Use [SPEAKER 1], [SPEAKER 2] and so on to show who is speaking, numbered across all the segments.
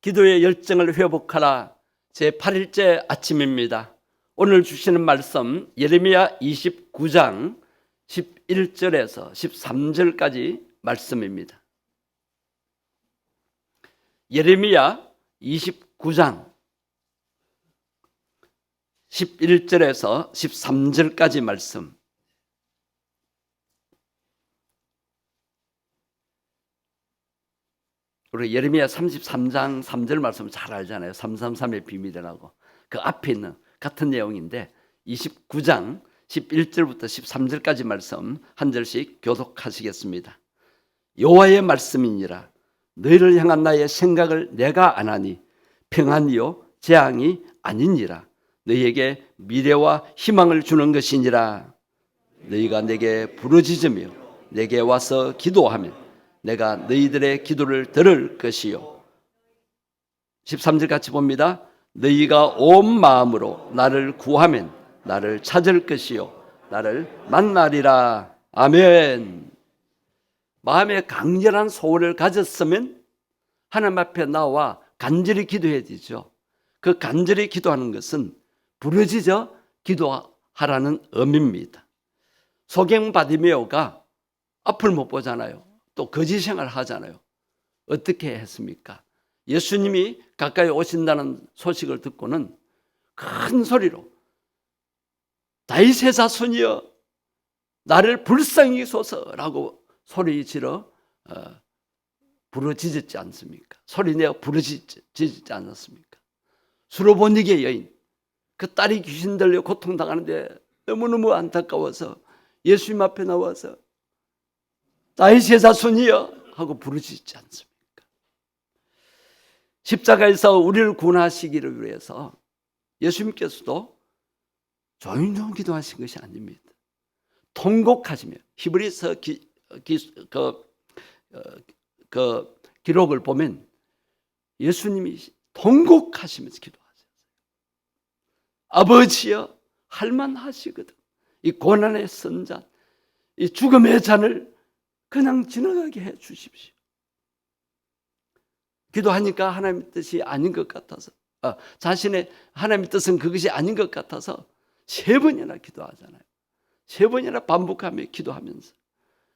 [SPEAKER 1] 기도의 열정을 회복하라 제8일째 아침입니다. 오늘 주시는 말씀 예레미야 29장 11절에서 13절까지 말씀입니다. 예레미야 29장 11절에서 13절까지 말씀. 우리 예레미야 33장 3절 말씀 잘 알잖아요. 333의 비밀이라고. 그 앞에 있는 같은 내용인데 29장 11절부터 13절까지 말씀 한 절씩 교독하시겠습니다. 여호와의 말씀이니라. 너희를 향한 나의 생각을 내가 아나니 평안이요 재앙이 아니니라. 너희에게 미래와 희망을 주는 것이니라. 너희가 내게 부르짖으며 내게 와서 기도하면 내가 너희들의 기도를 들을 것이요. 13절 같이 봅니다. 너희가 온 마음으로 나를 구하면 나를 찾을 것이요 나를 만나리라. 아멘. 마음에 강렬한 소원을 가졌으면 하나님 앞에 나와 간절히 기도해야 되죠. 그 간절히 기도하는 것은 부르짖어 기도하라는 의미입니다. 소경 바디메오가 앞을 못 보잖아요. 또 거지 생활을 하잖아요. 어떻게 했습니까? 예수님이 가까이 오신다는 소식을 듣고는 큰 소리로 다윗의 자손이여 나를 불쌍히 소서라고 소리 지르 부르짖었지 않습니까? 소리내어 부르짖지 않았습니까? 수로보니게 여인, 그 딸이 귀신 들려 고통당하는데 너무너무 안타까워서 예수님 앞에 나와서 다윗의 자손이여 하고 부르짖지 않습니까? 십자가에서 우리를 구원하시기를 위해서 예수님께서도 조용조용 기도하신 것이 아닙니다. 통곡하시며 히브리서 기록을 보면 예수님이 통곡하시면서 기도하셨어요. 아버지여 할만하시거든. 이 고난의 선잔, 이 죽음의 잔을 그냥 지나가게 해 주십시오. 기도하니까 하나님의 뜻이 아닌 것 같아서 자신의 하나님의 뜻은 그것이 아닌 것 같아서 3번이나 기도하잖아요. 3번이나 반복하며 기도하면서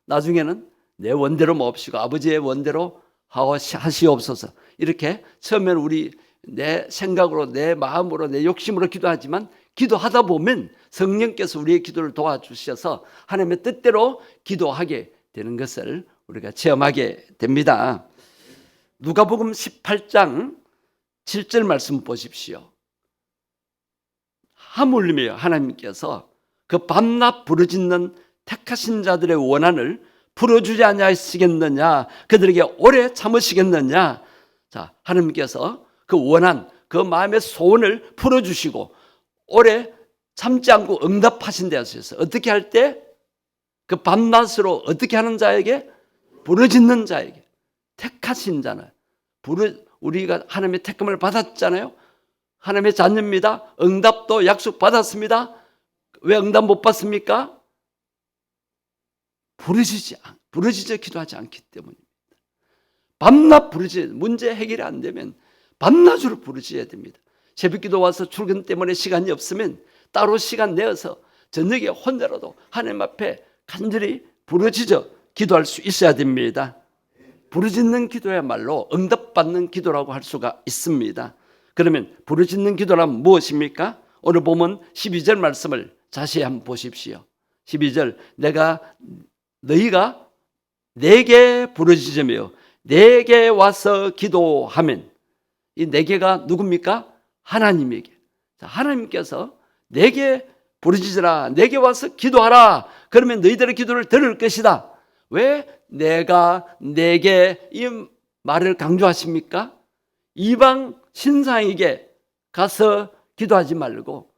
[SPEAKER 1] 나중에는 내 원대로 몹시고 아버지의 원대로 하시옵소서. 이렇게 처음에는 우리 내 생각으로 내 마음으로 내 욕심으로 기도하지만 기도하다 보면 성령께서 우리의 기도를 도와주셔서 하나님의 뜻대로 기도하게 되는 것을 우리가 체험하게 됩니다. 누가복음 18장 7절 말씀 보십시오. 하물며 하나님께서 그 밤낮 부르짖는 택하신 자들의 원한을 풀어주지 아니하시겠느냐, 그들에게 오래 참으시겠느냐. 자, 하나님께서 그 원한, 그 마음의 소원을 풀어주시고 오래 참지 않고 응답하신다 하셔서 어떻게 할 때? 그 밤낮으로 어떻게 하는 자에게? 부르짖는 자에게. 택하신 자는 우리가 하나님의 택함을 받았잖아요. 하나님의 자녀입니다. 응답도 약속 받았습니다. 왜 응답 못 받습니까? 부르짖어 기도하지 않기 때문입니다. 밤낮 문제 해결이 안 되면 밤낮으로 부르짖어야 됩니다. 새벽기도 와서 출근 때문에 시간이 없으면 따로 시간 내어서 저녁에 혼자라도 하나님 앞에 간절히 부르짖어 기도할 수 있어야 됩니다. 부르짖는 기도야말로 응답받는 기도라고 할 수가 있습니다. 그러면 부르짖는 기도란 무엇입니까? 오늘 보면 12절 말씀을 자세히 한번 보십시오. 12절 너희가 내게 부르짖으며 내게 와서 기도하면, 이 내게가 누굽니까? 하나님에게. 하나님께서 내게 부르짖으라, 내게 와서 기도하라. 그러면 너희들의 기도를 들을 것이다. 왜 내가 내게 이 말을 강조하십니까? 이방 신상에게 가서 기도하지 말고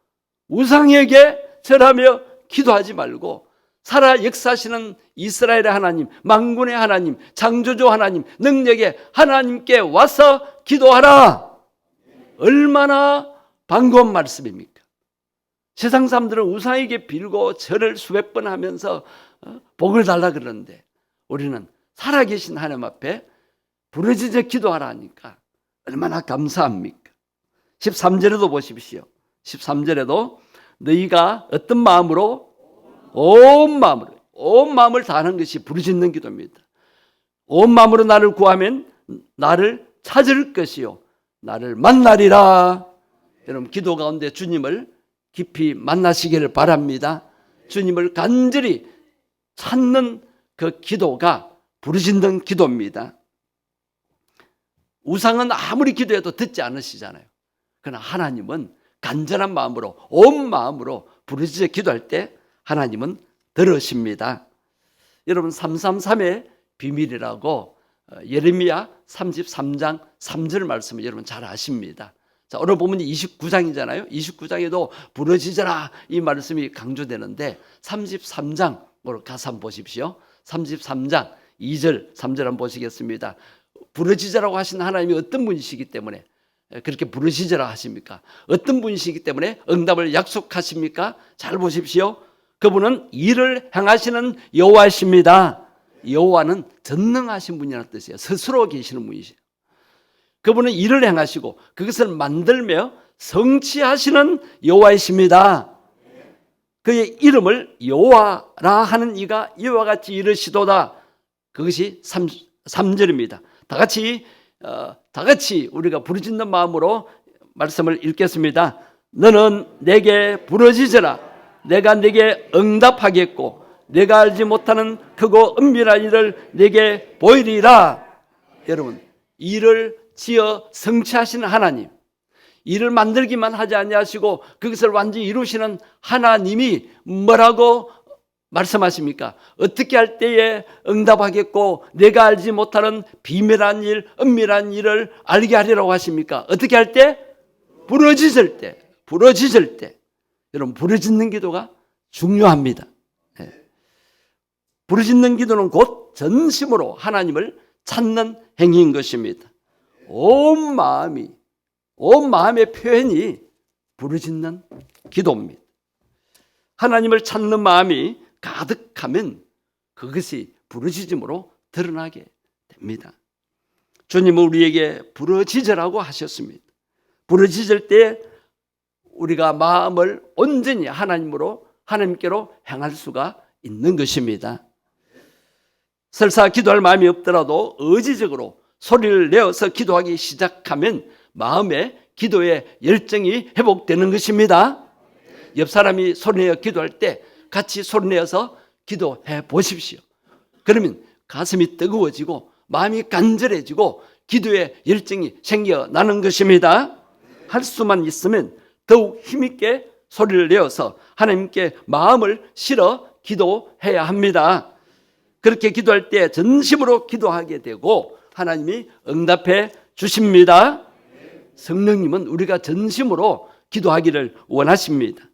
[SPEAKER 1] 우상에게 절하며 기도하지 말고 살아 역사하시는 이스라엘의 하나님, 만군의 하나님, 창조주 하나님, 능력의 하나님께 와서 기도하라. 얼마나 반가운 말씀입니까? 세상 사람들은 우상에게 빌고 절을 수백 번 하면서 복을 달라 그러는데 우리는 살아계신 하나님 앞에 부르짖어 기도하라 하니까 얼마나 감사합니까? 13절에도 보십시오. 13절에도 너희가 어떤 마음으로? 온 마음을 다하는 것이 부르짖는 기도입니다. 온 마음으로 나를 구하면 나를 찾을 것이요 나를 만나리라. 여러분 기도 가운데 주님을 깊이 만나시기를 바랍니다. 주님을 간절히 찾는 그 기도가 부르짖는 기도입니다. 우상은 아무리 기도해도 듣지 않으시잖아요. 그러나 하나님은 간절한 마음으로 온 마음으로 부르짖어 기도할 때 하나님은 들으십니다. 여러분 333의 비밀이라고 예레미야 33장 3절 말씀을 여러분 잘 아십니다. 자, 오늘 보면 29장이잖아요. 29장에도 부르짖어라 이 말씀이 강조되는데 33장으로 가서 한번 보십시오. 33장 2절 3절 한번 보시겠습니다. 부르짖으라고 하신 하나님이 어떤 분이시기 때문에 그렇게 부르짖으라 하십니까? 어떤 분이시기 때문에 응답을 약속하십니까? 잘 보십시오. 그분은 일을 행하시는 여호와이십니다. 여호와는 전능하신 분이라는 뜻이에요. 스스로 계시는 분이시죠. 그분은 일을 행하시고 그것을 만들며 성취하시는 여호와이십니다. 그의 이름을 여호와라 하는 이가 이와 같이 이르시도다. 그것이 3절입니다. 다 같이 우리가 부르짖는 마음으로 말씀을 읽겠습니다. 너는 내게 부르짖으라. 내가 내게 응답하겠고 내가 알지 못하는 크고 은밀한 일을 내게 보이리라. 여러분, 일을 지어 성취하시는 하나님, 일을 만들기만 하지 아니하시고 그것을 완전히 이루시는 하나님이 뭐라고 말씀하십니까? 어떻게 할 때에 응답하겠고 내가 알지 못하는 비밀한 일, 은밀한 일을 알게 하리라고 하십니까? 어떻게 할 때? 부르짖을 때. 여러분, 부르짖는 기도가 중요합니다. 부르짖는 기도는 곧 전심으로 하나님을 찾는 행위인 것입니다. 온 마음의 표현이 부르짖는 기도입니다. 하나님을 찾는 마음이 가득하면 그것이 부르짖음으로 드러나게 됩니다. 주님은 우리에게 부르짖으라고 하셨습니다. 부르짖을 때 우리가 마음을 온전히 하나님께로 향할 수가 있는 것입니다. 설사 기도할 마음이 없더라도 의지적으로 소리를 내어서 기도하기 시작하면 마음의 기도의 열정이 회복되는 것입니다. 옆 사람이 소리내어 기도할 때 같이 소리내어서 기도해 보십시오. 그러면 가슴이 뜨거워지고 마음이 간절해지고 기도의 열정이 생겨나는 것입니다. 할 수만 있으면 더욱 힘있게 소리를 내어서 하나님께 마음을 실어 기도해야 합니다. 그렇게 기도할 때 전심으로 기도하게 되고 하나님이 응답해 주십니다. 성령님은 우리가 전심으로 기도하기를 원하십니다.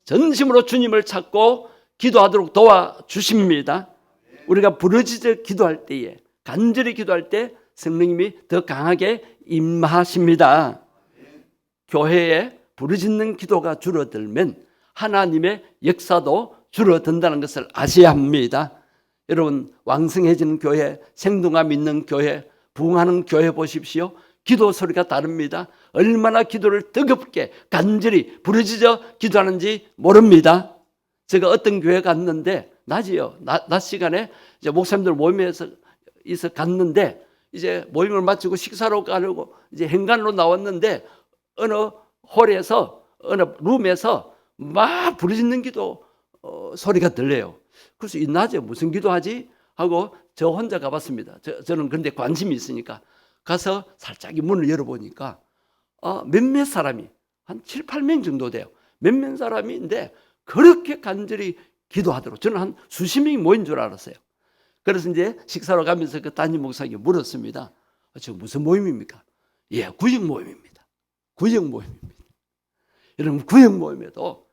[SPEAKER 1] 전심으로 주님을 찾고 기도하도록 도와주십니다. 우리가 부르짖어 기도할 때에, 간절히 기도할 때 성령님이 더 강하게 임하십니다. 교회에 부르짖는 기도가 줄어들면 하나님의 역사도 줄어든다는 것을 아셔야 합니다. 여러분, 왕성해지는 교회, 생동감 있는 교회, 부흥하는 교회 보십시오. 기도 소리가 다릅니다. 얼마나 기도를 뜨겁게 간절히 부르짖어 기도하는지 모릅니다. 제가 어떤 교회 갔는데 낮 시간에 이제 목사님들 모임에서 갔는데 이제 모임을 마치고 식사로 가려고 이제 현관으로 나왔는데 어느 홀에서 어느 룸에서 막 부르짖는 기도 소리가 들려요. 그래서 이 낮에 무슨 기도하지? 하고 저 혼자 가봤습니다. 저는 그런데 관심이 있으니까 가서 살짝 문을 열어보니까 몇몇 사람이 한 7, 8명 정도 돼요. 몇몇 사람인데 그렇게 간절히 기도하도록 저는 한 수십 명이 모인 줄 알았어요. 그래서 이제 식사로 가면서 그 담임 목사에게 물었습니다. 저 무슨 모임입니까? 예, 구역 모임입니다. 구역 모임입니다. 여러분, 구역 모임에도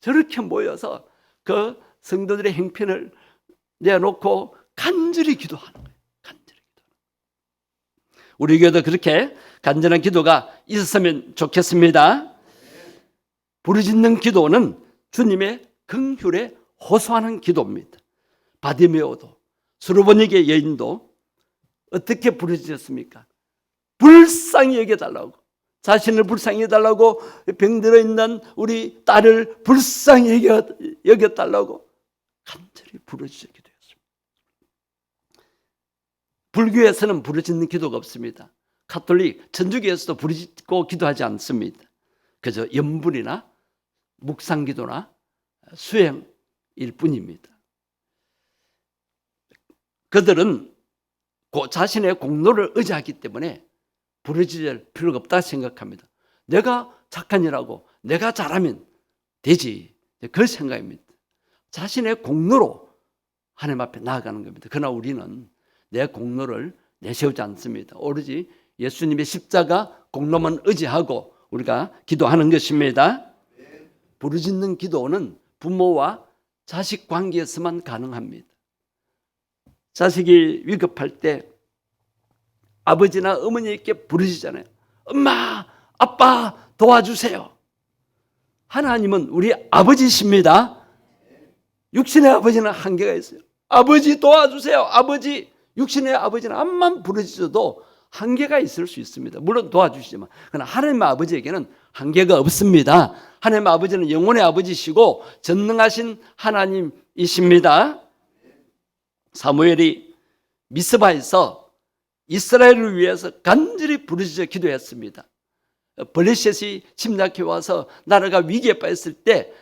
[SPEAKER 1] 저렇게 모여서 그 성도들의 행편을 내놓고 간절히 기도하는 거예요. 간절히 기도. 우리 교회도 그렇게 간절한 기도가 있었으면 좋겠습니다. 부르짖는 기도는 주님의 긍휼에 호소하는 기도입니다. 바디메오도 수르보니게 여인도 어떻게 부르짖었습니까? 불쌍히 여겨달라고, 자신을 불쌍히 여겨달라고, 병들어 있는 우리 딸을 불쌍히 여겨달라고 간절히 부르짖어 기도했습니다. 불교에서는 부르짖는 기도가 없습니다. 가톨릭, 천주교에서도 부르짖고 기도하지 않습니다. 그저 염불이나 묵상기도나 수행일 뿐입니다. 그들은 자신의 공로를 의지하기 때문에 부르짖을 필요가 없다 생각합니다. 내가 착한 일하고 내가 잘하면 되지, 그 생각입니다. 자신의 공로로 하나님 앞에 나아가는 겁니다. 그러나 우리는 내 공로를 내세우지 않습니다. 오로지 예수님의 십자가 공로만 의지하고 우리가 기도하는 것입니다. 부르짖는 기도는 부모와 자식 관계에서만 가능합니다. 자식이 위급할 때 아버지나 어머니께 부르짖잖아요. 엄마, 아빠 도와주세요. 하나님은 우리 아버지십니다. 육신의 아버지는 한계가 있어요. 아버지 도와주세요. 아버지, 육신의 아버지는 암만 부르짖어도 한계가 있을 수 있습니다. 물론 도와주시지만, 그러나 하나님의 아버지에게는 한계가 없습니다. 하나님의 아버지는 영혼의 아버지시고 전능하신 하나님이십니다. 사무엘이 미스바에서 이스라엘을 위해서 간절히 부르짖어 기도했습니다. 블레셋이 침략해 와서 나라가 위기에 빠졌을 때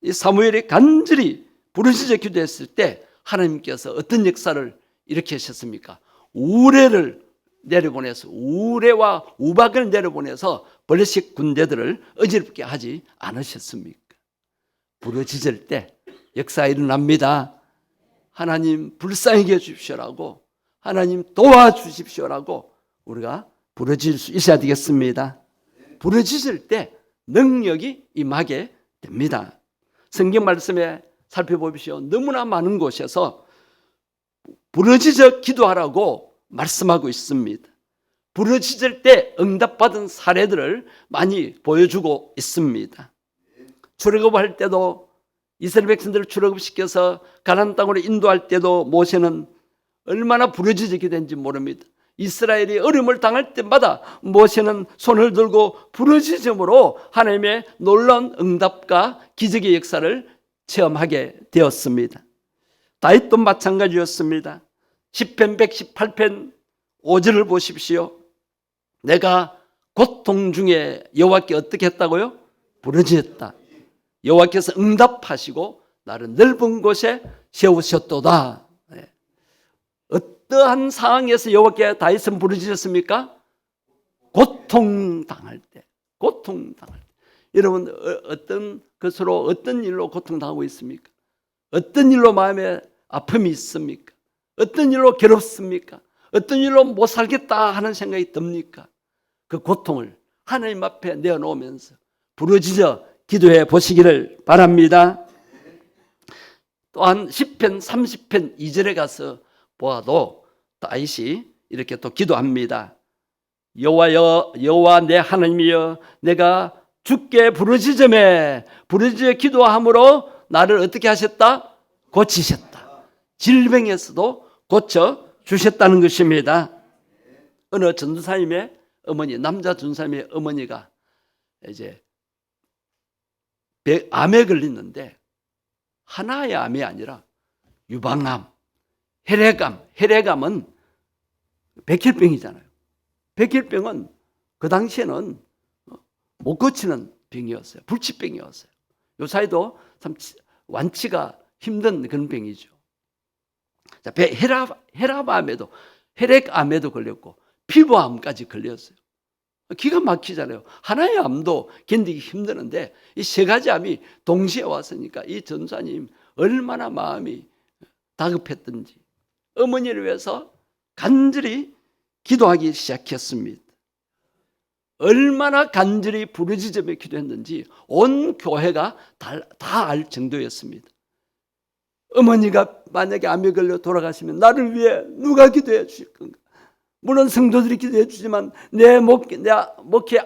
[SPEAKER 1] 사무엘이 간절히 부르짖어 기도했을 때 하나님께서 어떤 역사를 일으키셨습니까? 우레를 내려보내서, 우레와 우박을 내려보내서 블레셋 군대들을 어지럽게 하지 않으셨습니까? 부르짖을 때 역사 일어납니다. 하나님 불쌍히 여주십시오라고, 하나님 도와주십시오라고 우리가 부르짖을 수 있어야 되겠습니다. 부르짖을 때 능력이 임하게 됩니다. 성경 말씀에 살펴보십시오. 너무나 많은 곳에서 부르짖어 기도하라고 말씀하고 있습니다. 부르짖을 때 응답받은 사례들을 많이 보여주고 있습니다. 출애굽할 때도 이스라엘 백성들을 출애굽시켜서 가나안 땅으로 인도할 때도 모세는 얼마나 부르짖어 기도했는지 모릅니다. 이스라엘이 어려움을 당할 때마다 모세는 손을 들고 부르짖음으로 하나님의 놀라운 응답과 기적의 역사를 체험하게 되었습니다. 다윗도 마찬가지였습니다. 시편 118편 5절을 보십시오. 내가 고통 중에 여호와께 어떻게 했다고요? 부르짖었다. 여호와께서 응답하시고 나를 넓은 곳에 세우셨도다. 네. 어떠한 상황에서 여호와께 다윗은 부르짖었습니까? 고통당할 때. 고통당할 때. 여러분, 어떤 것으로, 어떤 일로 고통당하고 있습니까? 어떤 일로 마음에 아픔이 있습니까? 어떤 일로 괴롭습니까? 어떤 일로 못 살겠다 하는 생각이 듭니까? 그 고통을 하나님 앞에 내어놓으면서 부르짖어 기도해 보시기를 바랍니다. 또한 시편 30편 2절에 가서 보아도 다윗이 이렇게 또 기도합니다. 여호와 내 하나님이여, 내가 주께 부르짖음에 부르짖어 기도함으로 나를 어떻게 하셨다? 고치셨다. 질병에서도 고쳐 주셨다는 것입니다. 어느 전도사님의 어머니, 남자 전도사님의 어머니가 이제 암에 걸렸는데 하나의 암이 아니라 유방암, 혈액암은 백혈병이잖아요. 백혈병은 그 당시에는 못 고치는 병이었어요. 불치병이었어요. 요사이도 참 완치가 힘든 그런 병이죠. 자, 혈압암에도, 혈액암에도 걸렸고 피부암까지 걸렸어요. 기가 막히잖아요. 하나의 암도 견디기 힘드는데 이 세 가지 암이 동시에 왔으니까 이 전사님 얼마나 마음이 다급했던지 어머니를 위해서 간절히 기도하기 시작했습니다. 얼마나 간절히 부르짖으며 기도했는지 온 교회가 다 알 정도였습니다. 어머니가 만약에 암에 걸려 돌아가시면 나를 위해 누가 기도해 주실 건가? 물론 성도들이 기도해 주지만 내 목회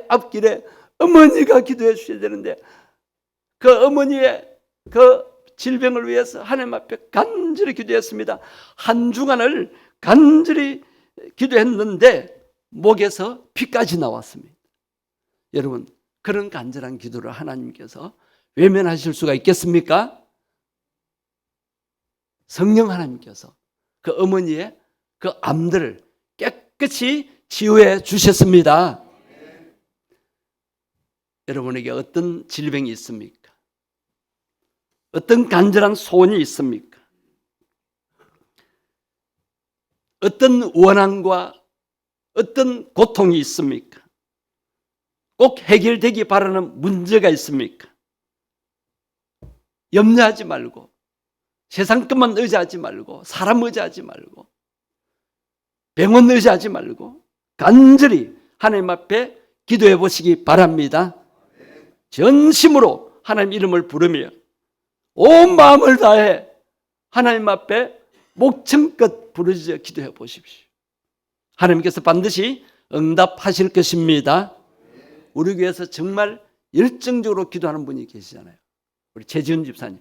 [SPEAKER 1] 앞길에 어머니가 기도해 주셔야 되는데 그 어머니의 그 질병을 위해서 하나님 앞에 간절히 기도했습니다. 한 주간을 간절히 기도했는데 목에서 피까지 나왔습니다. 여러분, 그런 간절한 기도를 하나님께서 외면하실 수가 있겠습니까? 성령 하나님께서 그 어머니의 그 암들을 깨끗이 치유해 주셨습니다. 여러분에게 어떤 질병이 있습니까? 어떤 간절한 소원이 있습니까? 어떤 원한과 어떤 고통이 있습니까? 꼭 해결되기 바라는 문제가 있습니까? 염려하지 말고, 세상 것만 의지하지 말고, 사람 의지하지 말고, 병원 의지하지 말고 간절히 하나님 앞에 기도해 보시기 바랍니다. 전심으로 하나님 이름을 부르며 온 마음을 다해 하나님 앞에 목청껏 부르짖어 기도해 보십시오. 하나님께서 반드시 응답하실 것입니다. 우리 교회에서 정말 열정적으로 기도하는 분이 계시잖아요. 우리 최지은 집사님,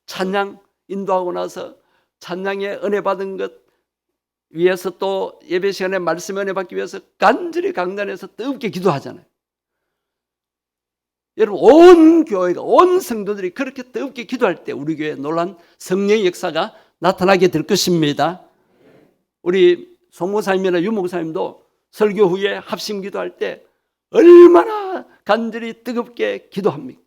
[SPEAKER 1] 찬양 인도하고 나서 찬양에 은혜 받은 것 위해서 또 예배 시간에 말씀 은혜 받기 위해서 간절히 강단에서 뜨겁게 기도하잖아요. 여러분, 온 교회가, 온 성도들이 그렇게 뜨겁게 기도할 때 우리 교회에 놀란 성령의 역사가 나타나게 될 것입니다. 우리 송목사님이나 유목사님도 설교 후에 합심 기도할 때 얼마나 간절히 뜨겁게 기도합니까?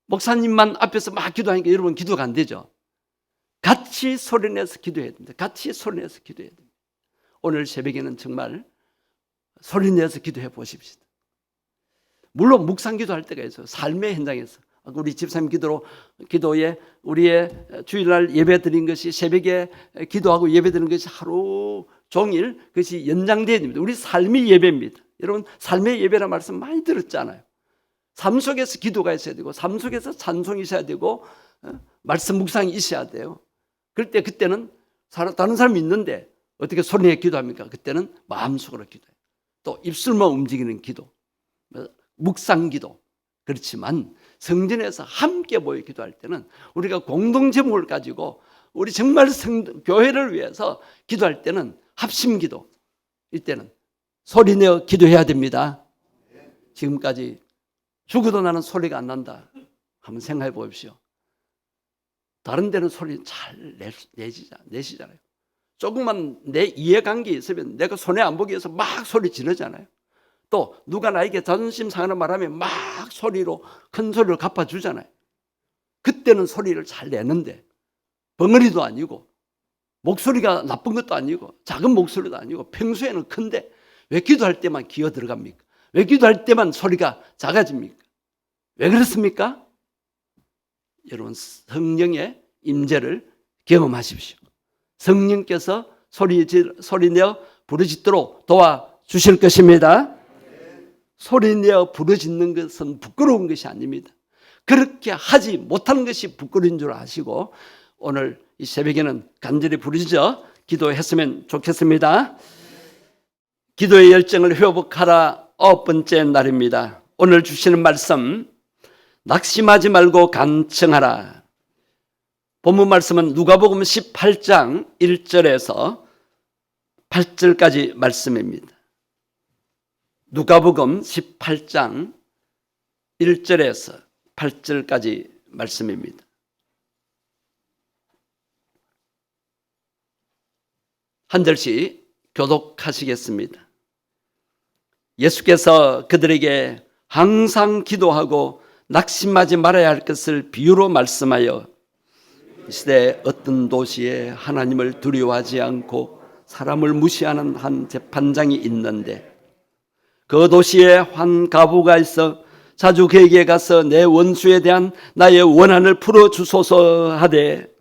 [SPEAKER 1] 목사님만 앞에서 막 기도하니까 여러분 기도가 안 되죠. 같이 소리내서 기도해야 됩니다. 같이 소리내서 기도해야 됩니다. 오늘 새벽에는 정말 소리내서 기도해 보십시오. 물론 묵상 기도할 때가 있어요. 삶의 현장에서. 우리 집사님 기도에 우리의 주일날 예배 드린 것이 새벽에 기도하고 예배 드리는 것이 하루 종일 그것이 연장되어야 됩니다. 우리 삶의 예배입니다. 여러분, 삶의 예배라는 말씀 많이 들었잖아요. 삶 속에서 기도가 있어야 되고, 삶 속에서 찬송이 있어야 되고, 말씀 묵상이 있어야 돼요. 그럴 때 그때는 다른 사람이 있는데 어떻게 소리내 기도합니까? 그때는 마음속으로 기도해요. 또 입술만 움직이는 기도, 묵상 기도. 그렇지만 성전에서 함께 모여 기도할 때는 우리가 공동 제목을 가지고 우리 정말 교회를 위해서 기도할 때는 합심 기도, 이때는 소리내어 기도해야 됩니다. 지금까지 죽어도 나는 소리가 안 난다. 한번 생각해 보십시오. 다른 데는 소리 잘 내시잖아요. 조금만 내 이해관계 있으면 내가 손해 안 보기 위해서 막 소리 지르잖아요. 또 누가 나에게 자존심 상하는 말하면 막 소리로, 큰 소리로 갚아주잖아요. 그때는 소리를 잘 내는데 벙어리도 아니고 목소리가 나쁜 것도 아니고 작은 목소리도 아니고 평소에는 큰데 왜 기도할 때만 기어 들어갑니까? 왜 기도할 때만 소리가 작아집니까? 왜 그렇습니까? 여러분, 성령의 임재를 경험하십시오. 성령께서 소리내어 부르짖도록 도와주실 것입니다. 소리내어 부르짖는 것은 부끄러운 것이 아닙니다. 그렇게 하지 못하는 것이 부끄러운 줄 아시고 오늘 이 새벽에는 간절히 부르짖어 기도했으면 좋겠습니다. 기도의 열정을 회복하라 9번째 날입니다. 오늘 주시는 말씀, 낙심하지 말고 간청하라. 본문 말씀은 누가복음 18장 1절에서 8절까지 말씀입니다. 누가복음 18장 1절에서 8절까지 말씀입니다. 한 절씩 교독하시겠습니다. 예수께서 그들에게 항상 기도하고 낙심하지 말아야 할 것을 비유로 말씀하여 이 시대에 어떤 도시에 하나님을 두려워하지 않고 사람을 무시하는 한 재판장이 있는데 그 도시에 한 가부가 있어 자주 그에게 가서 내 원수에 대한 나의 원한을 풀어주소서 하되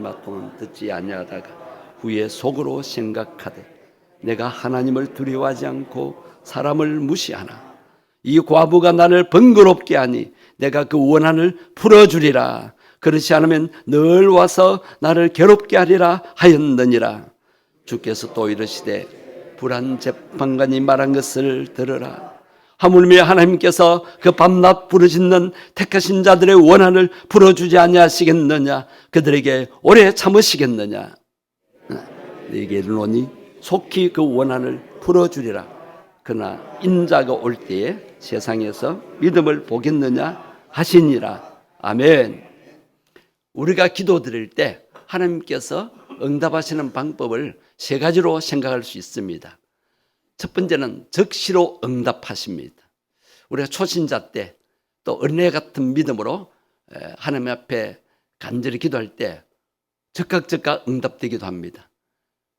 [SPEAKER 1] 마땅히 듣지 아니하다가 후에 속으로 생각하되 내가 하나님을 두려워하지 않고 사람을 무시하나 이 과부가 나를 번거롭게 하니 내가 그 원한을 풀어주리라. 그렇지 않으면 늘 와서 나를 괴롭게 하리라 하였느니라. 주께서 또 이르시되 불한 재판관이 말한 것을 들으라. 하물며 하나님께서 그 밤낮 부르짖는 택하신 자들의 원한을 풀어주지 아니하시겠느냐. 그들에게 오래 참으시겠느냐. 네게 이르노니 속히 그 원한을 풀어주리라. 그러나 인자가 올 때에 세상에서 믿음을 보겠느냐 하시니라. 아멘. 우리가 기도드릴 때 하나님께서 응답하시는 방법을 세 가지로 생각할 수 있습니다. 첫 번째는 즉시로 응답하십니다. 우리가 초신자 때 또 은혜 같은 믿음으로 하나님 앞에 간절히 기도할 때 즉각 응답되기도 합니다.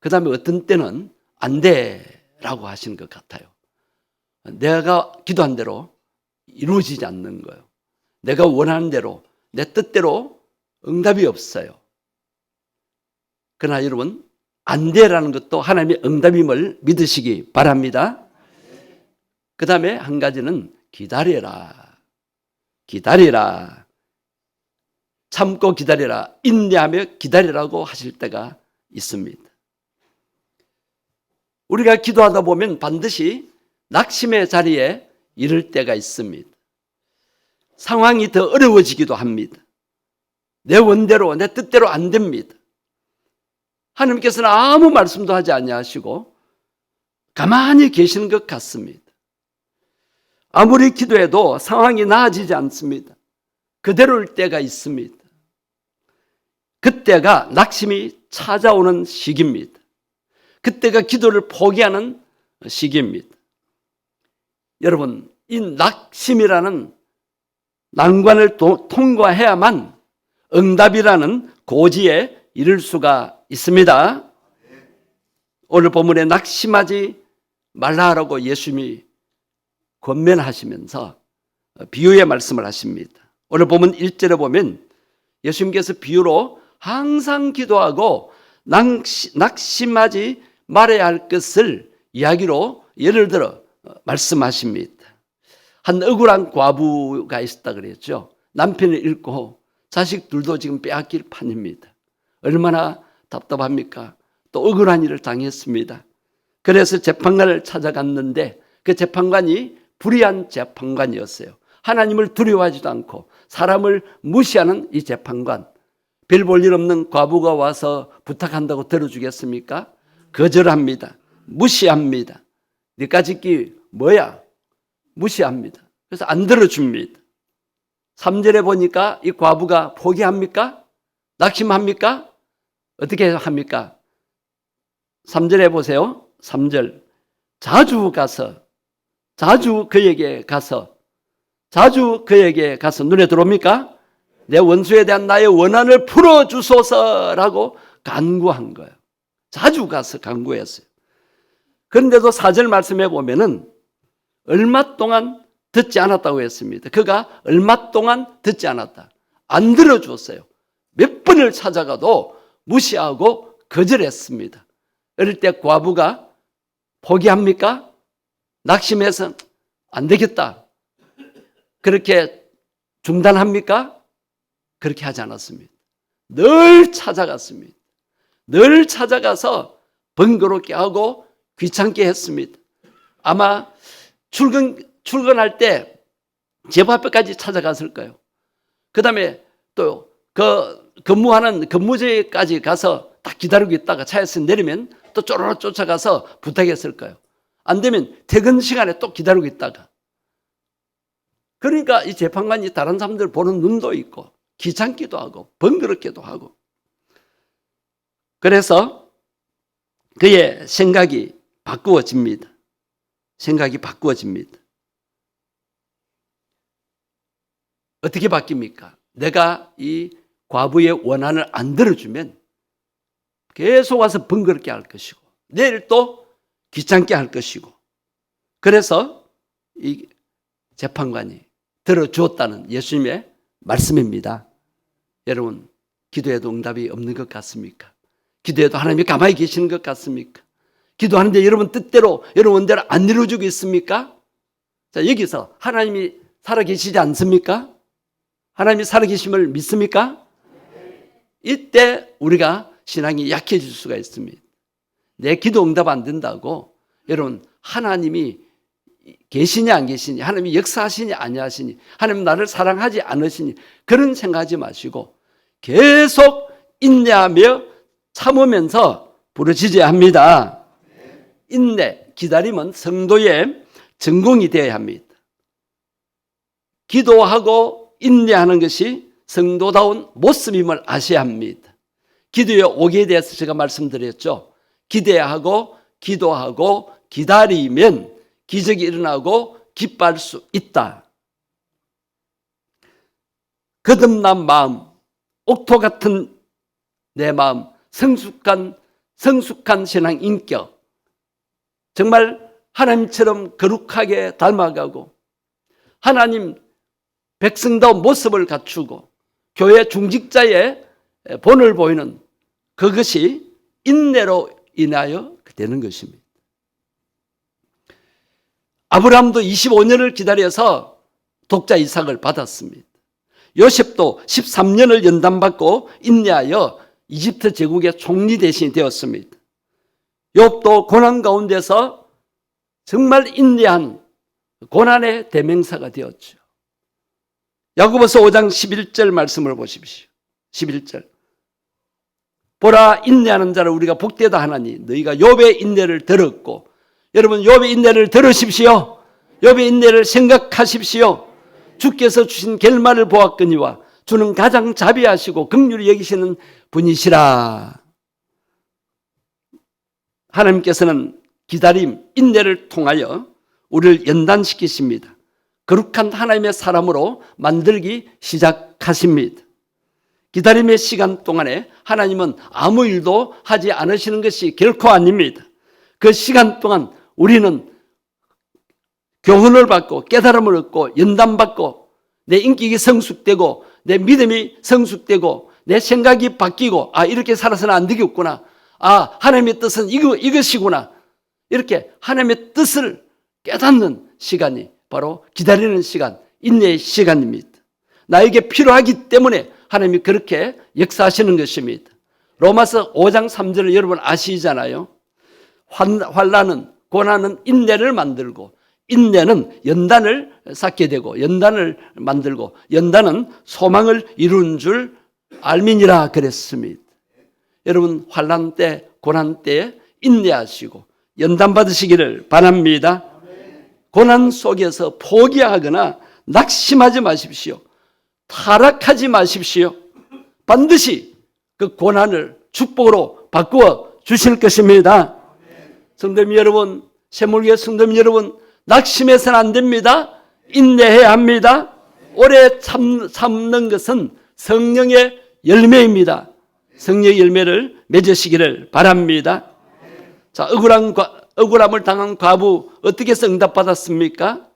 [SPEAKER 1] 그 다음에 어떤 때는 안 돼라고 하시는 것 같아요. 내가 기도한 대로 이루어지지 않는 거예요. 내가 원하는 대로 내 뜻대로 응답이 없어요. 그러나 여러분 안 돼라는 것도 하나님의 응답임을 믿으시기 바랍니다. 그 다음에 한 가지는 기다려라. 기다리라. 참고 기다리라. 인내하며 기다리라고 하실 때가 있습니다. 우리가 기도하다 보면 반드시 낙심의 자리에 이를 때가 있습니다. 상황이 더 어려워지기도 합니다. 내 원대로 내 뜻대로 안 됩니다. 하나님께서는 아무 말씀도 하지 아니하시고 가만히 계시는 것 같습니다. 아무리 기도해도 상황이 나아지지 않습니다. 그대로일 때가 있습니다. 그때가 낙심이 찾아오는 시기입니다. 그때가 기도를 포기하는 시기입니다. 여러분, 이 낙심이라는 난관을 통과해야만 응답이라는 고지에 이를 수가 있습니다. 오늘 본문에 낙심하지 말라라고 예수님이 권면하시면서 비유의 말씀을 하십니다. 오늘 본문 1절에 보면 예수님께서 비유로 항상 기도하고 낙심하지 말아야 할 것을 이야기로 예를 들어 말씀하십니다. 한 억울한 과부가 있었다 그랬죠. 남편을 잃고 자식들도 지금 빼앗길 판입니다. 얼마나 답답합니까? 또 억울한 일을 당했습니다. 그래서 재판관을 찾아갔는데 그 재판관이 불의한 재판관이었어요. 하나님을 두려워하지도 않고 사람을 무시하는 이 재판관. 별 볼 일 없는 과부가 와서 부탁한다고 들어주겠습니까? 거절합니다. 무시합니다. 네가 짓기 뭐야? 무시합니다. 그래서 안 들어줍니다. 3절에 보니까 이 과부가 포기합니까? 낙심합니까? 어떻게 합니까? 3절에 보세요. 3절. 자주 그에게 가서 눈에 들어옵니까? 내 원수에 대한 나의 원한을 풀어주소서라고 간구한 거예요. 자주 가서 간구했어요. 그런데도 4절 말씀해 보면은 얼마 동안 듣지 않았다고 했습니다. 그가 얼마 동안 듣지 않았다. 안 들어줬어요. 몇 번을 찾아가도 무시하고 거절했습니다. 이럴 때 과부가 포기합니까? 낙심해서 안 되겠다. 그렇게 중단합니까? 그렇게 하지 않았습니다. 늘 찾아갔습니다. 늘 찾아가서 번거롭게 하고 귀찮게 했습니다. 아마 출근할 때 집 앞에까지 찾아갔을 거예요. 그 다음에 또 근무하는 근무지까지 가서 딱 기다리고 있다가 차에서 내리면 또 쪼르르 쫓아가서 부탁했을 거예요. 안 되면 퇴근 시간에 또 기다리고 있다가. 그러니까 이 재판관이 다른 사람들 보는 눈도 있고 귀찮기도 하고 번거롭기도 하고. 그래서 그의 생각이 바꾸어집니다. 어떻게 바뀝니까? 내가 이 과부의 원한을 안 들어주면 계속 와서 번거롭게 할 것이고 내일 또 귀찮게 할 것이고. 그래서 이 재판관이 들어주었다는 예수님의 말씀입니다. 여러분, 기도해도 응답이 없는 것 같습니까? 기도해도 하나님이 가만히 계시는 것 같습니까? 기도하는데 여러분 뜻대로 여러분 원대로 안 이루어지고 있습니까? 자, 여기서 하나님이 살아계시지 않습니까? 하나님이 살아계심을 믿습니까? 이때 우리가 신앙이 약해질 수가 있습니다. 내 기도 응답 안 된다고 여러분 하나님이 계시냐 안 계시니, 하나님이 역사하시니 아니하시니, 하나님 나를 사랑하지 않으시니 그런 생각하지 마시고 계속 인내하며 참으면서 부르짖어야 합니다. 인내, 기다림은 성도의 전공이 되어야 합니다. 기도하고 인내하는 것이 성도다운 모습임을 아셔야 합니다. 기도의 오기에 대해서 제가 말씀드렸죠. 기대야 하고 기도하고 기다리면 기적이 일어나고 기뻐할 수 있다. 거듭난 마음, 옥토 같은 내 마음, 성숙한 신앙 인격, 정말 하나님처럼 거룩하게 닮아가고 하나님 백성다운 모습을 갖추고 교회 중직자의 본을 보이는 그것이 인내로 인하여 되는 것입니다. 아브라함도 25년을 기다려서 독자 이삭을 받았습니다. 요셉도 13년을 연단받고 인내하여 이집트 제국의 총리 대신이 되었습니다. 욥도 고난 가운데서 정말 인내한 고난의 대명사가 되었죠. 야고보서 5장 11절 말씀을 보십시오. 11절. 보라, 인내하는 자를 우리가 복되다 하나니 너희가 욥의 인내를 들었고, 여러분 욥의 인내를 들으십시오. 욥의 인내를 생각하십시오. 주께서 주신 결말을 보았거니와 주는 가장 자비하시고 긍휼히 여기시는 분이시라. 하나님께서는 기다림, 인내를 통하여 우리를 연단시키십니다. 거룩한 하나님의 사람으로 만들기 시작하십니다. 기다림의 시간 동안에 하나님은 아무 일도 하지 않으시는 것이 결코 아닙니다. 그 시간 동안 우리는 교훈을 받고 깨달음을 얻고 연단받고 내 인격이 성숙되고 내 믿음이 성숙되고 내 생각이 바뀌고 이렇게 살아서는 안 되겠구나. 하나님의 뜻은 이것이구나. 이렇게 하나님의 뜻을 깨닫는 시간이 바로 기다리는 시간, 인내의 시간입니다. 나에게 필요하기 때문에 하나님이 그렇게 역사하시는 것입니다. 로마서 5장 3절을 여러분 아시잖아요. 환난은, 고난은 인내를 만들고 인내는 연단을 쌓게 되고 연단을 만들고 연단은 소망을 이루는 줄 알미니라 그랬습니다. 여러분 환난 때, 고난 때에 인내하시고 연단 받으시기를 바랍니다. 고난 속에서 포기하거나 낙심하지 마십시오. 타락하지 마십시오. 반드시 그 고난을 축복으로 바꾸어 주실 것입니다. 성도님 여러분, 새물교회 성도님 여러분, 낙심해서는 안 됩니다. 인내해야 합니다. 오래 참는 것은 성령의 열매입니다. 성령의 열매를 맺으시기를 바랍니다. 자, 억울함을 당한 과부 어떻게 해서 응답받았습니까?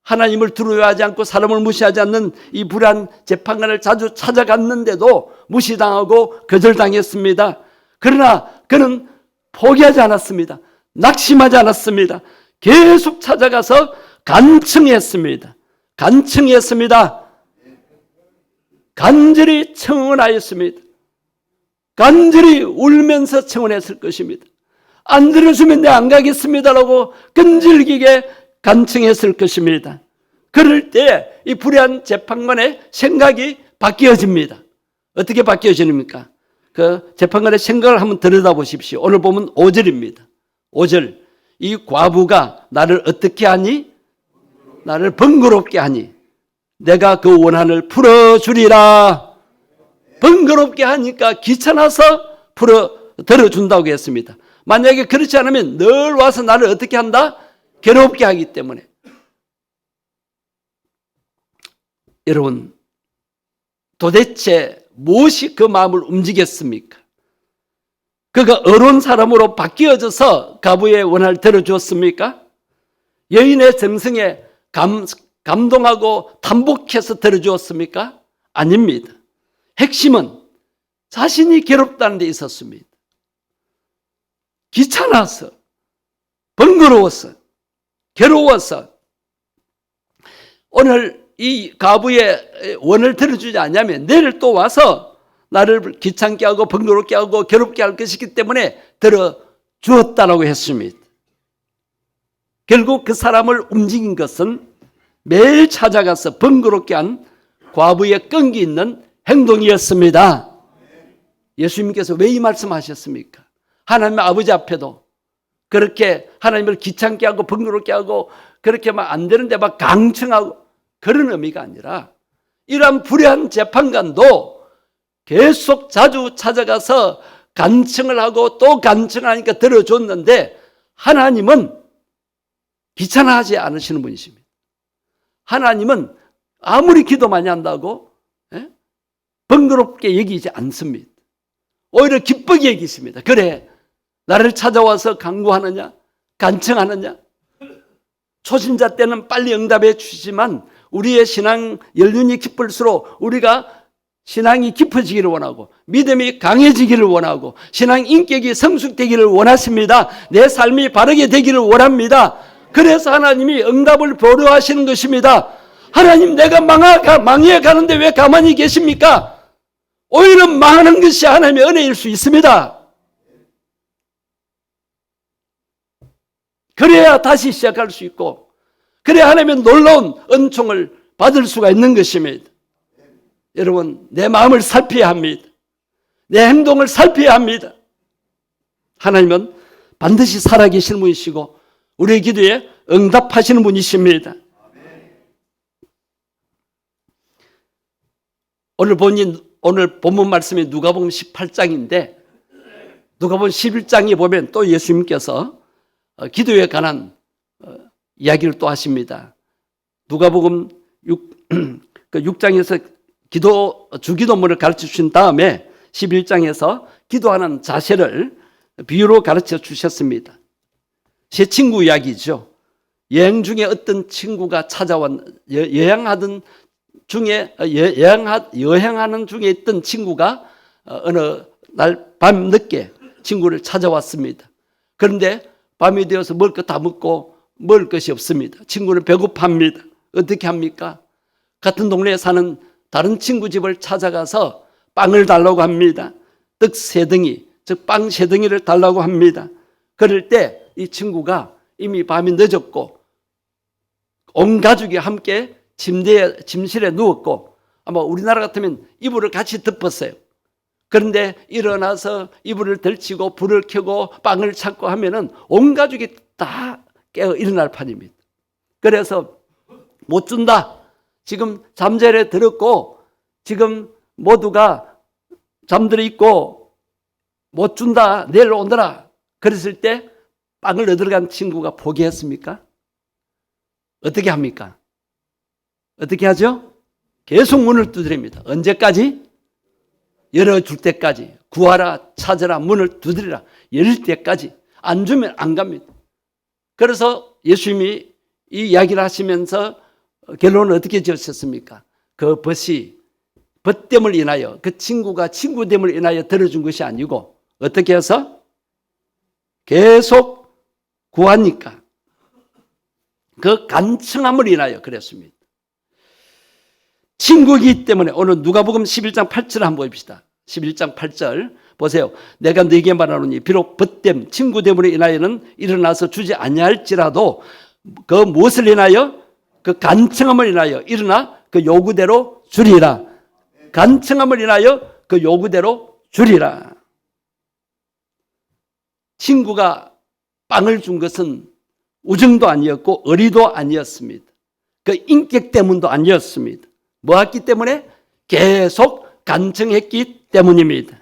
[SPEAKER 1] 하나님을 두려워하지 않고 사람을 무시하지 않는 이 불의한 재판관을 자주 찾아갔는데도 무시당하고 거절당했습니다. 그러나 그는 포기하지 않았습니다. 낙심하지 않았습니다. 계속 찾아가서 간청했습니다. 간절히 청원하였습니다. 간절히 울면서 청원했을 것입니다. 안 들어주면 내 안 가겠습니다라고 끈질기게 간청했을 것입니다. 그럴 때 이 불의한 재판관의 생각이 바뀌어집니다. 어떻게 바뀌어집니까? 그 재판관의 생각을 한번 들여다보십시오. 오늘 보면 5절입니다. 5절. 이 과부가 나를 어떻게 하니? 나를 번거롭게 하니 내가 그 원한을 풀어주리라. 번거롭게 하니까 귀찮아서 들어준다고 했습니다. 만약에 그렇지 않으면 늘 와서 나를 어떻게 한다? 괴롭게 하기 때문에. 여러분, 도대체 무엇이 그 마음을 움직였습니까? 그가 어려운 사람으로 바뀌어져서 과부의 원한을 들어주었습니까? 여인의 정성에 감동하고 탐복해서 들어주었습니까? 아닙니다. 핵심은 자신이 괴롭다는 데 있었습니다. 귀찮아서, 번거로워서, 괴로워서 오늘 이 과부의 원을 들어주지 않냐면 내일 또 와서 나를 귀찮게 하고 번거롭게 하고 괴롭게 할 것이기 때문에 들어주었다라고 했습니다. 결국 그 사람을 움직인 것은 매일 찾아가서 번거롭게 한 과부의 끈기 있는 행동이었습니다. 예수님께서 왜 이 말씀하셨습니까? 하나님 아버지 앞에도 그렇게 하나님을 귀찮게 하고 번거롭게 하고 그렇게 막 안 되는데 막 강청하고 그런 의미가 아니라 이러한 불의한 재판관도 계속 자주 찾아가서 간청을 하고 또 간청하니까 들어줬는데 하나님은 귀찮아하지 않으시는 분이십니다. 하나님은 아무리 기도 많이 한다고 번거롭게 여기지 않습니다. 오히려 기쁘게 여기십니다. 그래, 나를 찾아와서 간구하느냐, 간청하느냐. 초신자 때는 빨리 응답해 주시지만 우리의 신앙 연륜이 깊을수록 우리가 신앙이 깊어지기를 원하고 믿음이 강해지기를 원하고 신앙 인격이 성숙되기를 원하십니다. 내 삶이 바르게 되기를 원합니다. 그래서 하나님이 응답을 보류하시는 것입니다. 하나님, 내가 망해 가는데 왜 가만히 계십니까? 오히려 망하는 것이 하나님의 은혜일 수 있습니다. 그래야 다시 시작할 수 있고 그래야 하나님의 놀라운 은총을 받을 수가 있는 것입니다. 여러분, 내 마음을 살펴야 합니다. 내 행동을 살펴야 합니다. 하나님은 반드시 살아계시는 분이시고 우리의 기도에 응답하시는 분이십니다. 오늘 본문 말씀이 누가복음 18장인데 누가복음 11장에 보면 또 예수님께서 기도에 관한 이야기를 또 하십니다. 누가복음 6장에서 주기도문을 가르쳐 주신 다음에 11장에서 기도하는 자세를 비유로 가르쳐 주셨습니다. 제 친구 이야기죠. 여행 중에 어떤 친구가 여행하는 중에 있던 친구가 어느 날 밤 늦게 친구를 찾아왔습니다. 그런데 밤이 되어서 먹을 것 다 먹고 먹을 것이 없습니다. 친구는 배고파합니다. 어떻게 합니까? 같은 동네에 사는 다른 친구 집을 찾아가서 빵을 달라고 합니다. 떡 3덩이, 즉 빵 3덩이를 달라고 합니다. 그럴 때 이 친구가 이미 밤이 늦었고 온 가족이 함께 침실에 누웠고 아마 우리나라 같으면 이불을 같이 덮었어요. 그런데 일어나서 이불을 덜치고 불을 켜고 빵을 찾고 하면은 온 가족이 다 깨어 일어날 판입니다. 그래서 못 준다. 지금 잠자리에 들었고 지금 모두가 잠들어 있고 못 준다. 내일 오너라. 그랬을 때 빵을 얻으러 간 친구가 포기했습니까? 어떻게 합니까? 어떻게 하죠? 계속 문을 두드립니다. 언제까지? 열어줄 때까지. 구하라, 찾아라, 문을 두드리라. 열릴 때까지. 안 주면 안 갑니다. 그래서 예수님이 이 이야기를 하시면서 결론을 어떻게 지으셨습니까? 그 벗됨을 인하여, 그 친구가 친구됨을 인하여 들어준 것이 아니고 어떻게 해서? 계속 구하니까 그 간청함을 인하여 그랬습니다. 친구이기 때문에 오늘 누가복음 11장 8절 한번 봅시다. 11장 8절 보세요. 내가 네게 말하노니 비록 벗됨 친구됨으로 인하여는 일어나서 주지 아니할지라도 그 무엇을 인하여? 그 간청함을 인하여 일어나 그 요구대로 주리라. 간청함을 인하여 그 요구대로 주리라. 친구가 빵을 준 것은 우정도 아니었고 의리도 아니었습니다. 그 인격 때문도 아니었습니다. 뭐했기 때문에? 계속 간청했기 때문입니다.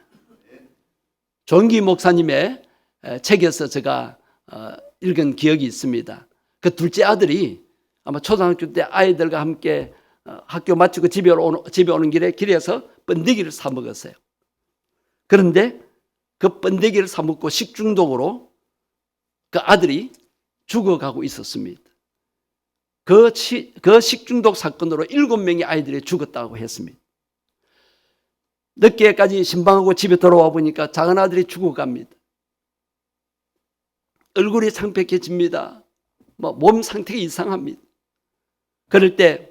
[SPEAKER 1] 조은기 목사님의 책에서 제가 읽은 기억이 있습니다. 그 둘째 아들이 아마 초등학교 때 아이들과 함께 학교 마치고 집에 오는 길에서 번데기를 사 먹었어요. 그런데 그 번데기를 사 먹고 식중독으로 그 아들이 죽어가고 있었습니다. 그 식중독 사건으로 7명의 아이들이 죽었다고 했습니다. 늦게까지 신방하고 집에 돌아와 보니까 작은 아들이 죽어갑니다. 얼굴이 창백해집니다. 몸 상태가 이상합니다. 그럴 때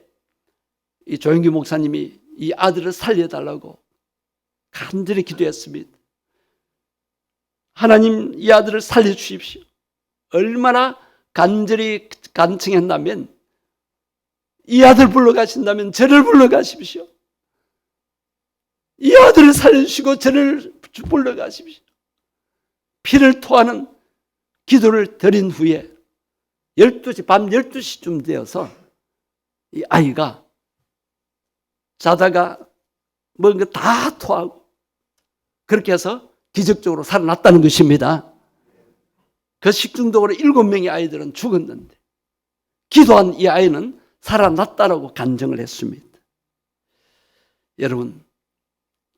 [SPEAKER 1] 이 조영규 목사님이 이 아들을 살려달라고 간절히 기도했습니다. 하나님, 이 아들을 살려주십시오. 얼마나 간절히 간청했다면 이 아들 불러가신다면 저를 불러가십시오. 이 아들을 살려주시고 저를 불러가십시오. 피를 토하는 기도를 드린 후에 12시, 밤 12시쯤 되어서 이 아이가 자다가 뭔가 다 토하고 그렇게 해서 기적적으로 살아났다는 것입니다. 그 식중독으로 7명의 아이들은 죽었는데 기도한 이 아이는 살아났다라고 간증을 했습니다. 여러분,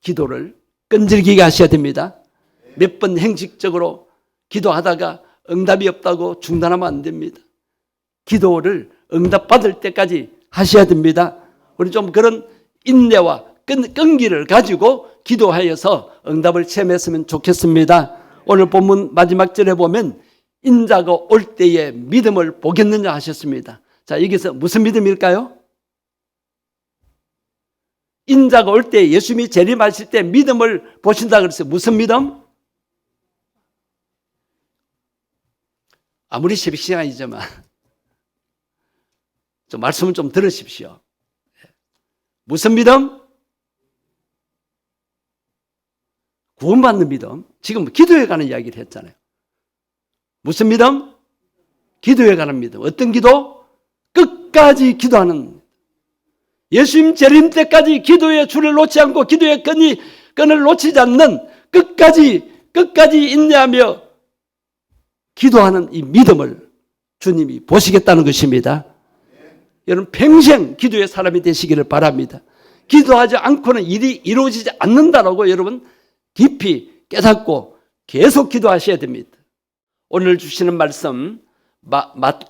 [SPEAKER 1] 기도를 끈질기게 하셔야 됩니다. 몇 번 행식적으로 기도하다가 응답이 없다고 중단하면 안 됩니다. 기도를 응답받을 때까지 하셔야 됩니다. 우리 좀 그런 인내와 끈기를 가지고 기도하여서 응답을 체험했으면 좋겠습니다. 오늘 본문 마지막 절에 보면 인자가 올 때에 믿음을 보겠느냐 하셨습니다. 자, 여기서 무슨 믿음일까요? 인자가 올 때 예수님이 재림하실 때 믿음을 보신다 그랬어요. 무슨 믿음? 아무리 새벽 시간이지만 좀 말씀을 좀 들으십시오. 무슨 믿음? 구원받는 믿음. 지금 기도에 관한 이야기를 했잖아요. 무슨 믿음? 기도에 관한 믿음. 어떤 기도? 끝까지 기도하는. 예수님 재림 때까지 기도의 줄을 놓지 않고 기도의 끈을 놓치지 않는 끝까지 인내하며 기도하는 이 믿음을 주님이 보시겠다는 것입니다. 여러분 평생 기도의 사람이 되시기를 바랍니다. 기도하지 않고는 일이 이루어지지 않는다라고 여러분 깊이 깨닫고 계속 기도하셔야 됩니다. 오늘 주시는 말씀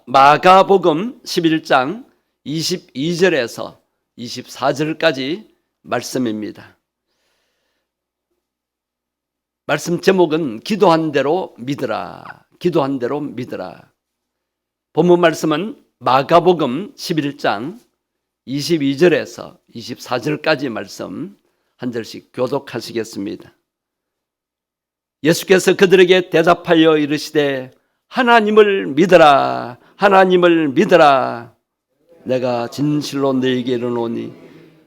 [SPEAKER 1] 마가복음 11장 22절에서 24절까지 말씀입니다. 말씀 제목은 기도한 대로 믿으라. 기도한 대로 믿으라. 본문 말씀은 마가복음 11장 22절에서 24절까지 말씀 한 절씩 교독하시겠습니다. 예수께서 그들에게 대답하여 이르시되 하나님을 믿으라. 하나님을 믿으라. 내가 진실로 너희에게 이르노니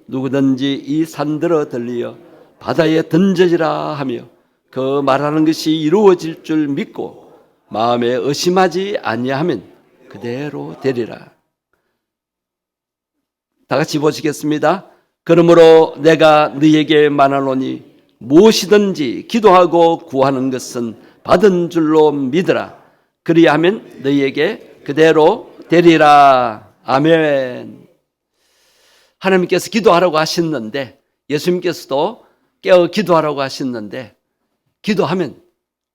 [SPEAKER 1] 누구든지 이 산들어 들리어 바다에 던져지라 하며 그 말하는 것이 이루어질 줄 믿고 마음에 의심하지 아니하면 그대로 되리라. 다 같이 보시겠습니다. 그러므로 내가 너희에게 말하노니 무엇이든지 기도하고 구하는 것은 받은 줄로 믿으라. 그리하면 너희에게 그대로 되리라. 아멘. 하나님께서 기도하라고 하셨는데 예수님께서도 깨어 기도하라고 하셨는데 기도하면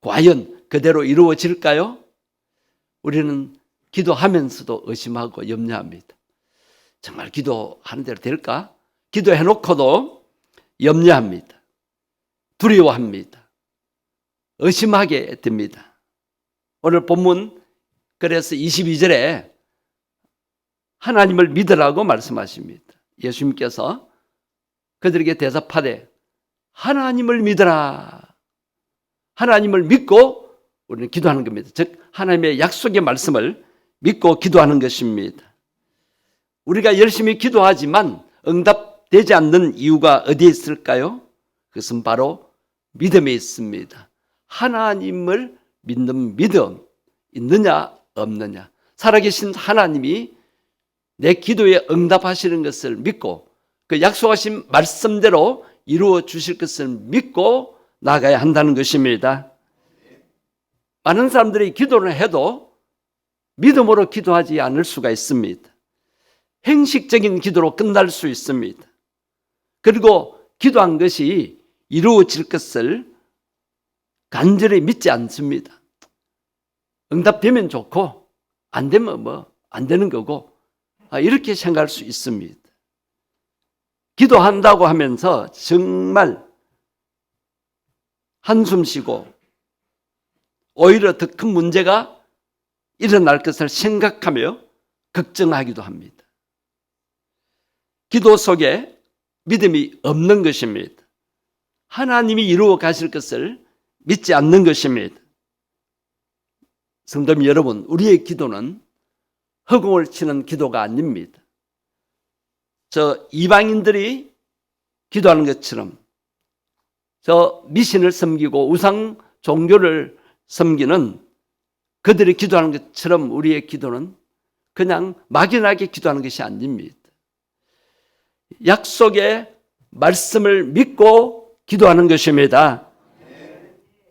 [SPEAKER 1] 과연 그대로 이루어질까요? 우리는 기도하면서도 의심하고 염려합니다. 정말 기도하는 대로 될까? 기도해놓고도 염려합니다. 두려워합니다. 의심하게 됩니다. 오늘 본문 그래서 22절에 하나님을 믿으라고 말씀하십니다. 예수님께서 그들에게 대답하되 하나님을 믿으라. 하나님을 믿고 우리는 기도하는 겁니다. 즉 하나님의 약속의 말씀을 믿고 기도하는 것입니다. 우리가 열심히 기도하지만 응답되지 않는 이유가 어디에 있을까요? 그것은 바로 믿음에 있습니다. 하나님을 믿는 믿음 있느냐 없느냐. 살아계신 하나님이 내 기도에 응답하시는 것을 믿고 그 약속하신 말씀대로 이루어 주실 것을 믿고 나가야 한다는 것입니다. 많은 사람들이 기도를 해도 믿음으로 기도하지 않을 수가 있습니다. 행식적인 기도로 끝날 수 있습니다. 그리고 기도한 것이 이루어질 것을 간절히 믿지 않습니다. 응답되면 좋고 안 되면 안 되는 거고 이렇게 생각할 수 있습니다. 기도한다고 하면서 정말 한숨 쉬고 오히려 더 큰 문제가 일어날 것을 생각하며 걱정하기도 합니다. 기도 속에 믿음이 없는 것입니다. 하나님이 이루어 가실 것을 믿지 않는 것입니다. 성도님 여러분, 우리의 기도는 허공을 치는 기도가 아닙니다. 저 이방인들이 기도하는 것처럼 저 미신을 섬기고 우상 종교를 섬기는 그들이 기도하는 것처럼 우리의 기도는 그냥 막연하게 기도하는 것이 아닙니다. 약속의 말씀을 믿고 기도하는 것입니다.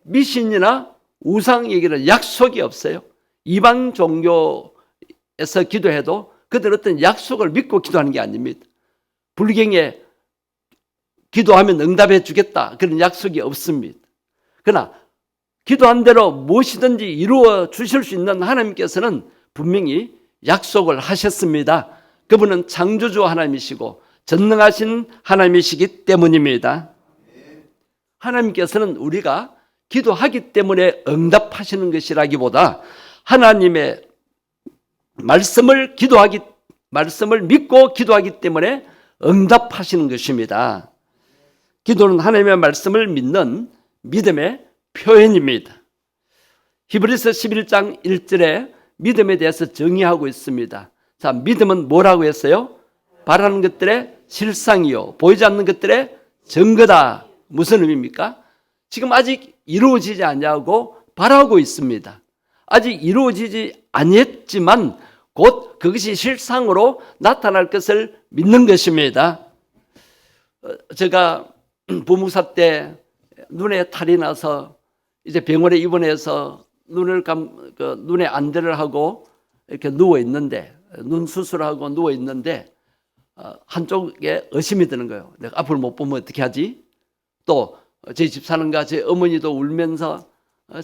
[SPEAKER 1] 미신이나 우상 얘기는 약속이 없어요. 이방 종교에서 기도해도 그들 어떤 약속을 믿고 기도하는 게 아닙니다. 불경에 기도하면 응답해 주겠다 그런 약속이 없습니다. 그러나 기도한 대로 무엇이든지 이루어 주실 수 있는 하나님께서는 분명히 약속을 하셨습니다. 그분은 창조주 하나님이시고 전능하신 하나님이시기 때문입니다. 하나님께서는 우리가 기도하기 때문에 응답하시는 것이라기보다 하나님의 말씀을 믿고 기도하기 때문에 응답하시는 것입니다. 기도는 하나님의 말씀을 믿는 믿음의 표현입니다. 히브리서 11장 1절에 믿음에 대해서 정의하고 있습니다. 자, 믿음은 뭐라고 했어요? 바라는 것들의 실상이요 보이지 않는 것들의 증거다. 무슨 의미입니까? 지금 아직 이루어지지 않냐고 바라고 있습니다. 아직 이루어지지 아니했지만 곧 그것이 실상으로 나타날 것을 믿는 것입니다. 제가 부목사 때 눈에 탈이 나서 이제 병원에 입원해서 눈에 안대를 하고 이렇게 누워 있는데, 눈 수술하고 누워 있는데 한쪽에 의심이 드는 거예요. 내가 앞을 못 보면 어떻게 하지? 또 제 집사람과 제 어머니도 울면서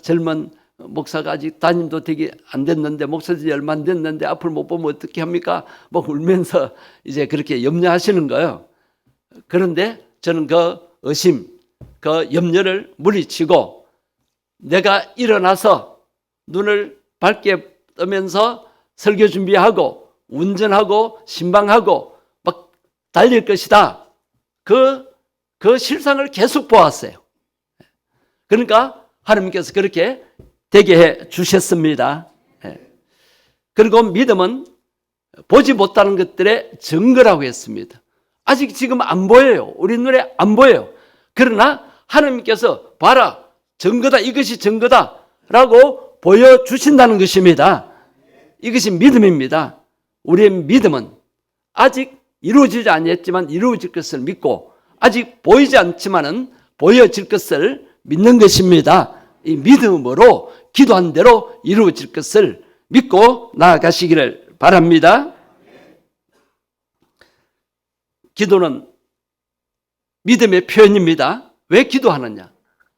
[SPEAKER 1] 젊은 목사가 아직 담임도 되게 안 됐는데 목사들이 얼마 안 됐는데 앞을 못 보면 어떻게 합니까? 막 울면서 이제 그렇게 염려하시는 거예요. 그런데 저는 그 의심, 그 염려를 물리치고 내가 일어나서 눈을 밝게 뜨면서 설교 준비하고 운전하고 신방하고 막 달릴 것이다. 그 실상을 계속 보았어요. 그러니까 하나님께서 그렇게 되게 해 주셨습니다. 그리고 믿음은 보지 못하는 것들의 증거라고 했습니다. 아직 지금 안 보여요. 우리 눈에 안 보여요. 그러나 하나님께서 봐라, 증거다, 이것이 증거다 라고 보여주신다는 것입니다. 이것이 믿음입니다. 우리의 믿음은 아직 이루어지지 않았지만 이루어질 것을 믿고 아직 보이지 않지만은 보여질 것을 믿는 것입니다. 이 믿음으로 기도한 대로 이루어질 것을 믿고 나아가시기를 바랍니다. 기도는 믿음의 표현입니다. 왜 기도하느냐?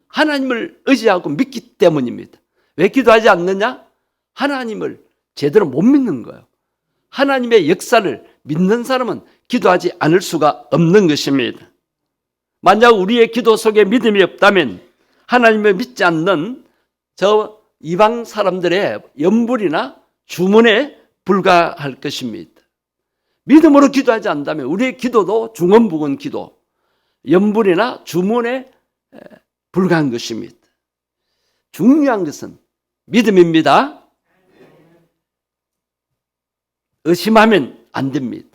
[SPEAKER 1] 하나님을 의지하고 믿기 때문입니다. 왜 기도하지 않느냐? 하나님을 제대로 못 믿는 거예요. 하나님의 역사를 믿는 사람은 기도하지 않을 수가 없는 것입니다. 만약 우리의 기도 속에 믿음이 없다면 하나님을 믿지 않는 저 이방 사람들의 염불이나 주문에 불과할 것입니다. 믿음으로 기도하지 않는다면 우리의 기도도 중언부언 기도, 염불이나 주문에 불과한 것입니다. 중요한 것은 믿음입니다. 의심하면 안 됩니다.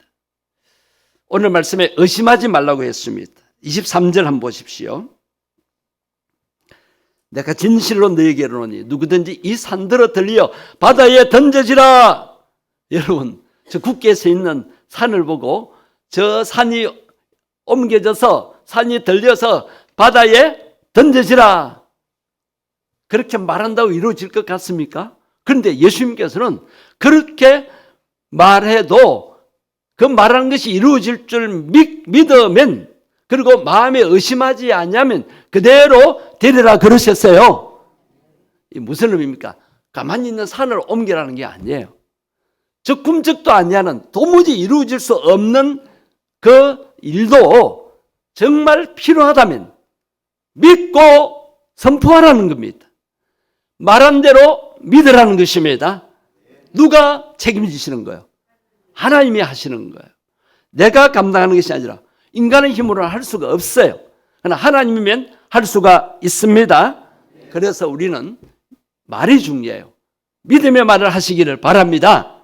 [SPEAKER 1] 오늘 말씀에 의심하지 말라고 했습니다. 23절 한번 보십시오. 내가 진실로 너에게 이르노니 누구든지 이 산들어 들려 바다에 던져지라. 여러분, 저 굳게 서 있는 산을 보고 저 산이 옮겨져서 산이 들려서 바다에 던져지라. 그렇게 말한다고 이루어질 것 같습니까? 그런데 예수님께서는 그렇게 말해도 그 말하는 것이 이루어질 줄 믿으면, 그리고 마음에 의심하지 않으면 그대로 되리라 그러셨어요. 이 무슨 의미입니까? 가만히 있는 산을 옮기라는 게 아니에요. 저 꿈쩍도 아니하는 도무지 이루어질 수 없는 그 일도 정말 필요하다면 믿고 선포하라는 겁니다. 말한 대로 믿으라는 것입니다. 누가 책임지시는 거예요? 하나님이 하시는 거예요. 내가 감당하는 것이 아니라 인간의 힘으로는 할 수가 없어요. 그러나 하나님이면 할 수가 있습니다. 그래서 우리는 말이 중요해요. 믿음의 말을 하시기를 바랍니다.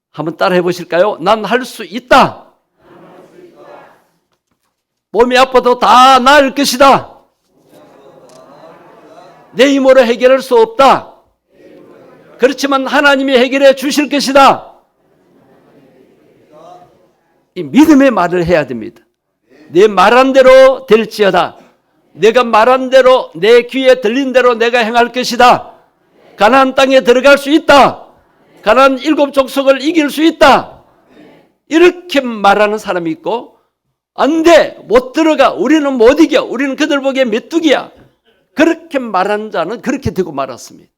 [SPEAKER 1] 한번 따라해 보실까요? 난 할 수 있다. 몸이 아파도 다 나을 것이다. 내 힘으로 해결할 수 없다. 그렇지만 하나님이 해결해 주실 것이다. 이 믿음의 말을 해야 됩니다. 내 말한 대로 될지어다. 내가 말한 대로, 내 귀에 들린 대로 내가 행할 것이다. 가나안 땅에 들어갈 수 있다. 가나안 7 족속을 이길 수 있다. 이렇게 말하는 사람이 있고, 안 돼, 못 들어가, 우리는 못 이겨, 우리는 그들 보기에 메뚜기야. 그렇게 말하는 자는 그렇게 되고 말았습니다.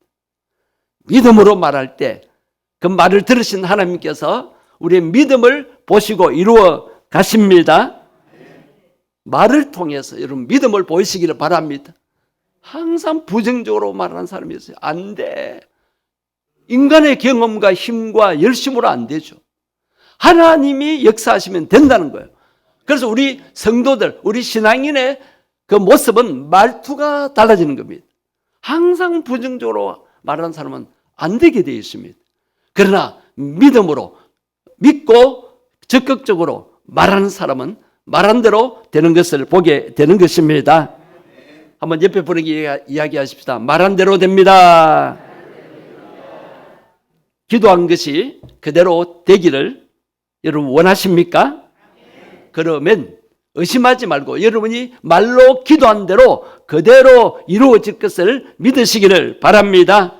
[SPEAKER 1] 믿음으로 말할 때 그 말을 들으신 하나님께서 우리의 믿음을 보시고 이루어 가십니다. 말을 통해서 여러분 믿음을 보이시기를 바랍니다. 항상 부정적으로 말하는 사람이 있어요. 안 돼. 인간의 경험과 힘과 열심으로 안 되죠. 하나님이 역사하시면 된다는 거예요. 그래서 우리 성도들, 우리 신앙인의 그 모습은 말투가 달라지는 겁니다. 항상 부정적으로 말하는 사람은 안 되게 되어 있습니다. 그러나 믿음으로 믿고 적극적으로 말하는 사람은 말한 대로 되는 것을 보게 되는 것입니다. 한번 옆에 분에게 이야기하십시다. 말한 대로 됩니다. 기도한 것이 그대로 되기를 여러분 원하십니까? 그러면 의심하지 말고 여러분이 말로 기도한 대로 그대로 이루어질 것을 믿으시기를 바랍니다.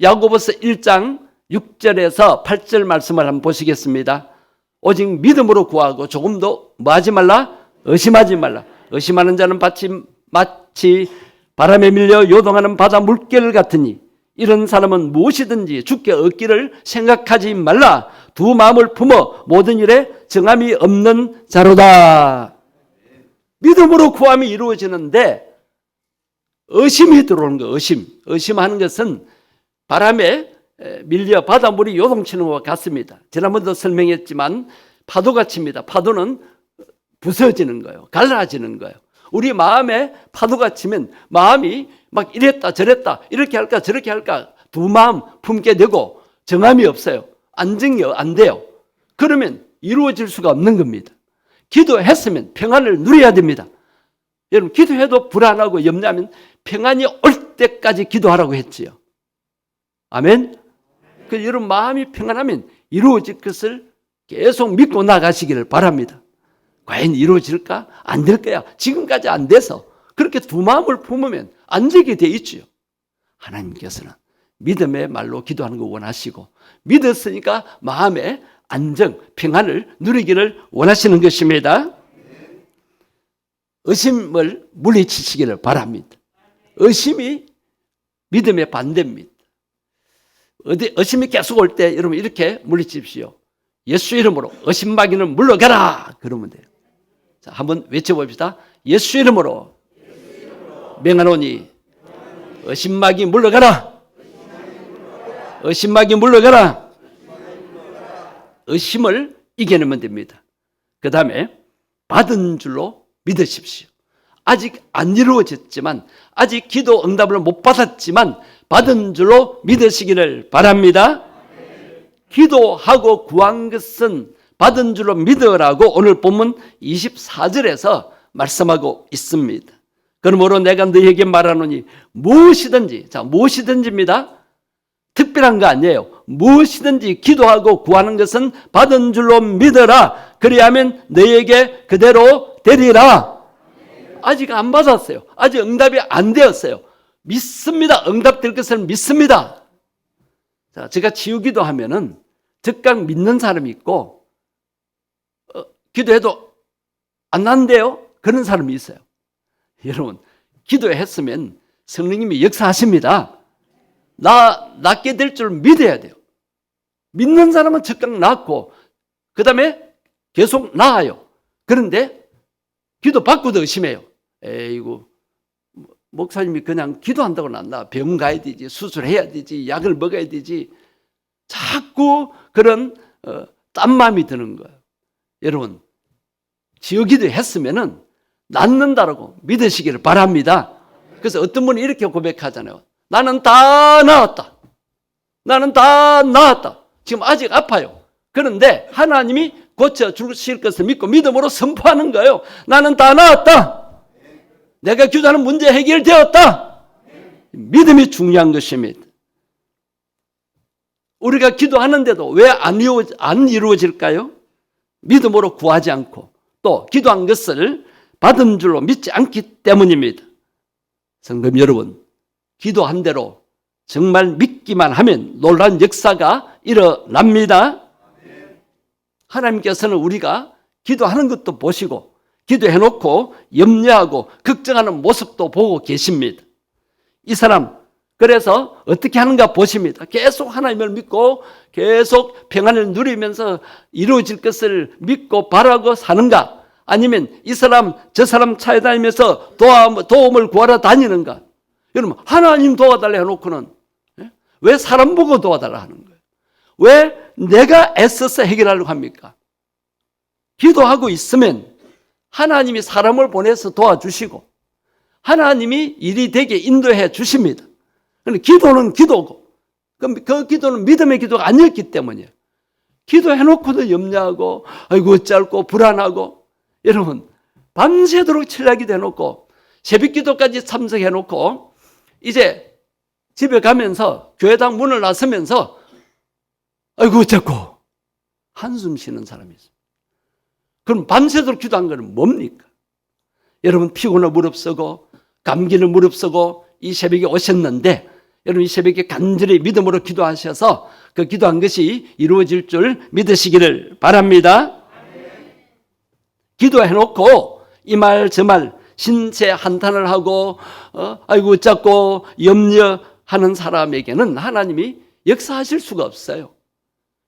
[SPEAKER 1] 야고보서 1장 6절에서 8절 말씀을 한번 보시겠습니다. 오직 믿음으로 구하고 조금도 뭐하지 말라? 의심하지 말라. 의심하는 자는 마치 바람에 밀려 요동하는 바다 물결 같으니 이런 사람은 무엇이든지 주께 얻기를 생각하지 말라. 두 마음을 품어 모든 일에 정함이 없는 자로다. 믿음으로 구함이 이루어지는데 의심이 들어오는 거예요. 의심하는 것은 바람에 밀려 바닷물이 요동치는 것과 같습니다. 지난번도 설명했지만 파도가 칩니다. 파도는 부서지는 거예요. 갈라지는 거예요. 우리 마음에 파도가 치면 마음이 막 이랬다 저랬다 이렇게 할까 저렇게 할까 두 마음 품게 되고 정함이 없어요. 안정이 안 돼요. 그러면 이루어질 수가 없는 겁니다. 기도했으면 평안을 누려야 됩니다. 여러분 기도해도 불안하고 염려하면 평안이 올 때까지 기도하라고 했지요. 아멘. 그 여러분 마음이 평안하면 이루어질 것을 계속 믿고 나가시기를 바랍니다. 과연 이루어질까? 안 될 거야. 지금까지 안 돼서 그렇게 두 마음을 품으면 안 되게 돼 있지요. 하나님께서는 믿음의 말로 기도하는 거 원하시고 믿었으니까 마음의 안정, 평안을 누리기를 원하시는 것입니다. 의심을 물리치시기를 바랍니다. 의심이 믿음의 반대입니다. 의심이 계속 올 때 여러분 이렇게 물리치십시오. 예수 이름으로 의심마귀는 물러가라. 그러면 돼요. 자, 한번 외쳐봅시다. 예수 이름으로 명하노니 의심마귀 물러가라. 의심마귀 물러가라. 의심을 이겨내면 됩니다. 그 다음에 받은 줄로 믿으십시오. 아직 안 이루어졌지만 아직 기도 응답을 못 받았지만 받은 줄로 믿으시기를 바랍니다. 기도하고 구한 것은 받은 줄로 믿으라고 오늘 본문 24절에서 말씀하고 있습니다. 그러므로 내가 너희에게 말하노니 무엇이든지, 자 무엇이든지입니다. 특별한 거 아니에요. 무엇이든지 기도하고 구하는 것은 받은 줄로 믿어라. 그리하면 너희에게 그대로 되리라. 아직 안 받았어요. 아직 응답이 안 되었어요. 믿습니다. 응답될 것을 믿습니다. 자, 제가 치유기도 하면은 즉각 믿는 사람이 있고 기도해도 안 난대요. 그런 사람이 있어요. 여러분 기도했으면 성령님이 역사하십니다. 낫게 될 줄 믿어야 돼요. 믿는 사람은 즉각 낫고 그 다음에 계속 나아요. 그런데 기도 받고도 의심해요. 에이구 목사님이 그냥 기도한다고 낫나? 병원 가야 되지, 수술해야 되지, 약을 먹어야 되지. 자꾸 그런 딴 마음이 드는 거예요. 여러분 지어기도 했으면은 낫는다라고 믿으시기를 바랍니다. 그래서 어떤 분이 이렇게 고백하잖아요. 나는 다 나았다. 나는 다 나았다. 지금 아직 아파요. 그런데 하나님이 고쳐주실 것을 믿고 믿음으로 선포하는 거예요. 나는 다 나았다. 내가 기도하는 문제 해결되었다. 믿음이 중요한 것입니다. 우리가 기도하는데도 왜 안 이루어질까요? 믿음으로 구하지 않고 또 기도한 것을 받은 줄로 믿지 않기 때문입니다. 성도 여러분, 기도한 대로 정말 믿기만 하면 놀라운 역사가 일어납니다. 하나님께서는 우리가 기도하는 것도 보시고 기도해놓고 염려하고 걱정하는 모습도 보고 계십니다. 이 사람 그래서 어떻게 하는가 보십니다. 계속 하나님을 믿고 계속 평안을 누리면서 이루어질 것을 믿고 바라고 사는가, 아니면 이 사람 저 사람 찾아다니면서 도움을 구하러 다니는가. 여러분, 하나님 도와달라 해놓고는 왜 사람 보고 도와달라 하는 거예요? 왜 내가 애써서 해결하려고 합니까? 기도하고 있으면 하나님이 사람을 보내서 도와주시고 하나님이 일이 되게 인도해 주십니다. 그런데 기도는 기도고, 그 기도는 믿음의 기도가 아니었기 때문이에요. 기도해놓고도 염려하고 아이고 어쩌고 불안하고, 여러분 밤새도록 철야기도 해놓고 새벽기도까지 참석해놓고 이제 집에 가면서 교회당 문을 나서면서 아이고 어쩌고 한숨 쉬는 사람이 있어요. 그럼 밤새도록 기도한 건 뭡니까? 여러분 피곤을 무릅쓰고 감기를 무릅쓰고 이 새벽에 오셨는데, 여러분 이 새벽에 간절히 믿음으로 기도하셔서 그 기도한 것이 이루어질 줄 믿으시기를 바랍니다. 기도해놓고 이 말 저 말 신체 한탄을 하고 아이고 어쩌고 염려하는 사람에게는 하나님이 역사하실 수가 없어요.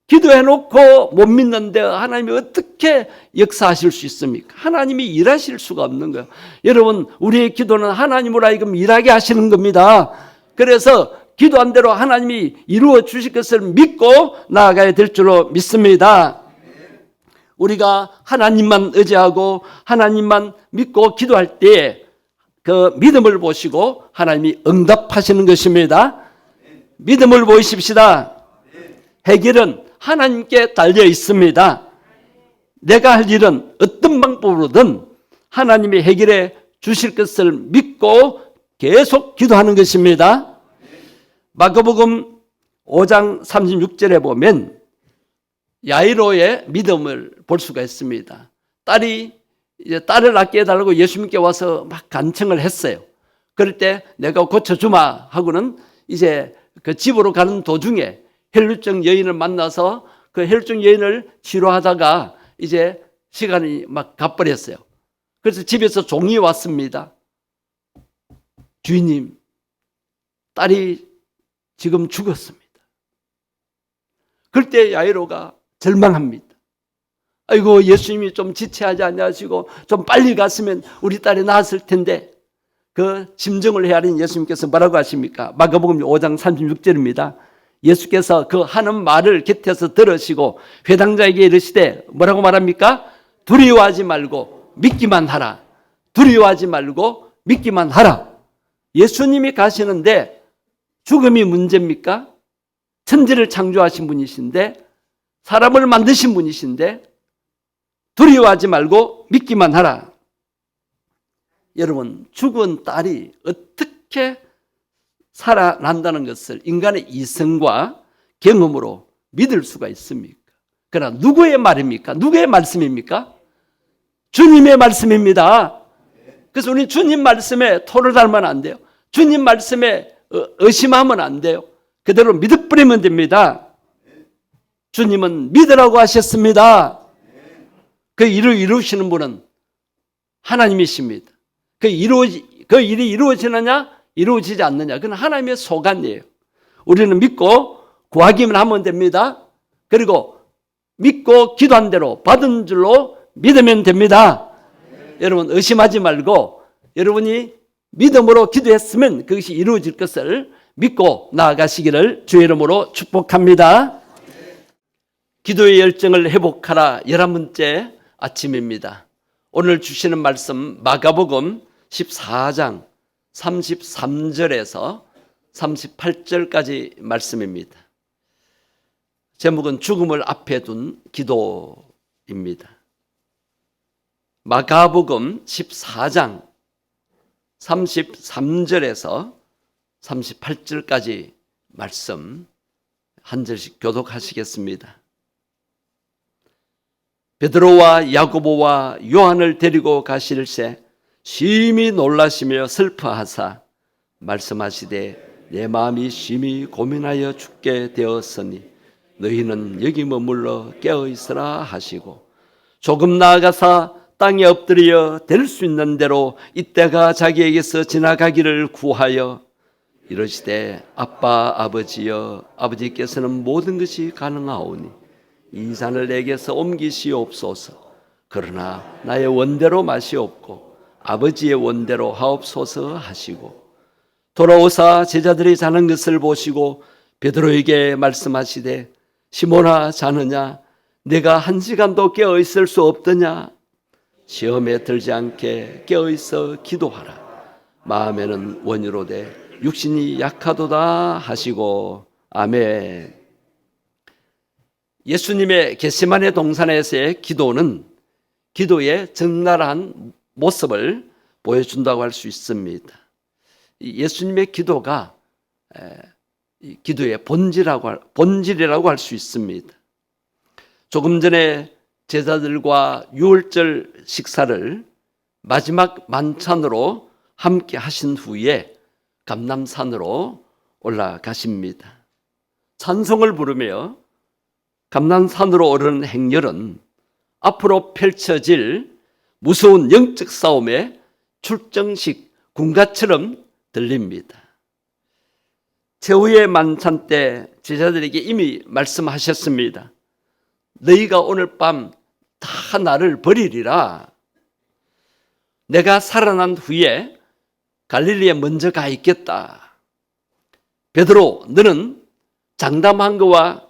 [SPEAKER 1] 기도해놓고 못 믿는데 하나님이 어떻게 역사하실 수 있습니까? 하나님이 일하실 수가 없는 거예요. 여러분, 우리의 기도는 하나님으로 하여금 일하게 하시는 겁니다. 그래서 기도한 대로 하나님이 이루어 주실 것을 믿고 나아가야 될 줄로 믿습니다. 우리가 하나님만 의지하고 하나님만 믿고 기도할 때 그 믿음을 보시고 하나님이 응답하시는 것입니다. 믿음을 보이십시다. 해결은 하나님께 달려 있습니다. 내가 할 일은 어떤 방법으로든 하나님이 해결해 주실 것을 믿고 계속 기도하는 것입니다. 마가복음 5장 36절에 보면 야이로의 믿음을 볼 수가 있습니다. 딸이 이제 딸을 낳게 해달라고 예수님께 와서 막 간청을 했어요. 그럴 때 내가 고쳐주마 하고는 이제 그 집으로 가는 도중에 혈루증 여인을 만나서 그 혈루증 여인을 치료하다가 이제 시간이 막 가버렸어요. 그래서 집에서 종이 왔습니다. 주인님, 딸이 지금 죽었습니다. 그때 야이로가 절망합니다. 아이고 예수님이 좀 지체하지 않으시고 좀 빨리 갔으면 우리 딸이 나았을 텐데, 그 심정을 헤아린 예수님께서 뭐라고 하십니까? 마가복음 5장 36절입니다. 예수께서 그 하는 말을 곁에서 들으시고 회당자에게 이르시되 뭐라고 말합니까? 두려워하지 말고 믿기만 하라. 두려워하지 말고 믿기만 하라. 예수님이 가시는데 죽음이 문제입니까? 천지를 창조하신 분이신데, 사람을 만드신 분이신데 두려워하지 말고 믿기만 하라. 여러분, 죽은 딸이 어떻게 살아난다는 것을 인간의 이성과 경험으로 믿을 수가 있습니까? 그러나 누구의 말입니까? 누구의 말씀입니까? 주님의 말씀입니다. 그래서 우리 주님 말씀에 토를 달면 안 돼요. 주님 말씀에 의심하면 안 돼요. 그대로 믿어버리면 됩니다. 주님은 믿으라고 하셨습니다. 그 일을 이루시는 분은 하나님이십니다. 그 일이 이루어지느냐 이루어지지 않느냐, 그건 하나님의 소관이에요. 우리는 믿고 구하기만 하면 됩니다. 그리고 믿고 기도한 대로 받은 줄로 믿으면 됩니다. 여러분 의심하지 말고 여러분이 믿음으로 기도했으면 그것이 이루어질 것을 믿고 나아가시기를 주의 이름으로 축복합니다. 기도의 열정을 회복하라 11번째 아침입니다. 오늘 주시는 말씀 마가복음 14장 33절에서 38절까지 말씀입니다. 제목은 죽음을 앞에 둔 기도입니다. 마가복음 14장 33절에서 38절까지 말씀 한 절씩 교독하시겠습니다. 베드로와 야고보와 요한을 데리고 가실새 심히 놀라시며 슬퍼하사 말씀하시되 내 마음이 심히 고민하여 죽게 되었으니 너희는 여기 머물러 깨어있으라 하시고 조금 나아가사 땅에 엎드려 될 수 있는 대로 이때가 자기에게서 지나가기를 구하여 이르시되 아빠 아버지여 아버지께서는 모든 것이 가능하오니 이 산을 내게서 옮기시옵소서. 그러나 나의 원대로 마시옵고 아버지의 원대로 하옵소서 하시고 돌아오사 제자들이 자는 것을 보시고 베드로에게 말씀하시되 시몬아 자느냐 내가 1시간도 깨어 있을 수 없더냐 시험에 들지 않게 깨어 있어 기도하라. 마음에는 원이로되 육신이 약하도다 하시고 아멘. 예수님의 겟세마네 동산에서의 기도는 기도의 적나라한 모습을 보여준다고 할 수 있습니다. 예수님의 기도가 기도의 본질이라고 할 수 있습니다. 조금 전에 제자들과 유월절 식사를 마지막 만찬으로 함께 하신 후에 감람산으로 올라가십니다. 찬송을 부르며 감람산으로 오르는 행렬은 앞으로 펼쳐질 무서운 영적 싸움의 출정식 군가처럼 들립니다. 최후의 만찬 때 제자들에게 이미 말씀하셨습니다. 너희가 오늘 밤 다 나를 버리리라. 내가 살아난 후에 갈릴리에 먼저 가 있겠다. 베드로 너는 장담한 것과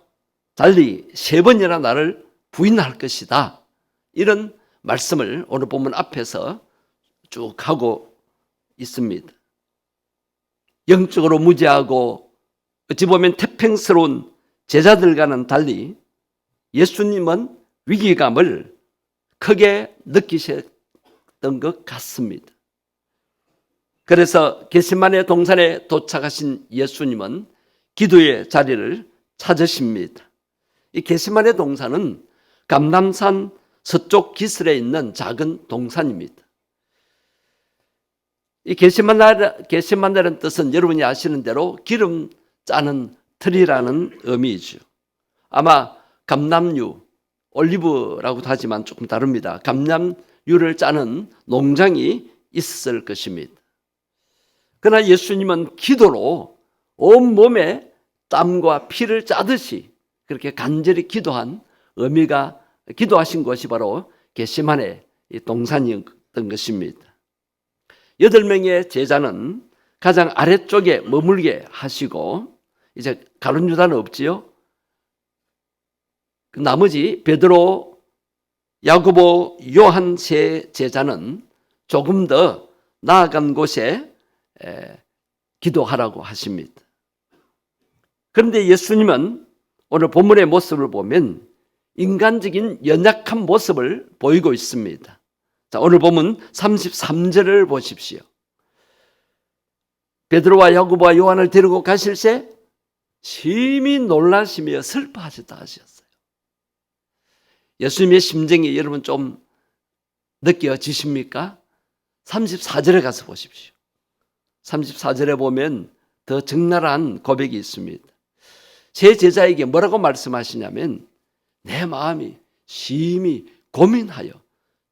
[SPEAKER 1] 달리 3번이나 나를 부인할 것이다. 이런 말씀을 오늘 본문 앞에서 쭉 하고 있습니다. 영적으로 무지하고 어찌 보면 태평스러운 제자들과는 달리 예수님은 위기감을 크게 느끼셨던 것 같습니다. 그래서 겟세마네 동산에 도착하신 예수님은 기도의 자리를 찾으십니다. 이 겟세마네 동산은 감람산 서쪽 기슭에 있는 작은 동산입니다. 이 겟세마네라는 뜻은 여러분이 아시는 대로 기름 짜는 틀이라는 의미이죠. 아마 감람유, 올리브라고도 하지만 조금 다릅니다. 감람유를 짜는 농장이 있었을 것입니다. 그러나 예수님은 기도로 온몸에 땀과 피를 짜듯이 그렇게 간절히 기도하신 곳이 바로 겟세마네 동산이었던 것입니다. 8명의 제자는 가장 아래쪽에 머물게 하시고 이제 가룟 유다는 없지요. 나머지 베드로, 야고보, 요한 3 제자는 조금 더 나아간 곳에 기도하라고 하십니다. 그런데 예수님은 오늘 본문의 모습을 보면 인간적인 연약한 모습을 보이고 있습니다. 자, 오늘 본문 33절을 보십시오. 베드로와 야고보와 요한을 데리고 가실새 심히 놀라시며 슬퍼하셨다 하셨어요. 예수님의 심정이 여러분 좀 느껴지십니까? 34절에 가서 보십시오. 34절에 보면 더 적나라한 고백이 있습니다. 제 제자에게 뭐라고 말씀하시냐면 내 마음이 심히 고민하여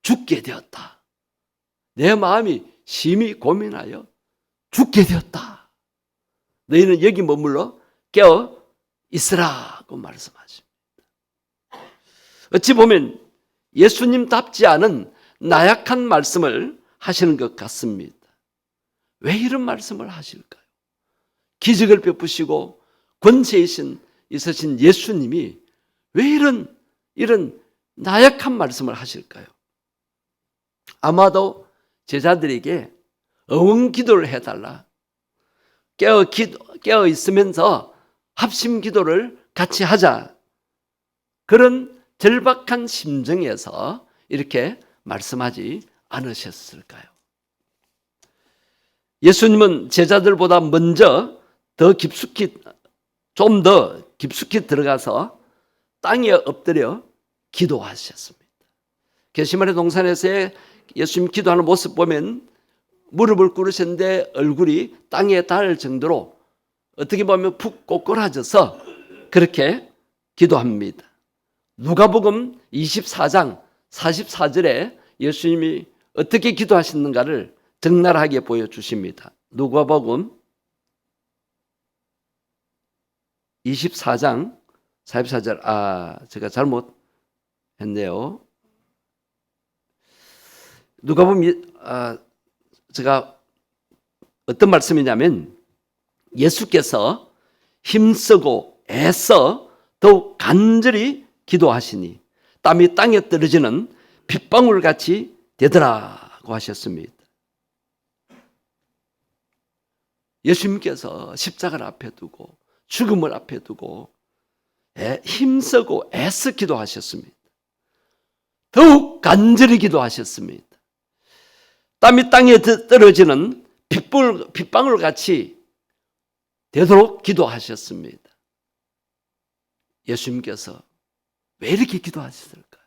[SPEAKER 1] 죽게 되었다. 내 마음이 심히 고민하여 죽게 되었다. 너희는 여기 머물러 깨어 있으라고 말씀하십니다. 어찌 보면 예수님답지 않은 나약한 말씀을 하시는 것 같습니다. 왜 이런 말씀을 하실까요? 기적을 베푸시고 권세 있으신 예수님이 왜 이런 나약한 말씀을 하실까요? 아마도 제자들에게 어흥 기도를 해달라. 깨어 있으면서 합심 기도를 같이 하자. 그런 절박한 심정에서 이렇게 말씀하지 않으셨을까요? 예수님은 제자들보다 먼저 더 깊숙이 좀 더 깊숙이 들어가서 땅에 엎드려 기도하셨습니다. 게시마네 동산에서의 예수님 기도하는 모습 보면 무릎을 꿇으셨는데 얼굴이 땅에 닿을 정도로 어떻게 보면 푹 꼬꾸라져서 그렇게 기도합니다. 누가복음 24장 44절에 예수님이 어떻게 기도하셨는가를 적나라하게 보여주십니다. 누가복음 24장 44절, 제가 잘못했네요. 누가복음, 제가 어떤 말씀이냐면 예수께서 힘쓰고 애써 더욱 간절히 기도하시니 땀이 땅에 떨어지는 빗방울같이 되더라고 하셨습니다. 예수님께서 십자가를 앞에 두고 죽음을 앞에 두고 힘쓰고 애써 기도하셨습니다. 더욱 간절히 기도하셨습니다. 땀이 땅에 떨어지는 빗방울같이 되도록 기도하셨습니다. 예수님께서 왜 이렇게 기도하셨을까요?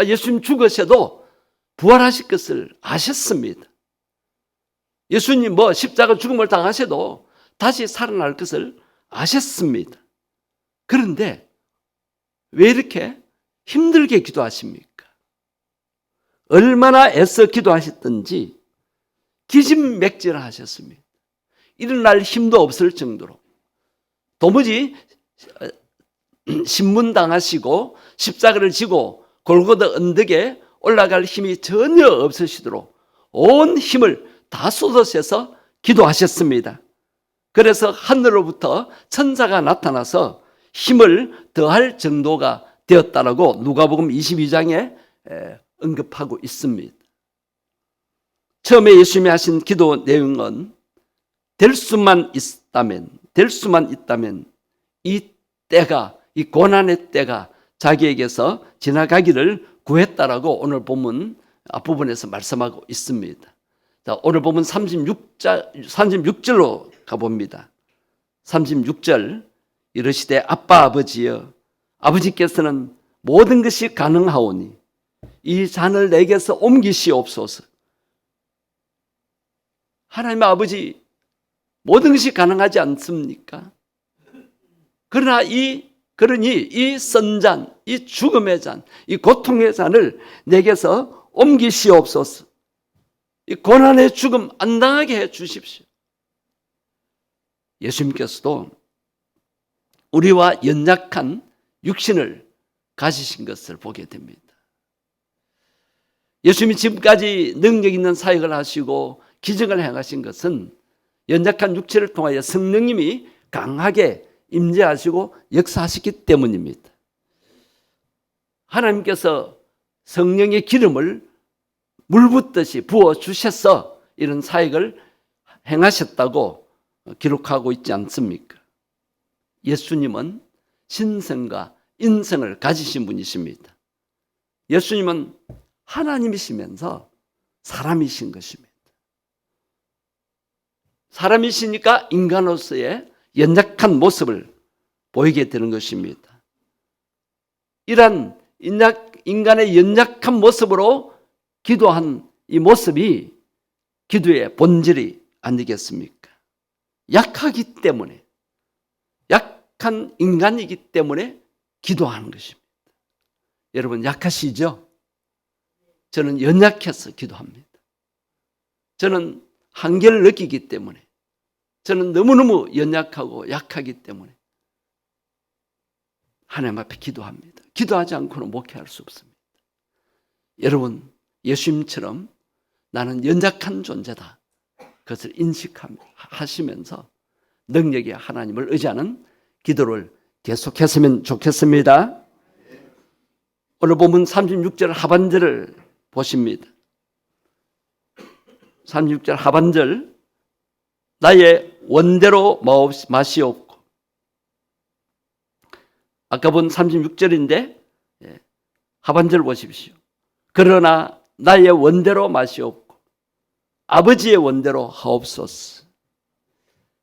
[SPEAKER 1] 예수님 죽으셔도 부활하실 것을 아셨습니다. 예수님 십자가 죽음을 당하셔도 다시 살아날 것을 아셨습니다. 그런데 왜 이렇게 힘들게 기도하십니까? 얼마나 애써 기도하셨던지 기진맥진하셨습니다. 일어날 힘도 없을 정도로 도무지 신문당하시고 십자가를 지고 골고다 언덕에 올라갈 힘이 전혀 없으시도록 온 힘을 다 쏟아셔서 기도하셨습니다. 그래서 하늘로부터 천사가 나타나서 힘을 더할 정도가 되었다라고 누가복음 22장에 언급하고 있습니다. 처음에 예수님이 하신 기도 내용은 될 수만 있다면 이 때가, 이 고난의 때가 자기에게서 지나가기를 구했다라고 오늘 본문 앞부분에서 말씀하고 있습니다. 자, 오늘 본문 36절로 가봅니다. 36절 이르시되 아빠 아버지여 아버지께서는 모든 것이 가능하오니 이 잔을 내게서 옮기시옵소서. 하나님의 아버지 모든 것이 가능하지 않습니까? 그러니 이 선잔, 이 죽음의 잔, 이 고통의 잔을 내게서 옮기시옵소서. 이 고난의 죽음 안 당하게 해 주십시오. 예수님께서도 우리와 연약한 육신을 가지신 것을 보게 됩니다. 예수님이 지금까지 능력 있는 사역을 하시고 기적을 행하신 것은 연약한 육체를 통하여 성령님이 강하게 임재하시고 역사하시기 때문입니다. 하나님께서 성령의 기름을 물 붓듯이 부어주셔서 이런 사역을 행하셨다고 기록하고 있지 않습니까? 예수님은 신성과 인성을 가지신 분이십니다. 예수님은 하나님이시면서 사람이신 것입니다. 사람이시니까 인간으로서의 연약한 모습을 보이게 되는 것입니다. 이러한 인간의 연약한 모습으로 기도한 이 모습이 기도의 본질이 아니겠습니까? 약하기 때문에, 약한 인간이기 때문에 기도하는 것입니다. 여러분 약하시죠? 저는 연약해서 기도합니다. 저는 한계를 느끼기 때문에, 저는 너무너무 연약하고 약하기 때문에 하나님 앞에 기도합니다. 기도하지 않고는 목회할 수 없습니다. 여러분 예수님처럼 나는 연약한 존재다, 그것을 인식하시면서 능력의 하나님을 의지하는 기도를 계속했으면 좋겠습니다. 오늘 본문 36절 하반절을 보십니다. 36절 하반절, 나의 원대로 마시옵고, 아까 본 36절인데 하반절 보십시오. 그러나 나의 원대로 마시옵고 아버지의 원대로 하옵소서.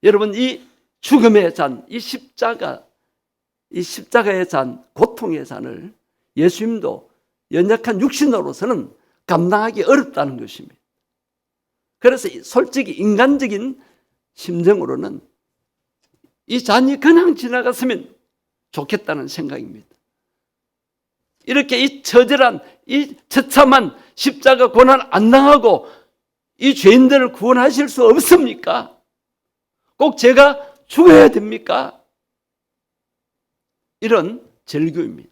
[SPEAKER 1] 여러분 이 죽음의 잔, 이 십자가의 잔, 고통의 잔을 예수님도 연약한 육신으로서는 감당하기 어렵다는 것입니다. 그래서 솔직히 인간적인 심정으로는 이 잔이 그냥 지나갔으면 좋겠다는 생각입니다. 이렇게 이 처절한, 이 처참한 십자가 고난 안 당하고 이 죄인들을 구원하실 수 없습니까? 꼭 제가 죽어야 됩니까? 이런 절규입니다.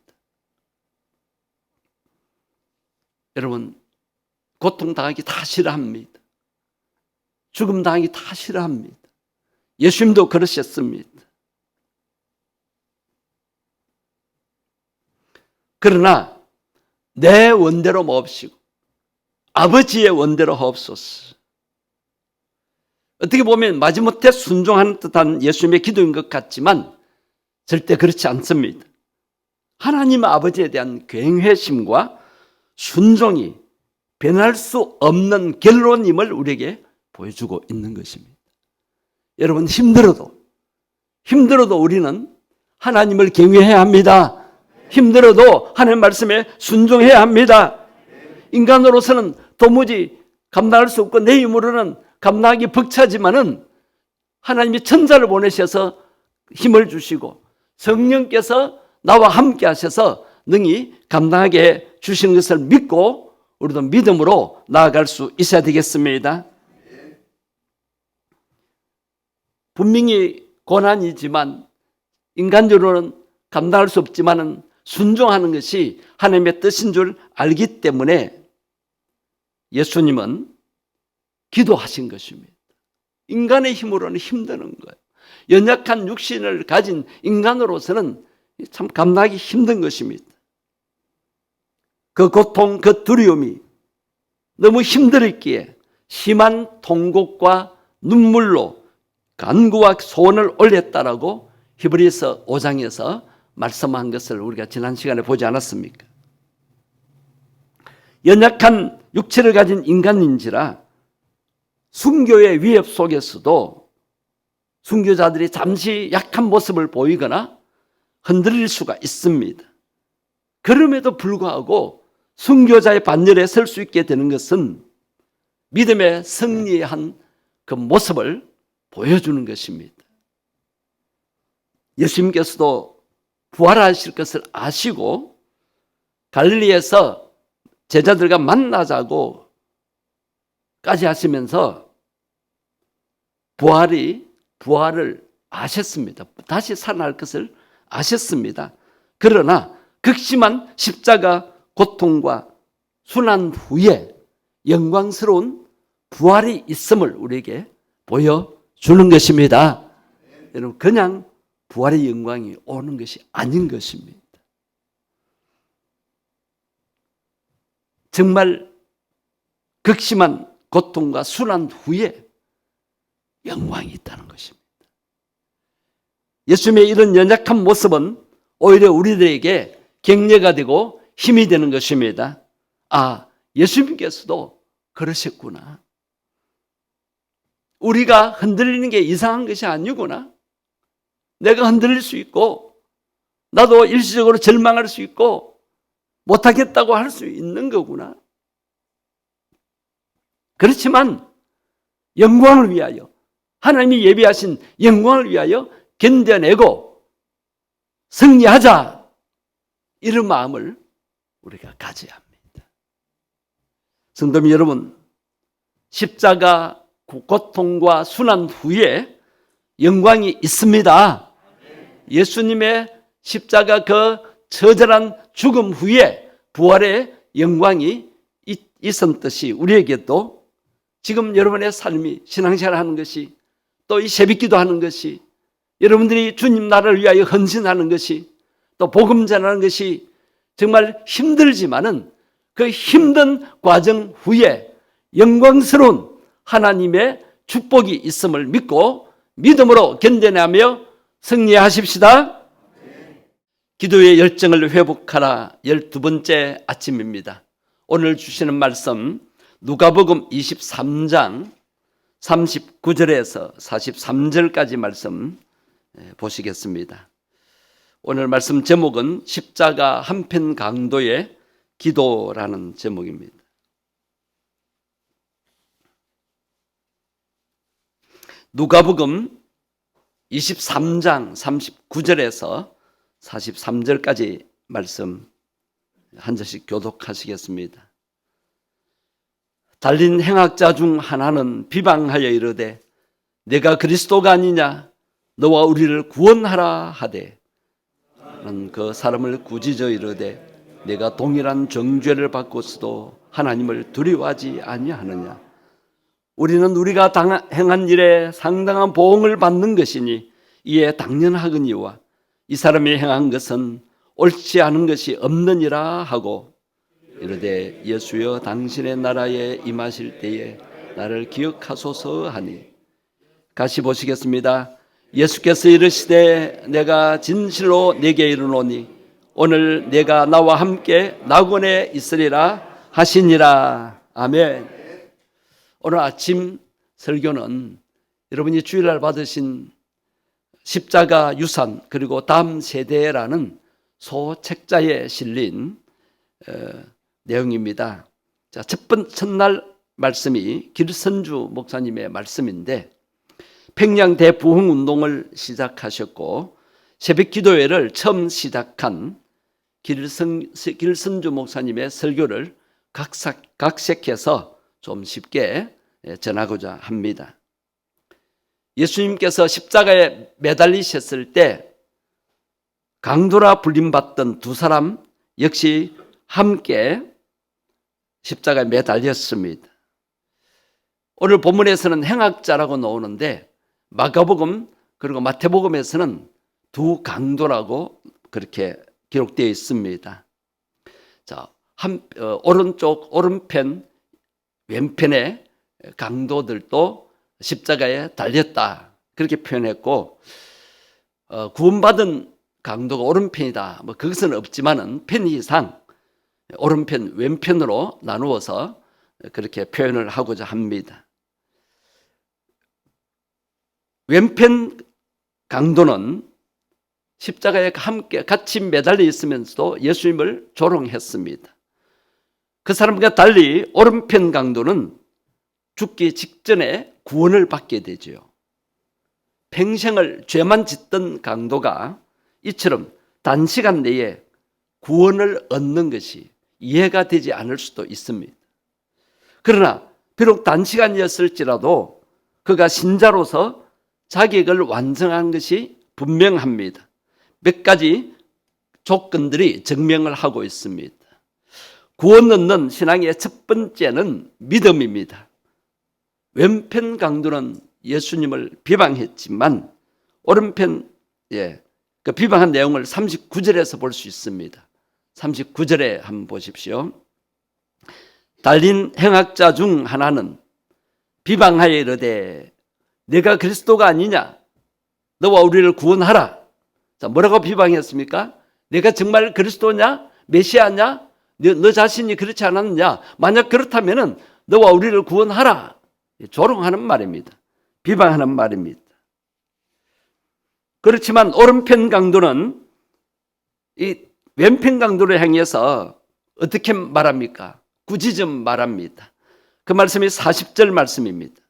[SPEAKER 1] 여러분, 고통당하기 다 싫어합니다. 죽음 당하기 다 싫어합니다. 예수님도 그러셨습니다. 그러나 내 원대로 몹시고 아버지의 원대로 하옵소서. 어떻게 보면 마지못해 순종하는 듯한 예수님의 기도인 것 같지만 절대 그렇지 않습니다. 하나님 아버지에 대한 굉회심과 순종이 변할 수 없는 결론임을 우리에게 보여주고 있는 것입니다. 여러분, 힘들어도 우리는 하나님을 경외해야 합니다. 힘들어도 하나님 말씀에 순종해야 합니다. 인간으로서는 도무지 감당할 수 없고 내 힘으로는 감당하기 벅차지만은 하나님이 천사를 보내셔서 힘을 주시고 성령께서 나와 함께 하셔서 능히 감당하게 주시는 것을 믿고 우리도 믿음으로 나아갈 수 있어야 되겠습니다. 분명히 고난이지만 인간적으로는 감당할 수 없지만은 순종하는 것이 하나님의 뜻인 줄 알기 때문에 예수님은 기도하신 것입니다. 인간의 힘으로는 힘드는 거예요. 연약한 육신을 가진 인간으로서는 참 감당하기 힘든 것입니다. 그 고통, 그 두려움이 너무 힘들었기에 심한 통곡과 눈물로 간구와 소원을 올렸다라고 히브리서 5장에서 말씀한 것을 우리가 지난 시간에 보지 않았습니까? 연약한 육체를 가진 인간인지라 순교의 위협 속에서도 순교자들이 잠시 약한 모습을 보이거나 흔들릴 수가 있습니다. 그럼에도 불구하고 순교자의 반열에 설 수 있게 되는 것은 믿음의 승리한 그 모습을 보여주는 것입니다. 예수님께서도 부활하실 것을 아시고 갈릴리에서 제자들과 만나자고까지 하시면서 부활을 아셨습니다. 다시 살아날 것을 아셨습니다. 그러나 극심한 십자가 고통과 순환 후에 영광스러운 부활이 있음을 우리에게 보여주는 것입니다. 여러분, 그냥 부활의 영광이 오는 것이 아닌 것입니다. 정말 극심한 고통과 순환 후에 영광이 있다는 것입니다. 예수님의 이런 연약한 모습은 오히려 우리들에게 격려가 되고 힘이 되는 것입니다. 아, 예수님께서도 그러셨구나. 우리가 흔들리는 게 이상한 것이 아니구나. 내가 흔들릴 수 있고 나도 일시적으로 절망할 수 있고 못하겠다고 할 수 있는 거구나. 그렇지만 영광을 위하여, 하나님이 예비하신 영광을 위하여 견뎌내고 승리하자, 이런 마음을 우리가 가져야 합니다. 성도님 여러분, 십자가 고통과 순환 후에 영광이 있습니다. 예수님의 십자가 그 처절한 죽음 후에 부활의 영광이 있었듯이 우리에게도 지금 여러분의 삶이 신앙생활 하는 것이, 또 이 새벽기도 하는 것이, 여러분들이 주님 나라를 위하여 헌신하는 것이, 또 복음 전하는 것이 정말 힘들지만은 그 힘든 과정 후에 영광스러운 하나님의 축복이 있음을 믿고 믿음으로 견뎌내며 승리하십시다. 기도의 열정을 회복하라. 12번째 아침입니다. 오늘 주시는 말씀 누가복음 23장 39절에서 43절까지 말씀 보시겠습니다. 오늘 말씀 제목은 십자가 한편 강도의 기도라는 제목입니다. 누가복음 23장 39절에서 43절까지 말씀 한 절씩 교독하시겠습니다. 달린 행악자 중 하나는 비방하여 이르되 내가 그리스도가 아니냐 너와 우리를 구원하라 하되 나는 그 사람을 꾸짖어 이르되 내가 동일한 정죄를 받고서도 하나님을 두려워하지 아니하느냐. 우리는 우리가 행한 일에 상당한 보응을 받는 것이니 이에 당연하거니와 이 사람이 행한 것은 옳지 않은 것이 없느니라 하고 이르되 예수여 당신의 나라에 임하실 때에 나를 기억하소서 하니. 같이 보시겠습니다. 예수께서 이르시되 내가 진실로 네게 이르노니 오늘 내가 나와 함께 낙원에 있으리라 하시니라. 아멘. 오늘 아침 설교는 여러분이 주일날 받으신 십자가 유산 그리고 다음 세대라는 소책자에 실린 내용입니다. 자, 첫날 말씀이 길선주 목사님의 말씀인데 평양 대부흥운동을 시작하셨고 새벽기도회를 처음 시작한 길선주 목사님의 설교를 각색해서 좀 쉽게 전하고자 합니다. 예수님께서 십자가에 매달리셨을 때 강도라 불림받던 두 사람 역시 함께 십자가에 매달렸습니다. 오늘 본문에서는 행악자라고 나오는데 마가복음 그리고 마태복음에서는 두 강도라고 그렇게 기록되어 있습니다. 자, 오른편 왼편의 강도들도 십자가에 달렸다 그렇게 표현했고 구원받은 강도가 오른편이다 뭐 그것은 없지만은 편의상 오른편 왼편으로 나누어서 그렇게 표현을 하고자 합니다. 왼편 강도는 십자가에 함께 같이 매달려 있으면서도 예수님을 조롱했습니다. 그 사람과 달리 오른편 강도는 죽기 직전에 구원을 받게 되죠. 평생을 죄만 짓던 강도가 이처럼 단시간 내에 구원을 얻는 것이 이해가 되지 않을 수도 있습니다. 그러나 비록 단시간이었을지라도 그가 신자로서 자격을 완성한 것이 분명합니다. 몇 가지 조건들이 증명을 하고 있습니다. 구원 얻는 신앙의 첫 번째는 믿음입니다. 왼편 강도는 예수님을 비방했지만 오른편 그 비방한 내용을 39절에서 볼 수 있습니다. 39절에 한번 보십시오. 달린 행악자 중 하나는 비방하여 이르되 내가 그리스도가 아니냐 너와 우리를 구원하라. 자, 뭐라고 비방했습니까? 내가 정말 그리스도냐 메시아냐 너 자신이 그렇지 않았느냐 만약 그렇다면 너와 우리를 구원하라. 조롱하는 말입니다. 비방하는 말입니다. 그렇지만 오른편 강도는 이 왼편 강도를 향해서 어떻게 말합니까? 꾸짖음 말합니다. 그 말씀이 40절 말씀입니다.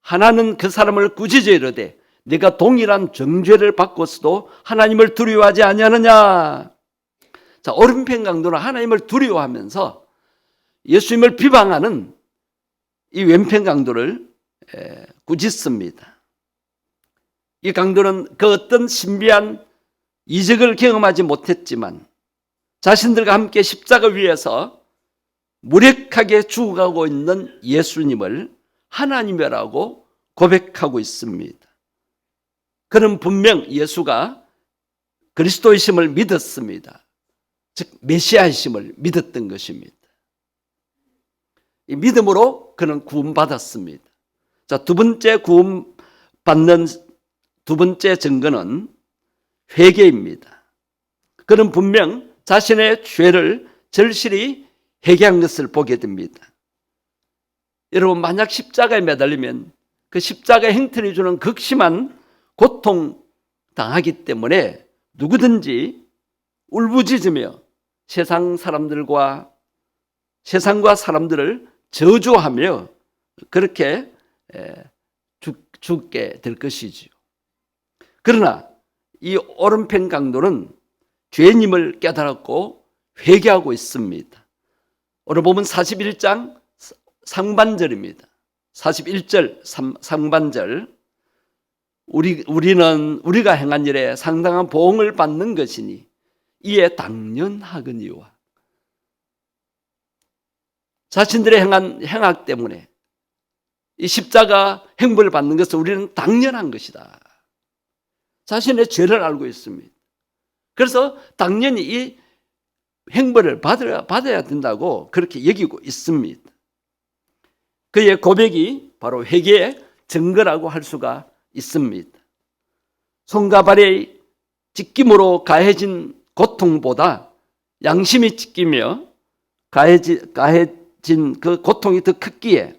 [SPEAKER 1] 하나는 그 사람을 꾸짖어 이르되 네가 동일한 정죄를 받고서도 하나님을 두려워하지 아니하느냐. 자, 오른편 강도는 하나님을 두려워하면서 예수님을 비방하는 이 왼편 강도를 꾸짖습니다. 이 강도는 그 어떤 신비한 이적을 경험하지 못했지만 자신들과 함께 십자가 위에서 무력하게 죽어가고 있는 예수님을 하나님이라고 고백하고 있습니다. 그는 분명 예수가 그리스도이심을 믿었습니다. 즉 메시아이심을 믿었던 것입니다. 이 믿음으로 그는 구원받았습니다. 자, 두 번째 구원받는 두 번째 증거는 회개입니다. 그는 분명 자신의 죄를 절실히 회개한 것을 보게 됩니다. 여러분, 만약 십자가에 매달리면 그 십자가의 형태를 주는 극심한 고통당하기 때문에 누구든지 울부짖으며 세상과 사람들을 저주하며 그렇게 죽게 될 것이지요. 그러나 이 오른편 강도는 죄님을 깨달았고 회개하고 있습니다. 오늘 보면 41장 상반절입니다. 41절 상반절. 우리가 행한 일에 상당한 보응을 받는 것이니 이에 당연하거니와. 자신들의 행한 행악 때문에 이 십자가 형벌을 받는 것은 우리는 당연한 것이다. 자신의 죄를 알고 있습니다. 그래서 당연히 이 형벌을 받아야 된다고 그렇게 여기고 있습니다. 그의 고백이 바로 회개의 증거라고 할 수가 있습니다. 손과 발의 찢김으로 가해진 고통보다 양심이 찢기며 가해진 그 고통이 더 크기에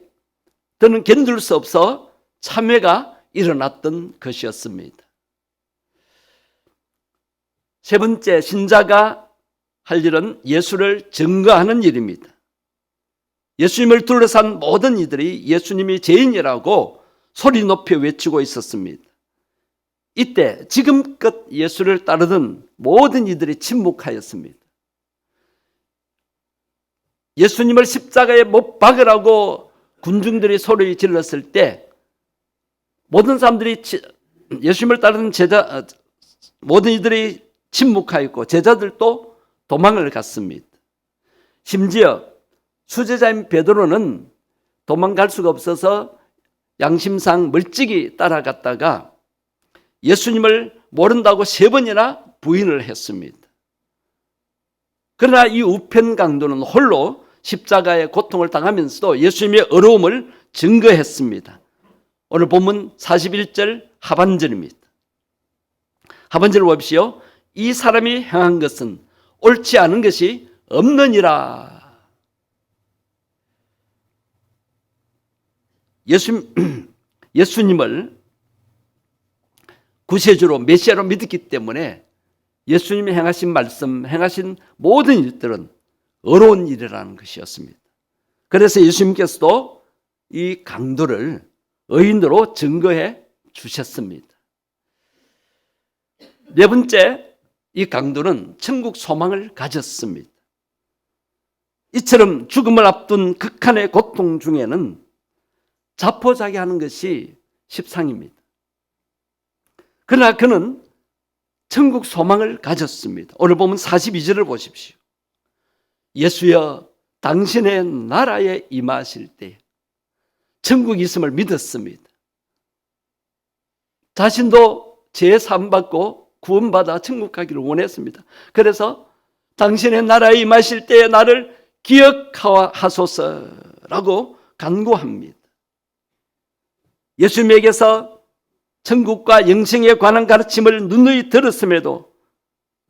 [SPEAKER 1] 더는 견딜 수 없어 참회가 일어났던 것이었습니다. 세 번째, 신자가 할 일은 예수를 증거하는 일입니다. 예수님을 둘러싼 모든 이들이 예수님이 죄인이라고 소리 높여 외치고 있었습니다. 이때 지금껏 예수를 따르던 모든 이들이 침묵하였습니다. 예수님을 십자가에 못 박으라고 군중들이 소리 질렀을 때 모든 사람들이 예수님을 따르는 모든 이들이 침묵하였고 제자들도 도망을 갔습니다. 심지어 수제자인 베드로는 도망갈 수가 없어서 양심상 멀찍이 따라갔다가 예수님을 모른다고 3번이나 부인을 했습니다. 그러나 이 우편 강도는 홀로 십자가의 고통을 당하면서도 예수님의 어려움을 증거했습니다. 오늘 본문 41절 하반절입니다. 하반절을 보십시오. 이 사람이 행한 것은 옳지 않은 것이 없느니라. 예수님을 구세주로 메시아로 믿었기 때문에 예수님이 행하신 말씀, 행하신 모든 일들은 어려운 일이라는 것이었습니다. 그래서 예수님께서도 이 강도를 의인으로 증거해 주셨습니다. 네 번째, 이 강도는 천국 소망을 가졌습니다. 이처럼 죽음을 앞둔 극한의 고통 중에는 자포자기하는 것이 십상입니다. 그러나 그는 천국 소망을 가졌습니다. 오늘 보면 42절을 보십시오. 예수여 당신의 나라에 임하실 때 천국이 있음을 믿었습니다. 자신도 죄 사함받고 구원받아 천국 가기를 원했습니다. 그래서 당신의 나라에 임하실 때에 나를 기억하소서라고 간구합니다. 예수님에게서 천국과 영생에 관한 가르침을 누누이 들었음에도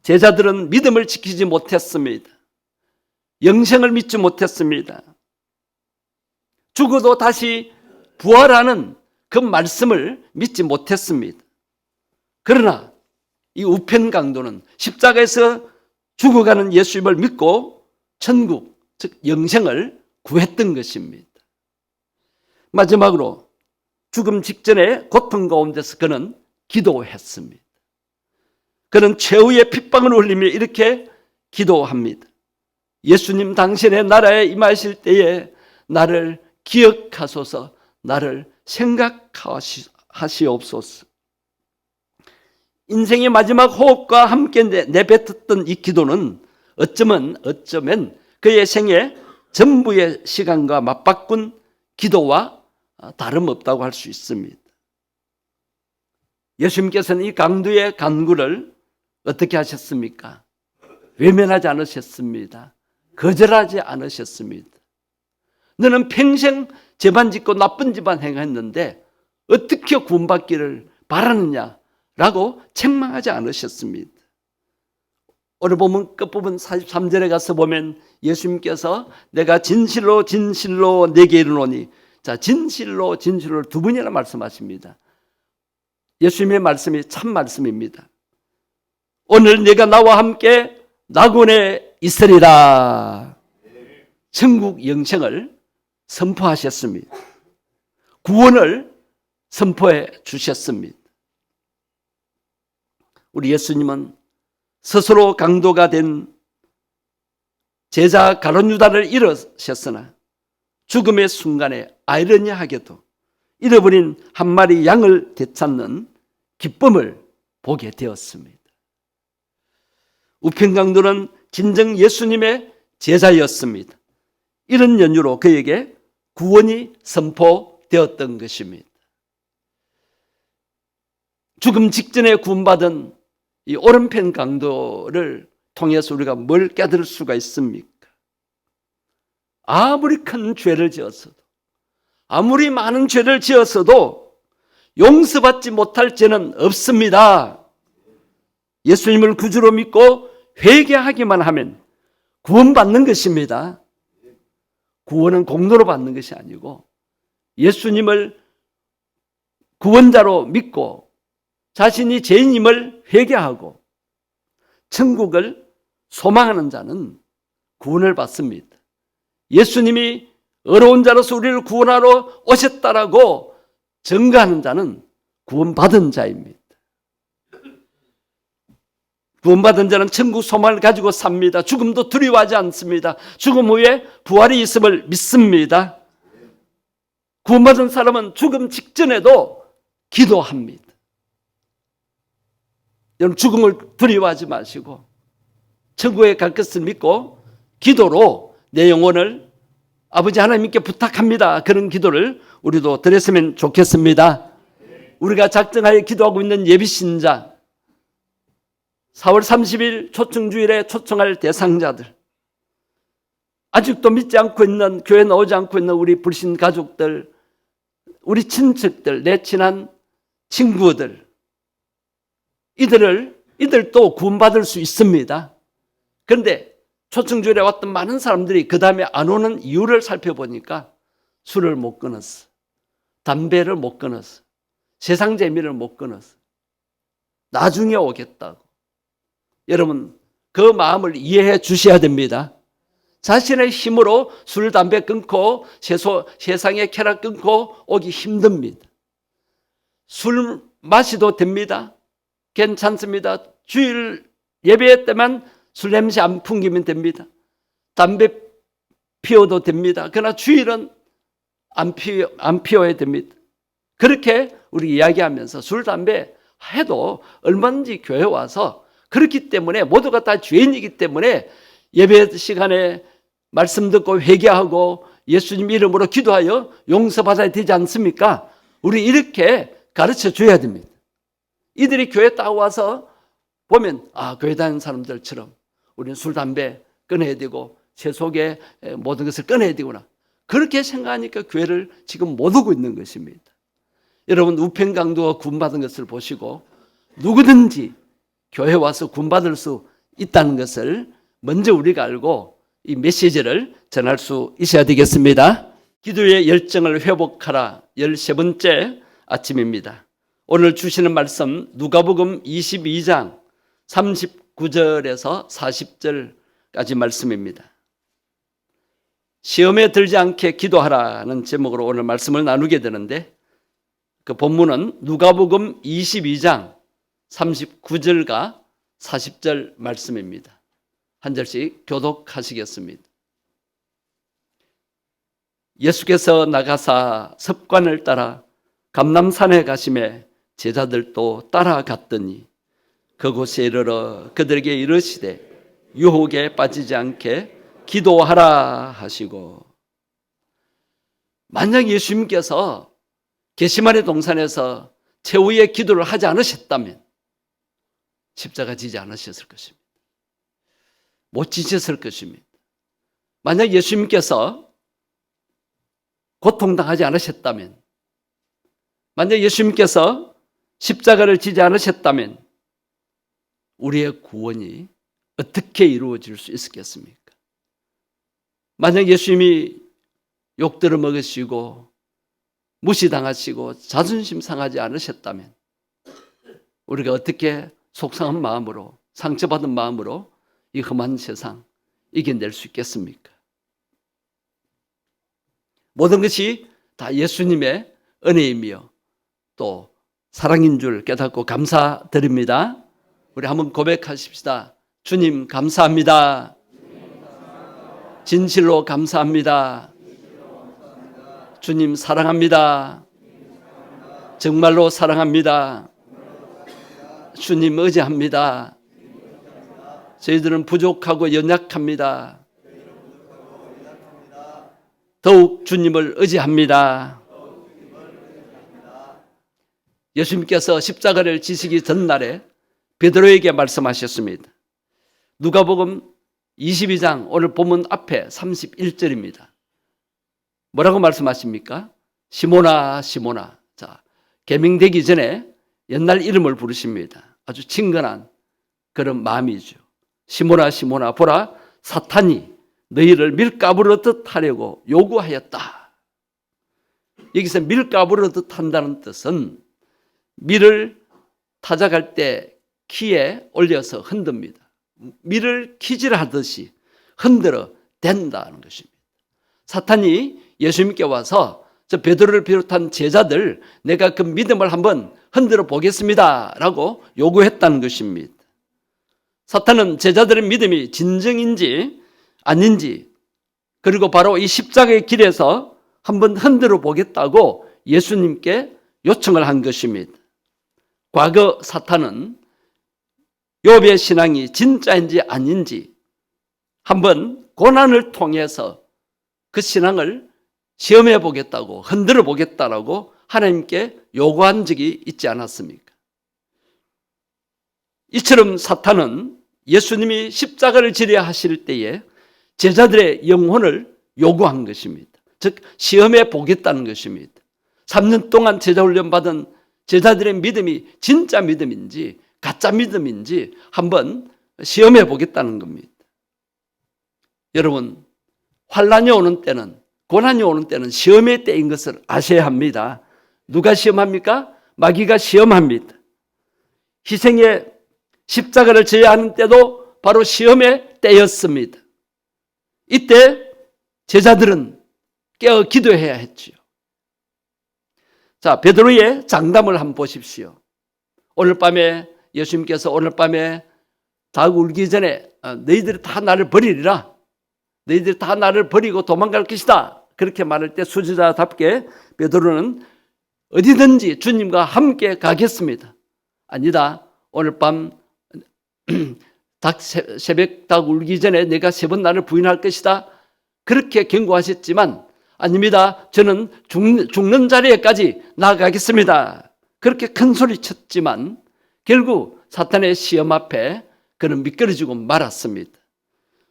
[SPEAKER 1] 제자들은 믿음을 지키지 못했습니다. 영생을 믿지 못했습니다. 죽어도 다시 부활하는 그 말씀을 믿지 못했습니다. 그러나 이 우편 강도는 십자가에서 죽어가는 예수님을 믿고 천국, 즉 영생을 구했던 것입니다. 마지막으로 죽음 직전에 고통 가운데서 그는 기도했습니다. 그는 최후의 핏방을 흘리며 이렇게 기도합니다. 예수님 당신의 나라에 임하실 때에 나를 기억하소서, 나를 생각하시옵소서. 인생의 마지막 호흡과 함께 내뱉었던 이 기도는 어쩌면 그의 생애 전부의 시간과 맞바꾼 기도와 다름없다고 할 수 있습니다. 예수님께서는 이 강도의 간구를 어떻게 하셨습니까? 외면하지 않으셨습니다. 거절하지 않으셨습니다. 너는 평생 죄만 짓고 나쁜 짓만 행했는데 어떻게 구원받기를 바라느냐라고 책망하지 않으셨습니다. 오늘 보면 끝부분 43절에 가서 보면 예수님께서 내가 진실로 진실로 내게 이르노니, 자, 진실로 두 번이나 말씀하십니다. 예수님의 말씀이 참 말씀입니다. 오늘 내가 나와 함께 낙원에 있으리라. 천국 영생을 선포하셨습니다. 구원을 선포해 주셨습니다. 우리 예수님은 스스로 강도가 된 제자 가룟 유다를 잃으셨으나 죽음의 순간에 아이러니하게도 잃어버린 한 마리 양을 되찾는 기쁨을 보게 되었습니다. 우편강도는 진정 예수님의 제자였습니다. 이런 연유로 그에게 구원이 선포되었던 것입니다. 죽음 직전에 구원받은 이 오른편 강도를 통해서 우리가 뭘 깨달을 수가 있습니까? 아무리 큰 죄를 지었어도, 아무리 많은 죄를 지었어도 용서받지 못할 죄는 없습니다. 예수님을 구주로 믿고 회개하기만 하면 구원받는 것입니다. 구원은 공로로 받는 것이 아니고 예수님을 구원자로 믿고 자신이 죄인임을 회개하고 천국을 소망하는 자는 구원을 받습니다. 예수님이 어려운 자로서 우리를 구원하러 오셨다라고 증거하는 자는 구원받은 자입니다. 구원받은 자는 천국 소망을 가지고 삽니다. 죽음도 두려워하지 않습니다. 죽음 후에 부활이 있음을 믿습니다. 구원받은 사람은 죽음 직전에도 기도합니다. 여러분, 죽음을 두려워하지 마시고 천국에 갈 것을 믿고 기도로 내 영혼을 아버지 하나님께 부탁합니다. 그런 기도를 우리도 드렸으면 좋겠습니다. 우리가 작정하여 기도하고 있는 예비신자, 4월 30일 초청주일에 초청할 대상자들, 아직도 믿지 않고 있는, 교회 나오지 않고 있는 우리 불신 가족들, 우리 친척들, 내 친한 친구들, 이들도 구원받을 수 있습니다. 그런데 초청주일에 왔던 많은 사람들이 그 다음에 안 오는 이유를 살펴보니까 술을 못 끊었어, 담배를 못 끊었어, 세상 재미를 못 끊었어, 나중에 오겠다고. 여러분, 그 마음을 이해해 주셔야 됩니다. 자신의 힘으로 술, 담배 끊고 세상의 쾌락 끊고 오기 힘듭니다. 술 마셔도 됩니다. 괜찮습니다. 주일 예배 때만 술 냄새 안 풍기면 됩니다. 담배 피워도 됩니다. 그러나 주일은 안 피워야 됩니다. 그렇게 우리 이야기하면서 술, 담배 해도 얼마든지 교회 와서, 그렇기 때문에 모두가 다 죄인이기 때문에 예배 시간에 말씀 듣고 회개하고 예수님 이름으로 기도하여 용서받아야 되지 않습니까? 우리 이렇게 가르쳐 줘야 됩니다. 이들이 교회 딱 와서 보면, 교회 다니는 사람들처럼 우리는 술, 담배 끊어야 되고 세속의 모든 것을 끊어야 되구나, 그렇게 생각하니까 교회를 지금 못 오고 있는 것입니다. 여러분, 우편강도가 구원받은 것을 보시고 누구든지 교회 와서 구원받을 수 있다는 것을 먼저 우리가 알고 이 메시지를 전할 수 있어야 되겠습니다. 기도의 열정을 회복하라, 13번째 아침입니다. 오늘 주시는 말씀 누가복음 22장 39절에서 40절까지 말씀입니다. 시험에 들지 않게 기도하라는 제목으로 오늘 말씀을 나누게 되는데, 그 본문은 누가복음 22장 39절과 40절 말씀입니다. 한 절씩 교독하시겠습니다. 예수께서 나가사 섭관을 따라 감람산에 가시매 제자들도 따라갔더니 그곳에 이르러 그들에게 이르시되 유혹에 빠지지 않게 기도하라 하시고. 만약 예수님께서 겟세마네 동산에서 최후의 기도를 하지 않으셨다면 십자가 지지 않으셨을 것입니다. 못 지셨을 것입니다. 만약 예수님께서 고통당하지 않으셨다면, 만약 예수님께서 십자가를 지지 않으셨다면 우리의 구원이 어떻게 이루어질 수 있었겠습니까? 만약 예수님이 욕들을 먹으시고 무시당하시고 자존심 상하지 않으셨다면 우리가 어떻게 속상한 마음으로, 상처받은 마음으로 이 험한 세상 이겨낼 수 있겠습니까? 모든 것이 다 예수님의 은혜이며 또 사랑인 줄 깨닫고 감사드립니다. 우리 한번 고백하십시다. 주님 감사합니다. 진실로 감사합니다. 주님 사랑합니다. 정말로 사랑합니다. 주님 의지합니다. 저희들은 부족하고 연약합니다. 더욱 주님을 의지합니다. 예수님께서 십자가를 지시기 전날에 베드로에게 말씀하셨습니다. 누가복음 22장 오늘 본문 앞에 31절입니다. 뭐라고 말씀하십니까? 시몬아 시몬아. 자, 계명되기 전에 옛날 이름을 부르십니다. 아주 친근한 그런 마음이죠. 시몬아 시몬아 보라 사탄이 너희를 밀가부르듯 하려고 요구하였다. 여기서 밀가부르듯 한다는 뜻은 밀을 타작할 때 키에 올려서 흔듭니다. 밀을 키질하듯이 흔들어 댄다는 것입니다. 사탄이 예수님께 와서 저 베드로를 비롯한 제자들 내가 그 믿음을 한번 흔들어 보겠습니다 라고 요구했다는 것입니다. 사탄은 제자들의 믿음이 진정인지 아닌지 그리고 바로 이 십자가의 길에서 한번 흔들어 보겠다고 예수님께 요청을 한 것입니다. 과거 사탄은 욥의 신앙이 진짜인지 아닌지 한번 고난을 통해서 그 신앙을 시험해 보겠다고 흔들어 보겠다라고 하나님께 요구한 적이 있지 않았습니까? 이처럼 사탄은 예수님이 십자가를 지려 하실 때에 제자들의 영혼을 요구한 것입니다. 즉 시험해 보겠다는 것입니다. 3년 동안 제자 훈련 받은 제자들의 믿음이 진짜 믿음인지 가짜 믿음인지 한번 시험해 보겠다는 겁니다. 여러분, 환난이 오는 때는, 고난이 오는 때는 시험의 때인 것을 아셔야 합니다. 누가 시험합니까? 마귀가 시험합니다. 희생의 십자가를 져야 하는 때도 바로 시험의 때였습니다. 이때 제자들은 깨어 기도해야 했지요. 자, 베드로의 장담을 한번 보십시오. 오늘 밤에 예수님께서 오늘 밤에 닭 울기 전에 너희들이 다 나를 버리리라. 너희들이 다 나를 버리고 도망갈 것이다. 그렇게 말할 때 수지자답게 베드로는 어디든지 주님과 함께 가겠습니다. 아니다. 오늘 밤 새벽 닭 울기 전에 내가 3번 나를 부인할 것이다. 그렇게 경고하셨지만 아닙니다. 저는 죽는 자리에까지 나아가겠습니다. 그렇게 큰 소리 쳤지만 결국 사탄의 시험 앞에 그는 미끄러지고 말았습니다.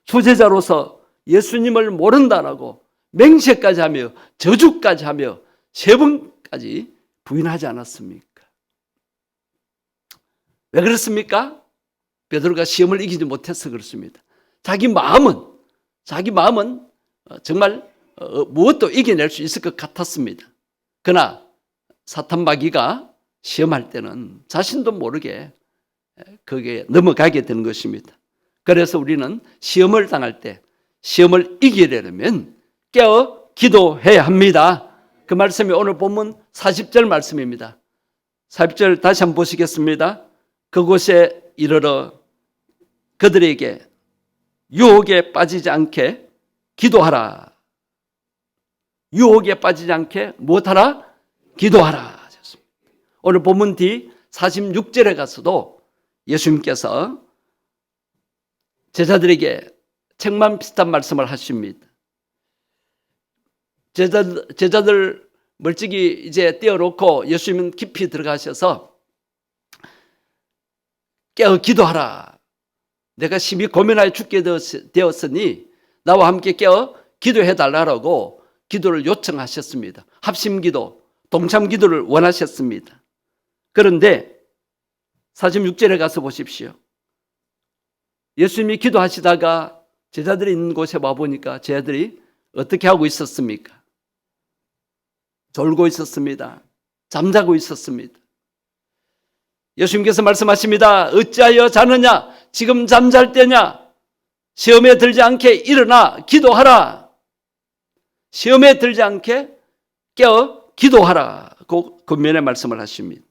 [SPEAKER 1] 수제자로서 예수님을 모른다라고 맹세까지 하며 저주까지 하며 3번까지 부인하지 않았습니까? 왜 그렇습니까? 베드로가 시험을 이기지 못해서 그렇습니다. 자기 마음은 정말 무엇도 이겨낼 수 있을 것 같았습니다. 그러나 사탄 마귀가 시험할 때는 자신도 모르게 거기에 넘어가게 되는 것입니다. 그래서 우리는 시험을 당할 때 시험을 이기려면 깨어 기도해야 합니다. 그 말씀이 오늘 본문 40절 말씀입니다. 40절 다시 한번 보시겠습니다. 그곳에 이르러 그들에게 유혹에 빠지지 않게 기도하라. 유혹에 빠지지 않게 무엇하라? 기도하라. 오늘 본문 뒤 46절에 가서도 예수님께서 제자들에게 책망 비슷한 말씀을 하십니다. 제자들 멀찍이 이제 떼어놓고 예수님은 깊이 들어가셔서 깨어 기도하라. 내가 심히 고민하여 죽게 되었으니 나와 함께 깨어 기도해달라고 기도를 요청하셨습니다. 합심기도, 동참기도를 원하셨습니다. 그런데 46절에 가서 보십시오. 예수님이 기도하시다가 제자들이 있는 곳에 와보니까 제자들이 어떻게 하고 있었습니까? 졸고 있었습니다. 잠자고 있었습니다. 예수님께서 말씀하십니다. 어찌하여 자느냐? 지금 잠잘 때냐? 시험에 들지 않게 일어나 기도하라. 시험에 들지 않게 깨어 기도하라고 권면의 말씀을 하십니다.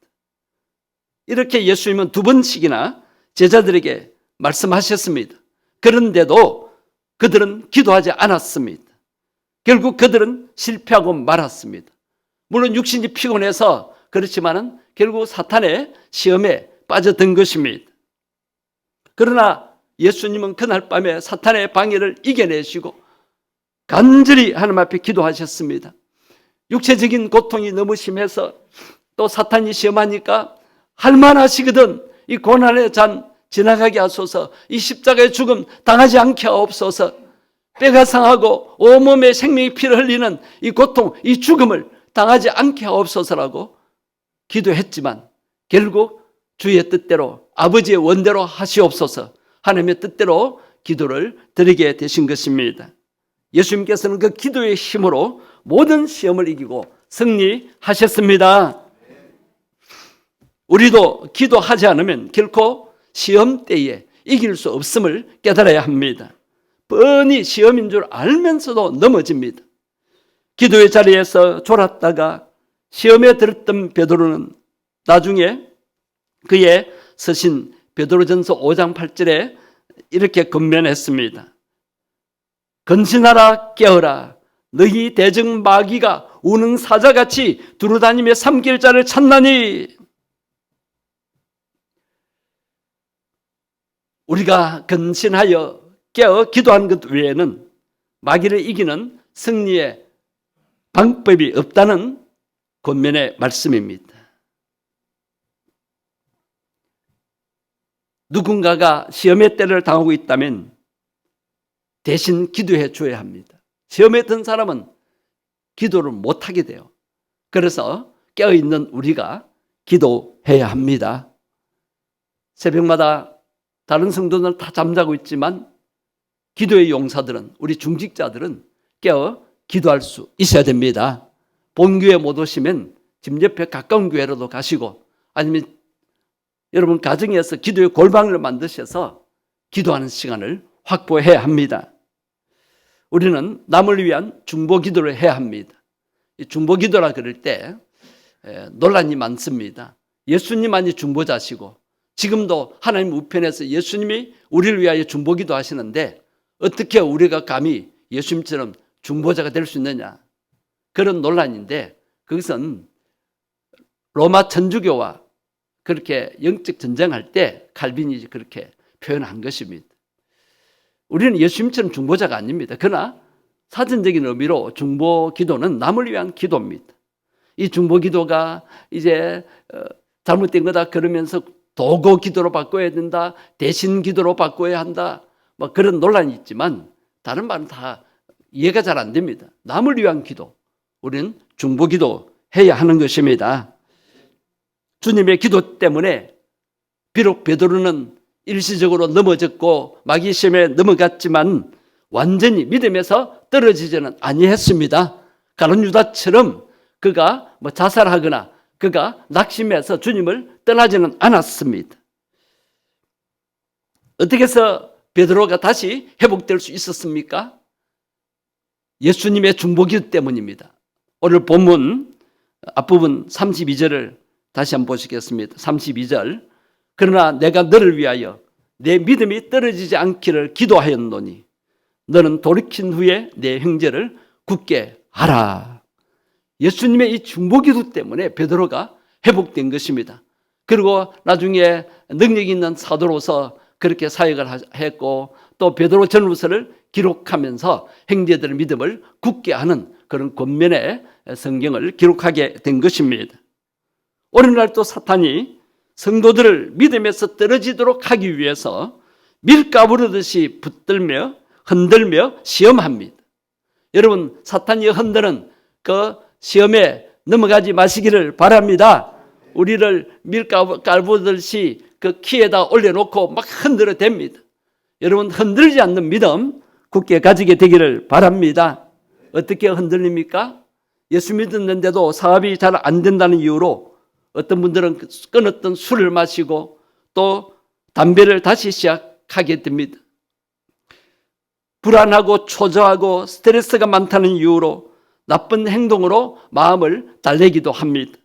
[SPEAKER 1] 이렇게 예수님은 2번씩이나 제자들에게 말씀하셨습니다. 그런데도 그들은 기도하지 않았습니다. 결국 그들은 실패하고 말았습니다. 물론 육신이 피곤해서 그렇지만은 결국 사탄의 시험에 빠져든 것입니다. 그러나 예수님은 그날 밤에 사탄의 방해를 이겨내시고 간절히 하나님 앞에 기도하셨습니다. 육체적인 고통이 너무 심해서 또 사탄이 시험하니까 할만하시거든 이 고난의 잔 지나가게 하소서, 이 십자가의 죽음 당하지 않게 하옵소서, 뼈가 상하고 온몸에 생명의 피를 흘리는 이 고통, 이 죽음을 당하지 않게 하옵소서라고 기도했지만 결국 주의 뜻대로 아버지의 원대로 하시옵소서 하나님의 뜻대로 기도를 드리게 되신 것입니다. 예수님께서는 그 기도의 힘으로 모든 시험을 이기고 승리하셨습니다. 우리도 기도하지 않으면 결코 시험 때에 이길 수 없음을 깨달아야 합니다. 뻔히 시험인 줄 알면서도 넘어집니다. 기도의 자리에서 졸았다가 시험에 들었던 베드로는 나중에 그의 서신 베드로전서 5장 8절에 이렇게 권면했습니다. 근신하라 깨어라, 너희 대적 마귀가 우는 사자같이 두루다니며 삼킬 자를 찾나니. 우리가 근신하여 깨어 기도하는 것 외에는 마귀를 이기는 승리의 방법이 없다는 권면의 말씀입니다. 누군가가 시험의 때를 당하고 있다면 대신 기도해 줘야 합니다. 시험에 든 사람은 기도를 못하게 돼요. 그래서 깨어있는 우리가 기도해야 합니다. 새벽마다 다른 성도들은 다 잠자고 있지만 기도의 용사들은, 우리 중직자들은 깨어 기도할 수 있어야 됩니다. 본교회 못 오시면 집 옆에 가까운 교회로도 가시고 아니면 여러분 가정에서 기도의 골방을 만드셔서 기도하는 시간을 확보해야 합니다. 우리는 남을 위한 중보 기도를 해야 합니다. 이 중보 기도라 그럴 때 논란이 많습니다. 예수님만이 중보자시고 지금도 하나님 우편에서 예수님이 우리를 위하여 중보 기도하시는데 어떻게 우리가 감히 예수님처럼 중보자가 될 수 있느냐, 그런 논란인데, 그것은 로마 천주교와 그렇게 영적 전쟁할 때 칼빈이 그렇게 표현한 것입니다. 우리는 예수님처럼 중보자가 아닙니다. 그러나 사전적인 의미로 중보 기도는 남을 위한 기도입니다. 이 중보 기도가 이제 잘못된 거다 그러면서 도고 기도로 바꿔야 된다, 대신 기도로 바꿔야 한다, 뭐 그런 논란이 있지만 다른 말은 다 이해가 잘 안 됩니다. 남을 위한 기도, 우리는 중보 기도 해야 하는 것입니다. 주님의 기도 때문에 비록 베드로는 일시적으로 넘어졌고 마귀 시험에 넘어갔지만 완전히 믿음에서 떨어지지는 아니했습니다. 가룟 유다처럼 그가 자살하거나 그가 낙심해서 주님을 떠나지는 않았습니다. 어떻게 해서 베드로가 다시 회복될 수 있었습니까? 예수님의 중보기도 때문입니다. 오늘 본문 앞부분 32절을 다시 한번 보시겠습니다. 32절. 그러나 내가 너를 위하여 내 믿음이 떨어지지 않기를 기도하였노니 너는 돌이킨 후에 내 형제를 굳게 하라. 예수님의 이 중보기도 때문에 베드로가 회복된 것입니다. 그리고 나중에 능력 있는 사도로서 그렇게 사역을 했고 또 베드로 전후서를 기록하면서 형제들의 믿음을 굳게 하는 그런 권면의 성경을 기록하게 된 것입니다. 오늘날 또 사탄이 성도들을 믿음에서 떨어지도록 하기 위해서 밀가부르듯이 붙들며 흔들며 시험합니다. 여러분, 사탄이 흔드는 그 시험에 넘어가지 마시기를 바랍니다. 우리를 밀가부르듯이 그 키에다 올려놓고 막 흔들어 댑니다. 여러분, 흔들지 않는 믿음 굳게 가지게 되기를 바랍니다. 어떻게 흔들립니까? 예수 믿었는데도 사업이 잘 안 된다는 이유로 어떤 분들은 끊었던 술을 마시고 또 담배를 다시 시작하게 됩니다. 불안하고 초조하고 스트레스가 많다는 이유로 나쁜 행동으로 마음을 달래기도 합니다.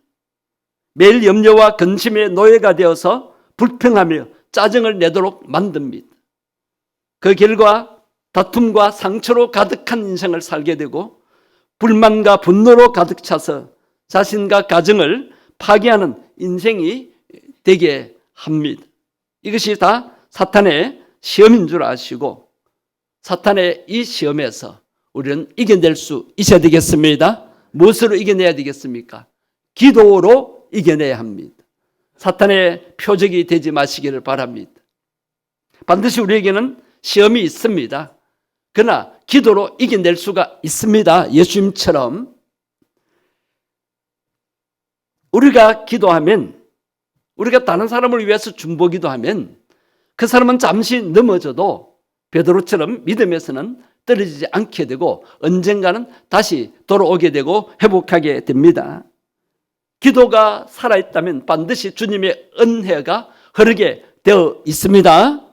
[SPEAKER 1] 매일 염려와 근심의 노예가 되어서 불평하며 짜증을 내도록 만듭니다. 그 결과 다툼과 상처로 가득한 인생을 살게 되고 불만과 분노로 가득 차서 자신과 가정을 파괴하는 인생이 되게 합니다. 이것이 다 사탄의 시험인 줄 아시고 사탄의 이 시험에서 우리는 이겨낼 수 있어야 되겠습니다. 무엇으로 이겨내야 되겠습니까? 기도로 이겨내야 합니다. 사탄의 표적이 되지 마시기를 바랍니다. 반드시 우리에게는 시험이 있습니다. 그러나 기도로 이겨낼 수가 있습니다. 예수님처럼 우리가 기도하면, 우리가 다른 사람을 위해서 중보기도 하면 그 사람은 잠시 넘어져도 베드로처럼 믿음에서는 떨어지지 않게 되고 언젠가는 다시 돌아오게 되고 회복하게 됩니다. 기도가 살아있다면 반드시 주님의 은혜가 흐르게 되어 있습니다.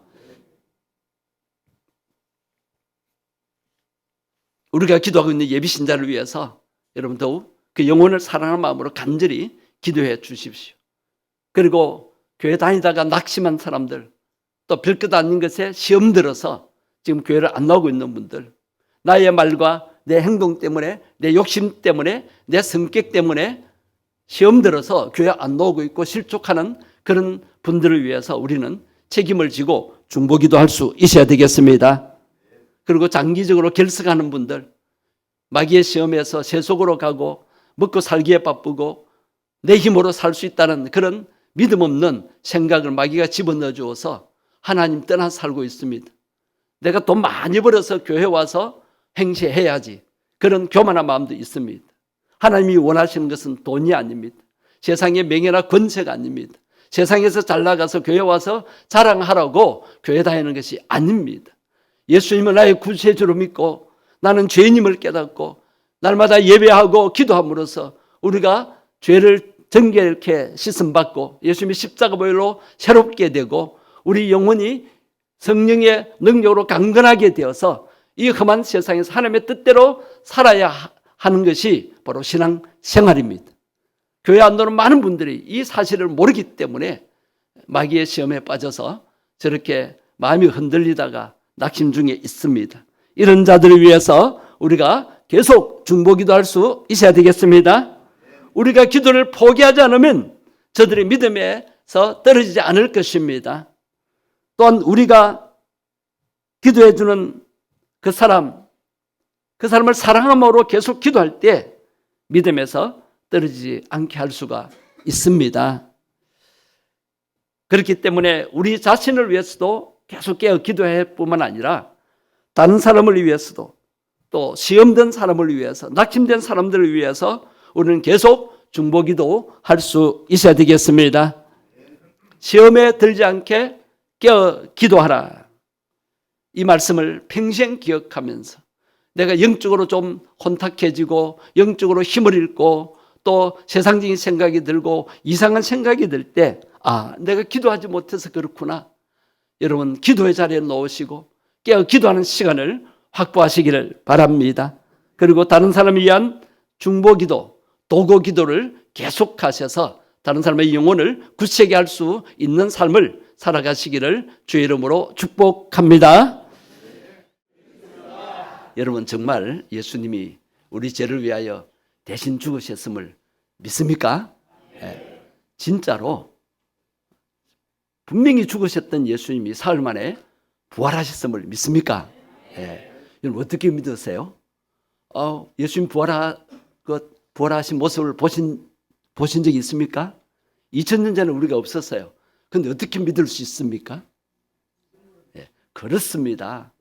[SPEAKER 1] 우리가 기도하고 있는 예비신자를 위해서 여러분 더욱 그 영혼을 사랑하는 마음으로 간절히 기도해 주십시오. 그리고 교회 다니다가 낙심한 사람들, 또 별것 아닌 것에 시험 들어서 지금 교회를 안 나오고 있는 분들, 나의 말과 내 행동 때문에, 내 욕심 때문에, 내 성격 때문에 시험 들어서 교회 안 나오고 있고 실족하는 그런 분들을 위해서 우리는 책임을 지고 중보기도 할 수 있어야 되겠습니다. 그리고 장기적으로 결석하는 분들, 마귀의 시험에서 세속으로 가고 먹고 살기에 바쁘고 내 힘으로 살 수 있다는 그런 믿음 없는 생각을 마귀가 집어넣어 주어서 하나님 떠나 살고 있습니다. 내가 돈 많이 벌어서 교회 와서 행세해야지, 그런 교만한 마음도 있습니다. 하나님이 원하시는 것은 돈이 아닙니다. 세상의 명예나 권세가 아닙니다. 세상에서 잘 나가서 교회 와서 자랑하라고 교회 다니는 것이 아닙니다. 예수님을 나의 구세주로 믿고 나는 죄인임을 깨닫고 날마다 예배하고 기도함으로써 우리가 죄를 정결케 씻음받고 예수님의 십자가 보혈로 새롭게 되고 우리 영혼이 성령의 능력으로 강건하게 되어서 이 험한 세상에서 하나님의 뜻대로 살아야 하는 것이 바로 신앙 생활입니다. 교회 안 오는 많은 분들이 이 사실을 모르기 때문에 마귀의 시험에 빠져서 저렇게 마음이 흔들리다가 낙심 중에 있습니다. 이런 자들을 위해서 우리가 계속 중보기도 할 수 있어야 되겠습니다. 우리가 기도를 포기하지 않으면 저들의 믿음에서 떨어지지 않을 것입니다. 또한 우리가 기도해 주는 그 사람을 사랑함으로 계속 기도할 때 믿음에서 떨어지지 않게 할 수가 있습니다. 그렇기 때문에 우리 자신을 위해서도 계속 깨어 기도할 뿐만 아니라 다른 사람을 위해서도 또 시험된 사람을 위해서 낙심된 사람들을 위해서 우리는 계속 중보기도 할 수 있어야 되겠습니다. 시험에 들지 않게 깨어 기도하라. 이 말씀을 평생 기억하면서 내가 영적으로 좀 혼탁해지고 영적으로 힘을 잃고 또 세상적인 생각이 들고 이상한 생각이 들 때 내가 기도하지 못해서 그렇구나. 여러분 기도의 자리에 놓으시고 깨어 기도하는 시간을 확보하시기를 바랍니다. 그리고 다른 사람을 위한 중보기도, 도고기도를 계속하셔서 다른 사람의 영혼을 굳세게 할 수 있는 삶을 살아가시기를 주의 이름으로 축복합니다. 여러분 정말 예수님이 우리 죄를 위하여 대신 죽으셨음을 믿습니까? 네. 진짜로 분명히 죽으셨던 예수님이 사흘 만에 부활하셨음을 믿습니까? 네. 여러분 어떻게 믿으세요? 예수님 부활하신 모습을 보신 적이 있습니까? 2000년 전에 우리가 없었어요. 그런데 어떻게 믿을 수 있습니까? 네, 그렇습니다.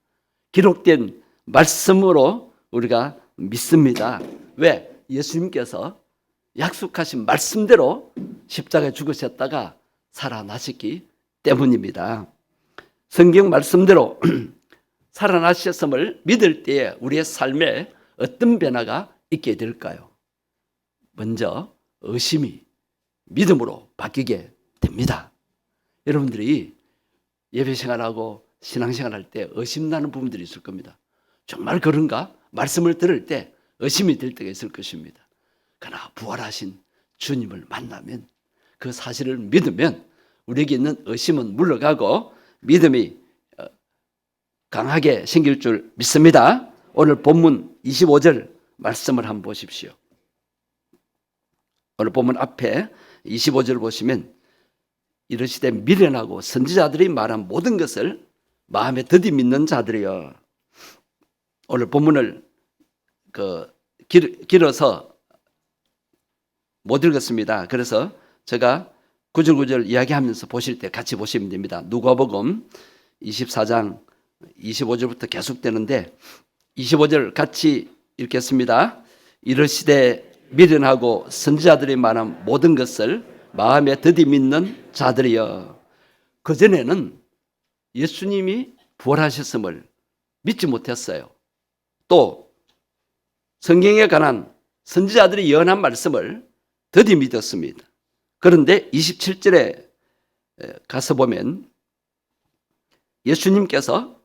[SPEAKER 1] 기록된 말씀으로 우리가 믿습니다. 왜? 예수님께서 약속하신 말씀대로 십자가에 죽으셨다가 살아나셨기 때문입니다. 성경 말씀대로 살아나셨음을 믿을 때에 우리의 삶에 어떤 변화가 있게 될까요? 먼저 의심이 믿음으로 바뀌게 됩니다. 여러분들이 예배 생활하고 신앙생활할 때 의심나는 부분들이 있을 겁니다. 정말 그런가? 말씀을 들을 때 의심이 될 때가 있을 것입니다. 그러나 부활하신 주님을 만나면 그 사실을 믿으면 우리에게 있는 의심은 물러가고 믿음이 강하게 생길 줄 믿습니다. 오늘 본문 25절 말씀을 한번 보십시오. 오늘 본문 앞에 25절을 보시면 이르시되 미련하고 선지자들이 말한 모든 것을 마음에 더디 믿는 자들이여. 오늘 본문을 길어서 못 읽었습니다. 그래서 제가 구절구절 이야기하면서 보실 때 같이 보시면 됩니다. 누가복음 24장 25절부터 계속되는데 25절 같이 읽겠습니다. 이르시되 미련하고 선지자들이 말한 모든 것을 마음에 더디 믿는 자들이여. 그전에는 예수님이 부활하셨음을 믿지 못했어요. 또 성경에 관한 선지자들이 예언한 말씀을 더디 믿었습니다. 그런데 27절에 가서 보면 예수님께서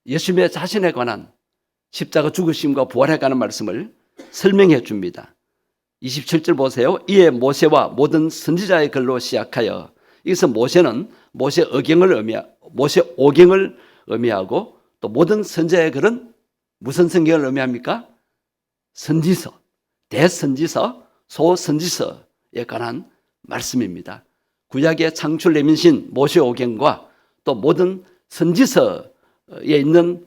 [SPEAKER 1] 예수님의 자신에 관한 십자가 죽으심과 부활에 관한 말씀을 설명해 줍니다. 27절 보세요. 이에 모세와 모든 선지자의 글로 시작하여, 여기서 모세는 모세 오경을 의미하고 또 모든 선지자의 글은 무슨 성경을 의미합니까? 선지서, 대선지서, 소선지서에 관한 말씀입니다. 구약의 창출 내민신 모세 오경과 또 모든 선지서에 있는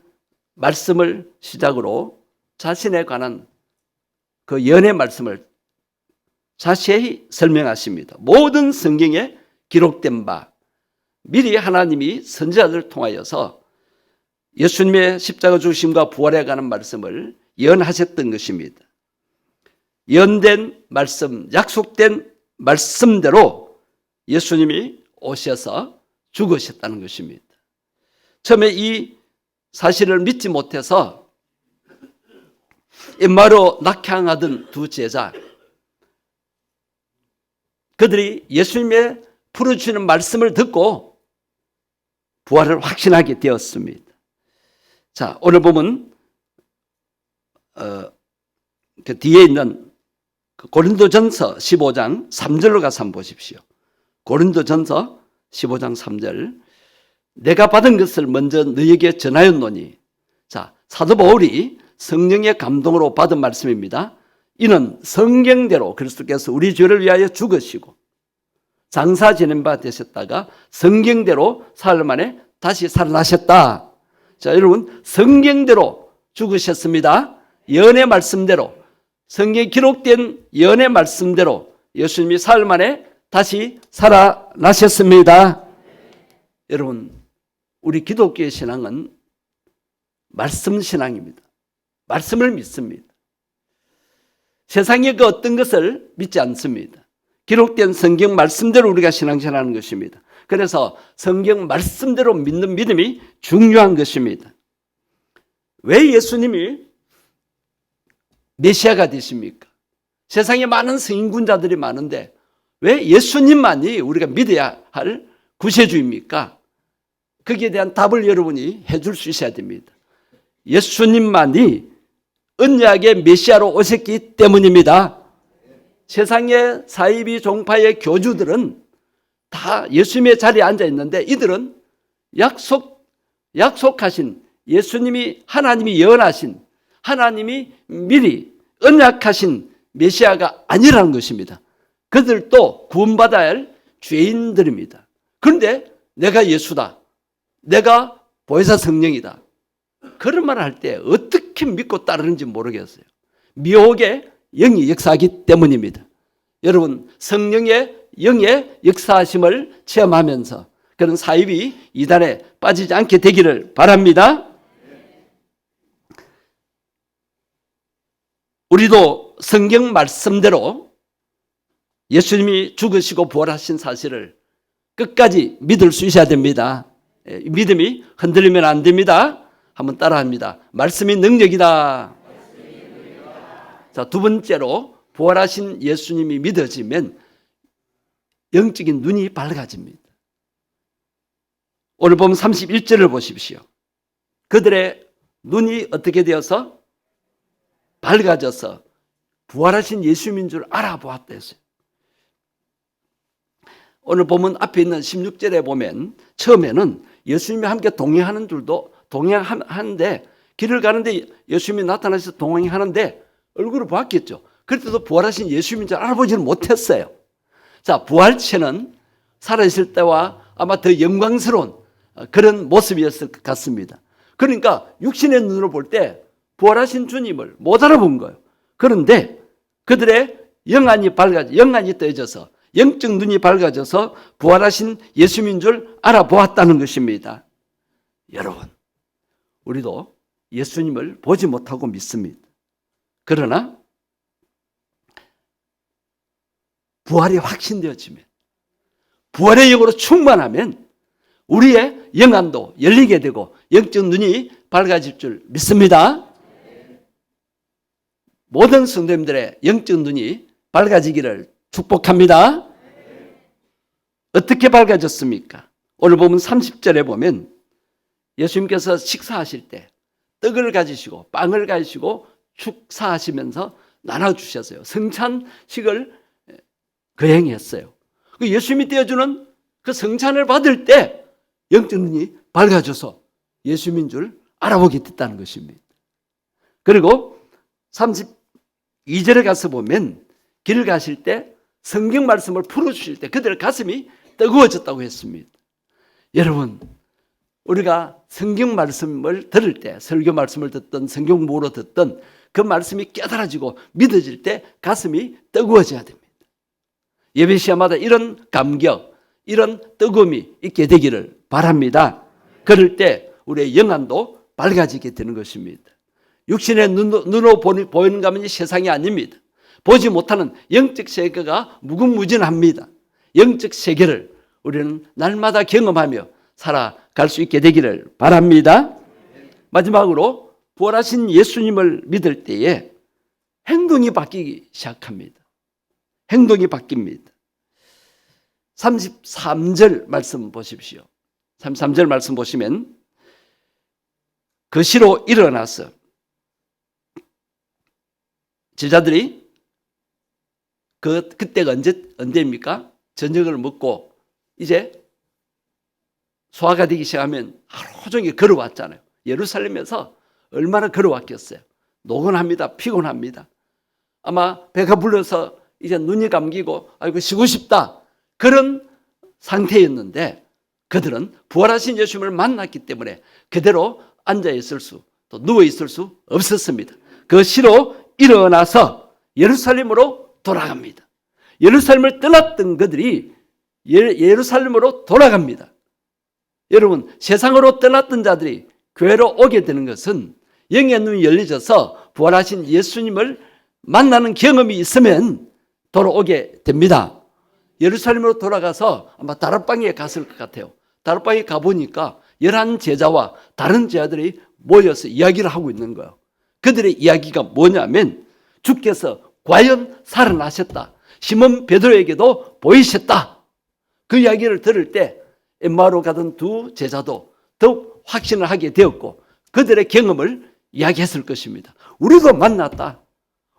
[SPEAKER 1] 말씀을 시작으로 자신에 관한 그 예언의 말씀을 자세히 설명하십니다. 모든 성경에 기록된 바 미리 하나님이 선지자들을 통하여서 예수님의 십자가 죽으심과 부활에 관한 말씀을 예언하셨던 것입니다. 예언된 말씀, 약속된 말씀대로 예수님이 오셔서 죽으셨다는 것입니다. 처음에 이 사실을 믿지 못해서 엠마오로 낙향하던 두 제자, 그들이 예수님의 풀어주시는 말씀을 듣고 부활을 확신하게 되었습니다. 자, 오늘 보면 그 뒤에 있는 고린도전서 15장 3절로 가서 한번 보십시오. 고린도전서 15장 3절. 내가 받은 것을 먼저 너에게 전하였노니. 자, 사도 바울이 성령의 감동으로 받은 말씀입니다. 이는 성경대로 그리스도께서 우리 죄를 위하여 죽으시고 장사 지낸 바 되셨다가 성경대로 사흘 만에 다시 살아나셨다. 자, 여러분, 성경대로 죽으셨습니다. 예언의 말씀대로, 성경에 기록된 예언의 말씀대로 예수님이 사흘 만에 다시 살아나셨습니다. 여러분, 우리 기독교의 신앙은 말씀 신앙입니다. 말씀을 믿습니다. 세상의 그 어떤 것을 믿지 않습니다. 기록된 성경 말씀대로 우리가 신앙생활하는 것입니다. 그래서 성경 말씀대로 믿는 믿음이 중요한 것입니다. 왜 예수님이 메시아가 되십니까? 세상에 많은 성인군자들이 많은데 왜 예수님만이 우리가 믿어야 할 구세주입니까? 거기에 대한 답을 여러분이 해줄 수 있어야 됩니다. 예수님만이 언약의 메시아로 오셨기 때문입니다. 세상의 사이비 종파의 교주들은 다 예수님의 자리에 앉아 있는데 이들은 약속하신 예수님이 하나님이 예언하신 하나님이 미리 언약하신 메시아가 아니라는 것입니다. 그들도 구원받아야 할 죄인들입니다. 그런데 내가 예수다, 내가 보혜사 성령이다, 그런 말을 할 때 어떻게 믿고 따르는지 모르겠어요. 미혹의 영이 역사하기 때문입니다. 여러분, 성령의 영의 역사하심을 체험하면서 그런 사이비 이단에 빠지지 않게 되기를 바랍니다. 우리도 성경 말씀대로 예수님이 죽으시고 부활하신 사실을 끝까지 믿을 수 있어야 됩니다. 믿음이 흔들리면 안 됩니다. 한번 따라합니다. 말씀이 능력이다. 자, 두 번째로 부활하신 예수님이 믿어지면 영적인 눈이 밝아집니다. 오늘 보면 31절을 보십시오. 그들의 눈이 어떻게 되어서 밝아져서 부활하신 예수님인 줄 알아보았다 했어요. 오늘 보면 앞에 있는 16절에 보면 처음에는 예수님이 함께 동행하는 줄도 동행하는데 길을 가는데 예수님이 나타나서 동행하는데 얼굴을 보았겠죠. 그때도 부활하신 예수님인 줄 알아보지는 못했어요. 자, 부활체는 살아있을 때와 아마 더 영광스러운 그런 모습이었을 것 같습니다. 그러니까 육신의 눈으로 볼 때 부활하신 주님을 못 알아본 거예요. 그런데 그들의 영안이 떠져서 영적 눈이 밝아져서 부활하신 예수님인 줄 알아보았다는 것입니다. 여러분, 우리도 예수님을 보지 못하고 믿습니다. 그러나 부활이 확신되어지면, 부활의 영으로 충만하면 우리의 영안도 열리게 되고 영적 눈이 밝아질 줄 믿습니다. 모든 성도님들의 영적 눈이 밝아지기를 축복합니다. 어떻게 밝아졌습니까? 오늘 보면 30절에 보면 예수님께서 식사하실 때 떡을 가지시고 빵을 가지시고 축사하시면서 나눠주셨어요. 성찬식을 거행했어요. 예수님이 떼어주는 그 성찬을 받을 때 영적 눈이 밝아져서 예수님인 줄 알아보게 됐다는 것입니다. 그리고 32절에 가서 보면 길 가실 때 성경 말씀을 풀어주실 때 그들의 가슴이 뜨거워졌다고 했습니다. 여러분, 우리가 성경 말씀을 들을 때, 설교 말씀을 듣든 성경 공부로 듣든 그 말씀이 깨달아지고 믿어질 때 가슴이 뜨거워져야 됩니다. 예배 시간마다 이런 감격, 이런 뜨거움이 있게 되기를 바랍니다. 그럴 때 우리의 영안도 밝아지게 되는 것입니다. 육신의 눈으로 보이는 가면이 세상이 아닙니다. 보지 못하는 영적 세계가 무궁무진합니다. 영적 세계를 우리는 날마다 경험하며 살아갈 수 있게 되기를 바랍니다. 마지막으로 부활하신 예수님을 믿을 때에 행동이 바뀌기 시작합니다. 행동이 바뀝니다. 33절 말씀 보십시오. 33절 말씀 보시면 그 시로 일어나서 제자들이 그때가 언제입니까? 저녁을 먹고 이제 소화가 되기 시작하면 하루 종일 걸어왔잖아요. 예루살렘에서 얼마나 걸어왔겠어요. 노곤합니다. 피곤합니다. 아마 배가 불러서 이제 눈이 감기고 아이고 쉬고 싶다. 그런 상태였는데 그들은 부활하신 예수님을 만났기 때문에 그대로 앉아 있을 수, 또 누워 있을 수 없었습니다. 그 시로 일어나서 예루살렘으로 돌아갑니다. 예루살렘을 떠났던 그들이 예루살렘으로 돌아갑니다. 여러분, 세상으로 떠났던 자들이 교회로 오게 되는 것은 영의 눈이 열려져서 부활하신 예수님을 만나는 경험이 있으면 돌아오게 됩니다. 예루살렘으로 돌아가서 아마 다락방에 갔을 것 같아요. 다락방에 가보니까 11제자와 다른 제자들이 모여서 이야기를 하고 있는 거예요. 그들의 이야기가 뭐냐면 주께서 과연 살아나셨다. 시몬 베드로에게도 보이셨다. 그 이야기를 들을 때 엠마오로 가던 두 제자도 더욱 확신을 하게 되었고 그들의 경험을 이야기했을 것입니다. 우리도 만났다.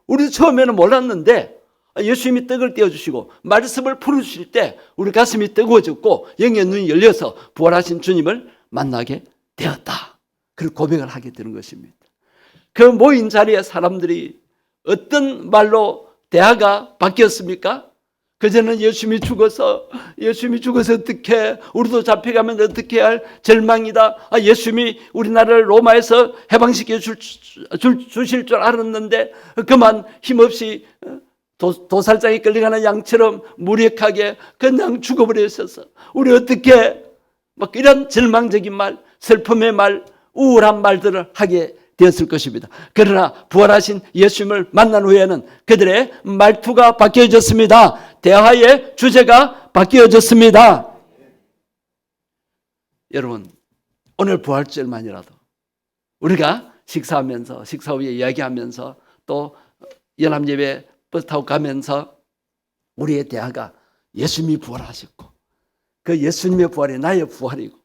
[SPEAKER 1] 우리도 처음에는 몰랐는데 예수님이 떡을 떼어주시고 말씀을 풀어주실 때 우리 가슴이 뜨거워졌고 영의 눈이 열려서 부활하신 주님을 만나게 되었다. 그리고 고백을 하게 되는 것입니다. 그 모인 자리에 사람들이 어떤 말로 대화가 바뀌었습니까? 그전에는 예수님이 죽어서 어떻게 우리도 잡혀가면 어떻게 할 절망이다. 예수님이 우리나라를 로마에서 해방시켜 주실 줄 알았는데 그만 힘없이 도살장에 끌려가는 양처럼 무력하게 그냥 죽어버렸어서 우리 어떻게 막 이런 절망적인 말, 슬픔의 말, 우울한 말들을 하게 되었을 것입니다. 그러나 부활하신 예수님을 만난 후에는 그들의 말투가 바뀌어졌습니다. 대화의 주제가 바뀌어졌습니다. 여러분, 오늘 부활절만이라도 우리가 식사하면서 식사 후에 이야기하면서 또 연합예배 버스 타고 가면서 우리의 대화가 예수님이 부활하셨고 그 예수님의 부활이 나의 부활이고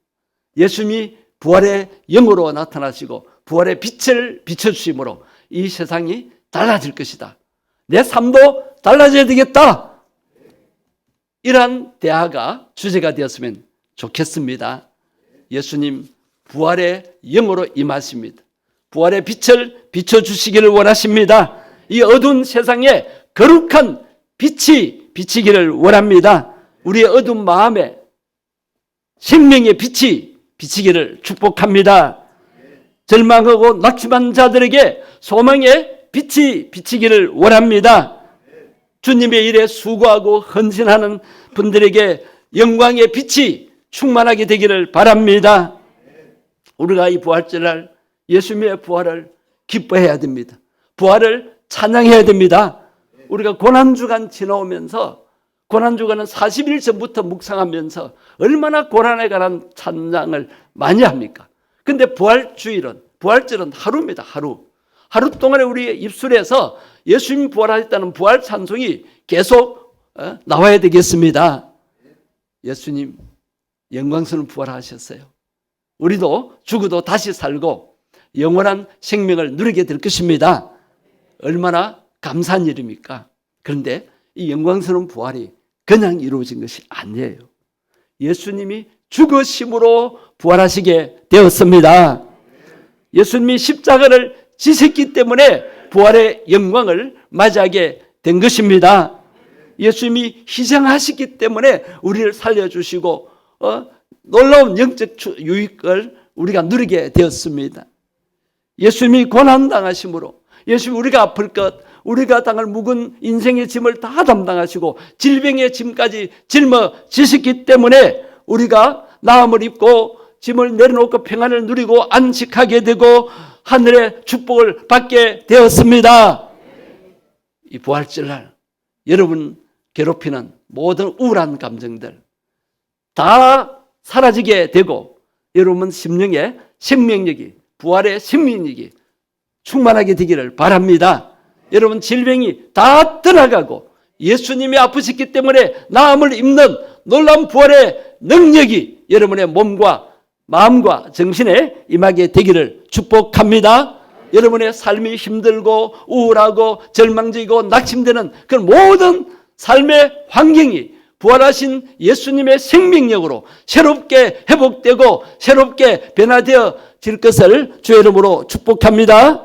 [SPEAKER 1] 예수님이 부활의 영으로 나타나시고 부활의 빛을 비춰주심으로 이 세상이 달라질 것이다. 내 삶도 달라져야 되겠다. 이러한 대화가 주제가 되었으면 좋겠습니다. 예수님 부활의 영으로 임하십니다. 부활의 빛을 비춰주시기를 원하십니다. 이 어두운 세상에 거룩한 빛이 비치기를 원합니다. 우리의 어두운 마음에 생명의 빛이 비치기를 축복합니다. 절망하고 낙심한 자들에게 소망의 빛이 비치기를 원합니다. 주님의 일에 수고하고 헌신하는 분들에게 영광의 빛이 충만하게 되기를 바랍니다. 우리가 이 부활절날 예수님의 부활을 기뻐해야 됩니다. 부활을 찬양해야 됩니다. 우리가 고난주간 지나오면서 고난주간은 40일 전부터 묵상하면서 얼마나 고난에 관한 찬양을 많이 합니까? 근데 부활절은 하루입니다. 하루 동안에 우리의 입술에서 예수님 부활하셨다는 부활 찬송이 계속 나와야 되겠습니다. 예수님 영광스러운 부활하셨어요. 우리도 죽어도 다시 살고 영원한 생명을 누리게 될 것입니다. 얼마나 감사한 일입니까? 그런데 이 영광스러운 부활이 그냥 이루어진 것이 아니에요. 예수님이 죽으심으로 부활하시게 되었습니다. 예수님이 십자가를 지셨기 때문에 부활의 영광을 맞이하게 된 것입니다. 예수님이 희생하셨기 때문에 우리를 살려주시고 놀라운 영적 유익을 우리가 누리게 되었습니다. 예수님이 고난당하심으로 예수님 우리가 아플 것, 우리가 당할 묵은 인생의 짐을 다 담당하시고 질병의 짐까지 짊어지셨기 때문에 우리가 나음을 입고 짐을 내려놓고 평안을 누리고 안식하게 되고 하늘의 축복을 받게 되었습니다. 이 부활절날 여러분 괴롭히는 모든 우울한 감정들 다 사라지게 되고 여러분 심령의 생명력이 부활의 생명력이 충만하게 되기를 바랍니다. 여러분 질병이 다 떠나가고 예수님이 아프셨기 때문에 나음을 입는 놀라운 부활의 능력이 여러분의 몸과 마음과 정신에 임하게 되기를 축복합니다. 여러분의 삶이 힘들고 우울하고 절망적이고 낙심되는 그런 모든 삶의 환경이 부활하신 예수님의 생명력으로 새롭게 회복되고 새롭게 변화되어질 것을 주의 이름으로 축복합니다.